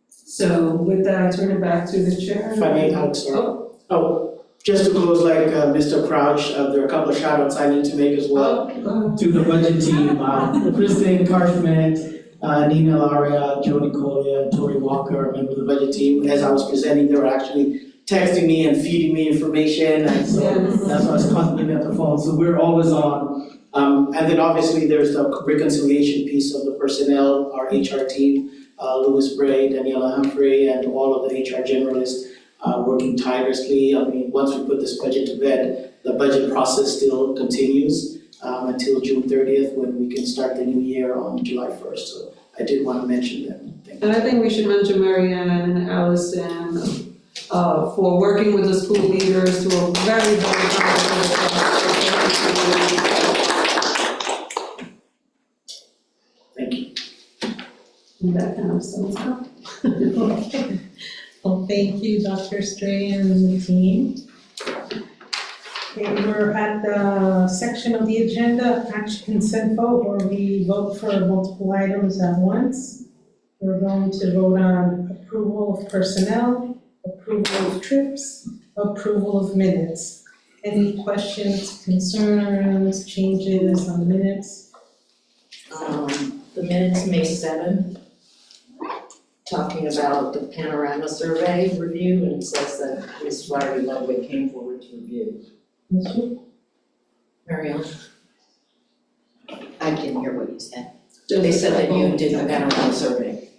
So with that, I turn it back to the chair. If I may, Alex, just to close, like Mr. Crouch, there are a couple of shout outs I need to make as well to the budget team. Kristen Karshman, Nina Laria, Jody Collier, Tori Walker, a member of the budget team. As I was presenting, they were actually texting me and feeding me information, and so that's why I was constantly at the phone. So we're always on. And then obviously there's the reconciliation piece of the personnel, our HR team. Louis Bray, Daniela Humphrey, and all of the HR generalists working tirelessly. I mean, once we put this budget to bed, the budget process still continues until June 30th, when we can start the new year on July 1st. So I did want to mention them. And I think we should mention Marianne and Allison for working with the school leaders to a very, very Thank you. That kind of stuff. Okay. Well, thank you, Dr. Stray and the team. Okay, we're at the section of the agenda, action consent vote, where we vote for multiple items at once. We're going to vote on approval of personnel, approval of trips, approval of minutes. Any questions, concerns, changes on the minutes? The minutes, May 7th, talking about the panorama survey review, and it says that Ms. Flaherty Ludwig came forward to review. Mariel? I didn't hear what you said. They said that you did the panorama survey.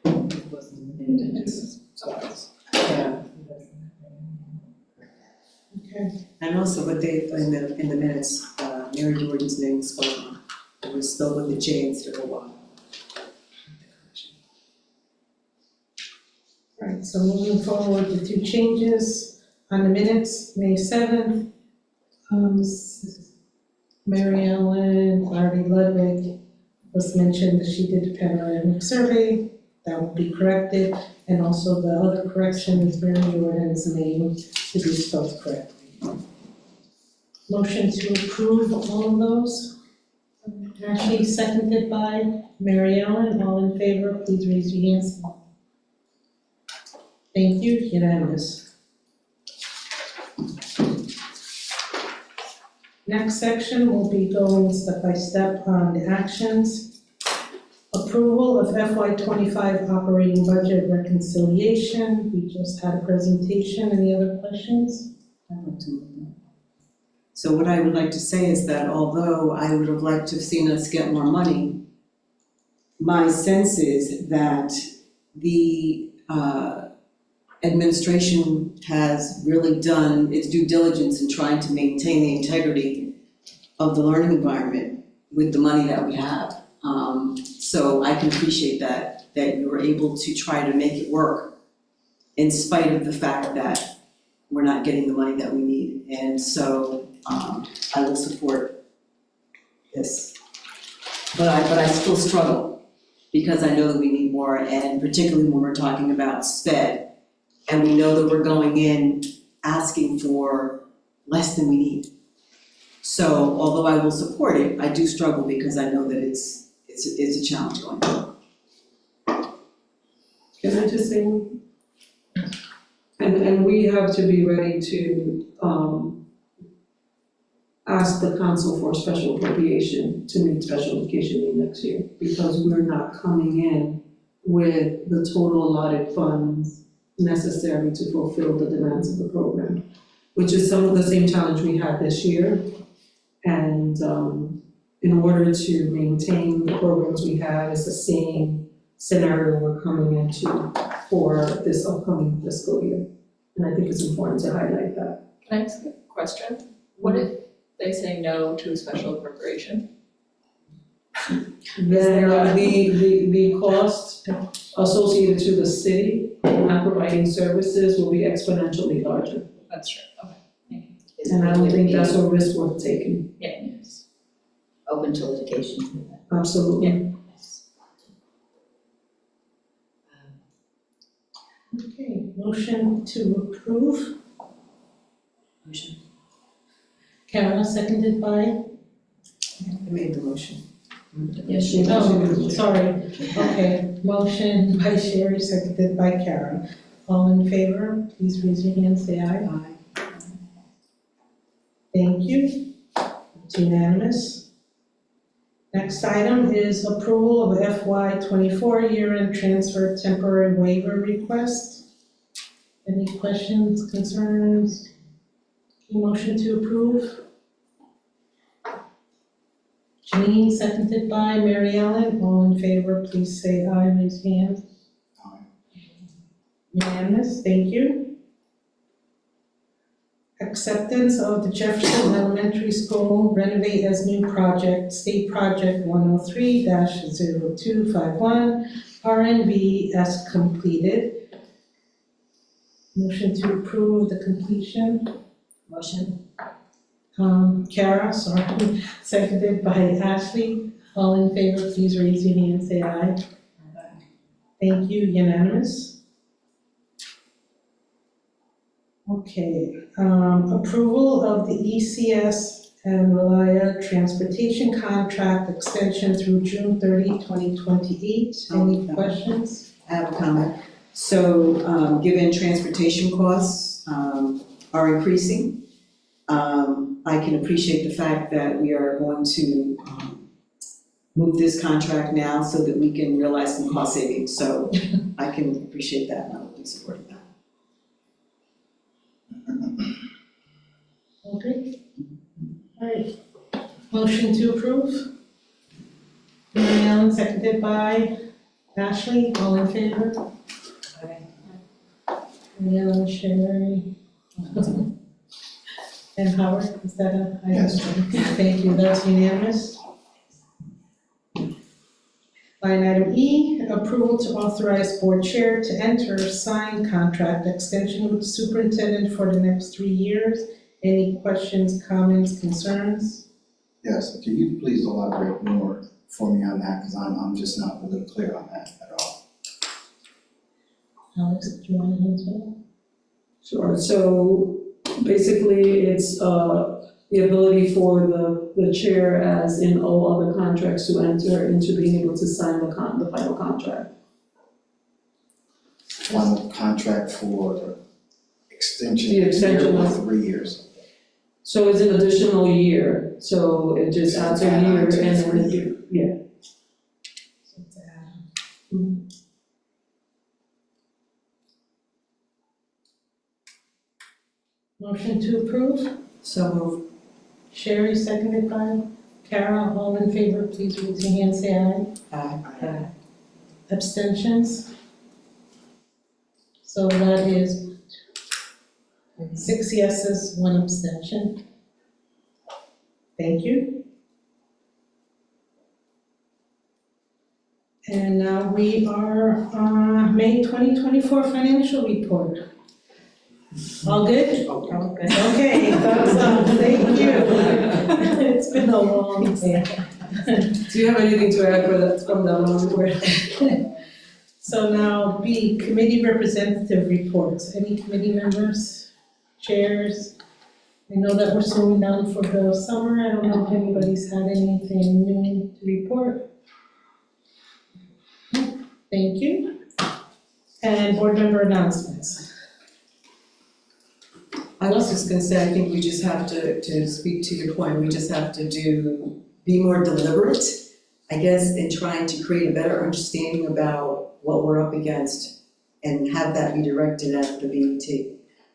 It wasn't in the minutes, so Yeah. Okay. And also what they, in the minutes, Mary Jordan's name was spelled, it was spelled with a J instead of a Y. All right, so moving forward, the two changes on the minutes, May 7th. Mary Ellen Flaherty Ludwig was mentioned that she did the panoramic survey, that will be corrected. And also the other correction is Mary Jordan's name to be spelled correctly. Motion to approve all of those. Ashley, seconded by Mary Ellen, all in favor, please raise your hands. Thank you, unanimous. Next section, we'll be going step by step on the actions. Approval of FY25 operating budget reconciliation. We just had a presentation. Any other questions? So what I would like to say is that although I would have liked to have seen us get more money, my sense is that the administration has really done its due diligence in trying to maintain the integrity of the learning environment with the money that we have. So I can appreciate that you were able to try to make it work in spite of the fact that we're not getting the money that we need. And so, I will support this. But I still struggle, because I know that we need more, and particularly when we're talking about SPED, and we know that we're going in asking for less than we need. So although I will support it, I do struggle because I know that it's a challenge going forward. Can I just say, and we have to be ready to ask the council for special appropriation to meet special education need next year, because we're not coming in with the total allotted funds necessary to fulfill the demands of the program, which is some of the same challenge we had this year. And in order to maintain the programs we have, it's the same scenario we're coming into for this upcoming fiscal year. And I think it's important to highlight that. Can I ask a question? What if they say no to a special appropriation? Then the cost associated to the city not providing services will be exponentially larger. That's true, okay, thank you. And I don't think that's a risk worth taking. Yeah. Open to litigation. Absolutely. Okay, motion to approve. Motion. Kara, seconded by? I made the motion. Yes, oh, sorry. Okay, motion by Sherry, seconded by Kara. All in favor, please raise your hand, say aye. Aye. Thank you. It's unanimous. Next item is approval of FY '24 year-end transfer temporary waiver request. Any questions, concerns? Motion to approve. Janine, seconded by Mary Ellen. All in favor, please say aye, raise your hand. Aye. Unanimous, thank you. Acceptance of the Jefferson Elementary School Renovate as New Project, State Project 103-0251, RNV as completed. Motion to approve the completion. Motion. Kara, sorry, seconded by Ashley. All in favor, please raise your hand, say aye. Thank you, unanimous. Okay, approval of the ECS and Relia Transportation Contract Extension through June 30, 2028. Any questions? I have a comment. So, given transportation costs are increasing, I can appreciate the fact that we are going to move this contract now so that we can realize some cost savings. So I can appreciate that, and I will be supporting that. Okay. All right. Motion to approve. Mary Ellen, seconded by Ashley. All in favor? Mary Ellen, Sherry. And Howard, is that a? Yes. Thank you, that's unanimous. Line item E, approval to authorize board chair to enter signed contract extension with the superintendent for the next 3 years. Any questions, comments, concerns? Yes, can you please elaborate more for me on that, because I'm just not really clear on that at all. Alex, do you want to answer? Sure, so basically it's the ability for the chair, as in all other contracts, to enter into being able to sign the final contract. Final contract for extension, The extension year or of- 3 years. So it's an additional year, so it just adds a Add on year and to the then, 3 year. yeah. Motion to approve? So moved. Sherry, seconded by Kara. All in favor, please raise your hand, say aye. Aye. Abstentions? So that is 6 yeses, 1 abstention. Thank you. And now we are on May 2024 financial report. All good? Okay, thumbs up, thank you. It's been a long day. Do you have anything to add for that, from the long report? So now B, committee representative reports. Any committee members, chairs? I know that we're slowing down for the summer. I don't know if anybody's had anything new to report. Thank you. And board member announcements. I was just gonna say, I think we just have to speak to your point, we just have to be more deliberate, I guess, in trying to create a better understanding about what we're up against and have that be directed at the BET.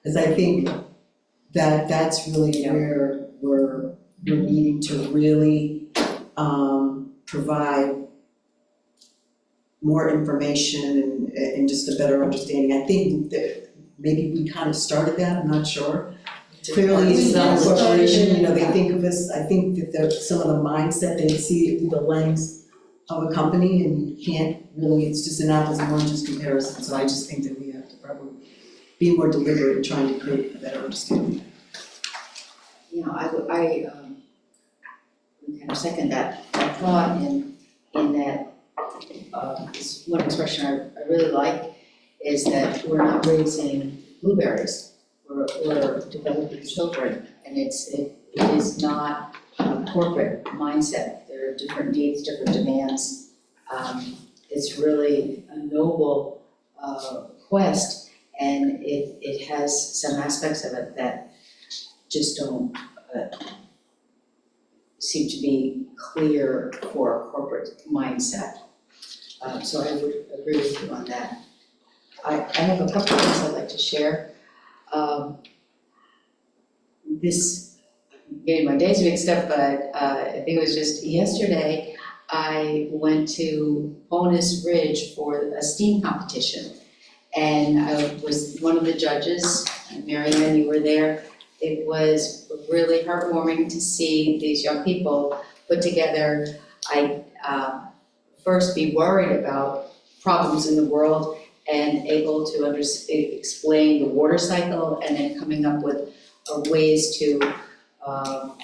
Because I think that that's really where we're needing to really provide more information and just a better understanding. I think that maybe we kind of started that, I'm not sure. Clearly, it's not a corporation, you know, they think of us, I think that there's some of the mindset, they see it through the lens of a company and you can't really, it's just an apples and oranges comparison. So I just think that we have to probably be more deliberate in trying to create a better understanding. You know, I would kind of second that thought in that this one expression I really like is that we're not raising blueberries, we're developing children, and it is not a corporate mindset. There are different needs, different demands. It's really a noble quest, and it has some aspects of it that just don't seem to be clear for a corporate mindset. So I would agree with you on that. I have a couple of things I'd like to share. This, I'm getting my days mixed up, but I think it was just yesterday, I went to Bonus Ridge for a STEAM competition. And I was one of the judges, and Mary Ann, you were there. It was really heartwarming to see these young people put together. I first be worried about problems in the world and able to explain the water cycle and then coming up with ways to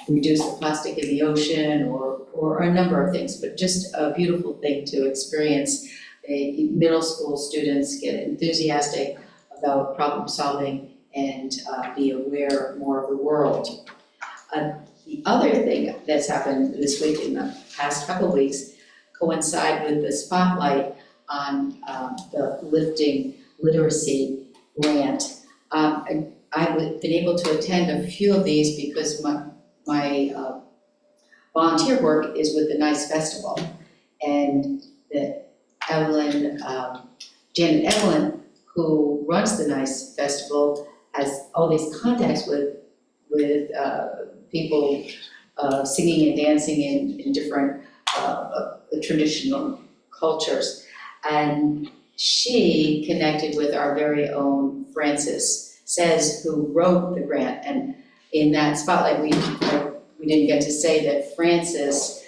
reduce the plastic in the ocean or a number of things, but just a beautiful thing to experience. Middle school students get enthusiastic about problem solving and be aware more of the world. The other thing that's happened this week, in the past couple of weeks, coincide with the spotlight on the Lifting Literacy grant. I've been able to attend a few of these because my volunteer work is with the NICE Festival. And Janet Evelyn, who runs the NICE Festival, has all these contacts with people singing and dancing in different traditional cultures. And she connected with our very own Frances Says, who wrote the grant. And in that spotlight, we didn't get to say that Frances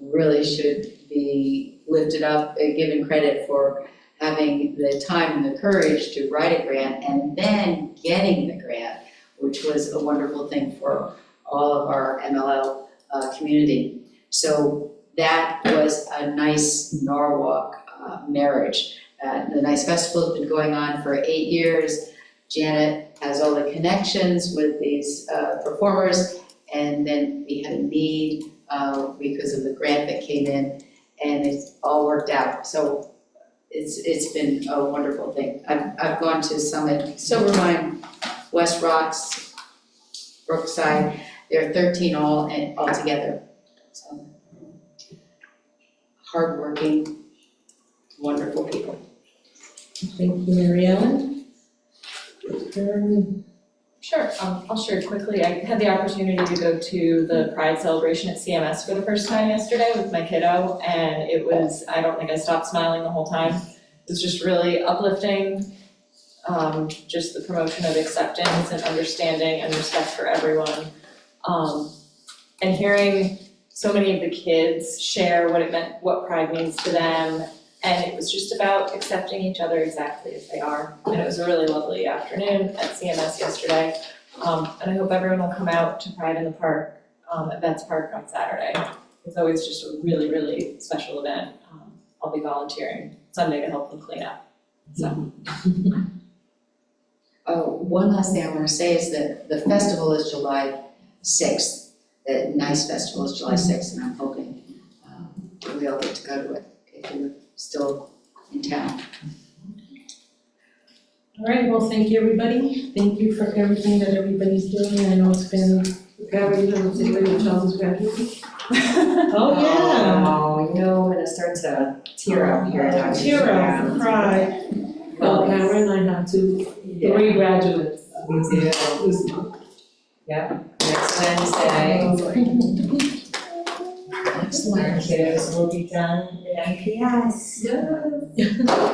really should be lifted up and given credit for having the time and the courage to write a grant and then getting the grant, which was a wonderful thing for all of our MLL community. So that was a nice Norwalk marriage. The NICE Festival has been going on for 8 years. Janet has all the connections with these performers, and then we had a need because of the grant that came in, and it's all worked out. So it's been a wonderful thing. I've gone to Summit, Silvermine, West Rocks, Brookside. There are 13 altogether. So hardworking, wonderful people. Thank you, Mary Ellen. Sure, I'll share quickly. I had the opportunity to go to the Pride celebration at CMS for the first time yesterday with my kiddo, and it was, I don't think I stopped smiling the whole time. It was just really uplifting, just the promotion of acceptance and understanding and respect for everyone. And hearing so many of the kids share what it meant, what Pride means to them. And it was just about accepting each other exactly as they are. And it was a really lovely afternoon at CMS yesterday. And I hope everyone will come out to Pride in the Park, at Vets Park on Saturday. It's always just a really, really special event. I'll be volunteering Sunday to help them clean up, so. One last thing I want to say is that the festival is July 6th. The NICE festival is July 6th, and I'm hoping we all get to go to it if you're still in town. All right, well, thank you, everybody. Thank you for everything that everybody's doing. I know it's been very, very Charles' graduating. Oh, yeah. Oh, you know, I'm gonna start to tear up here, Dr. Tear up, cry. Well, Cameron and I have 3 graduates. Me too. This month. Yep, next Wednesday. Excellent, kiddos will be done at NPS.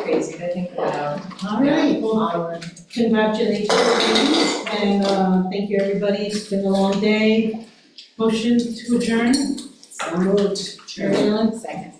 Crazy to think about. All right, well, congratulations, and thank you, everybody. It's been a long day. Motion to adjourn. So moved. Mary Ellen? Second.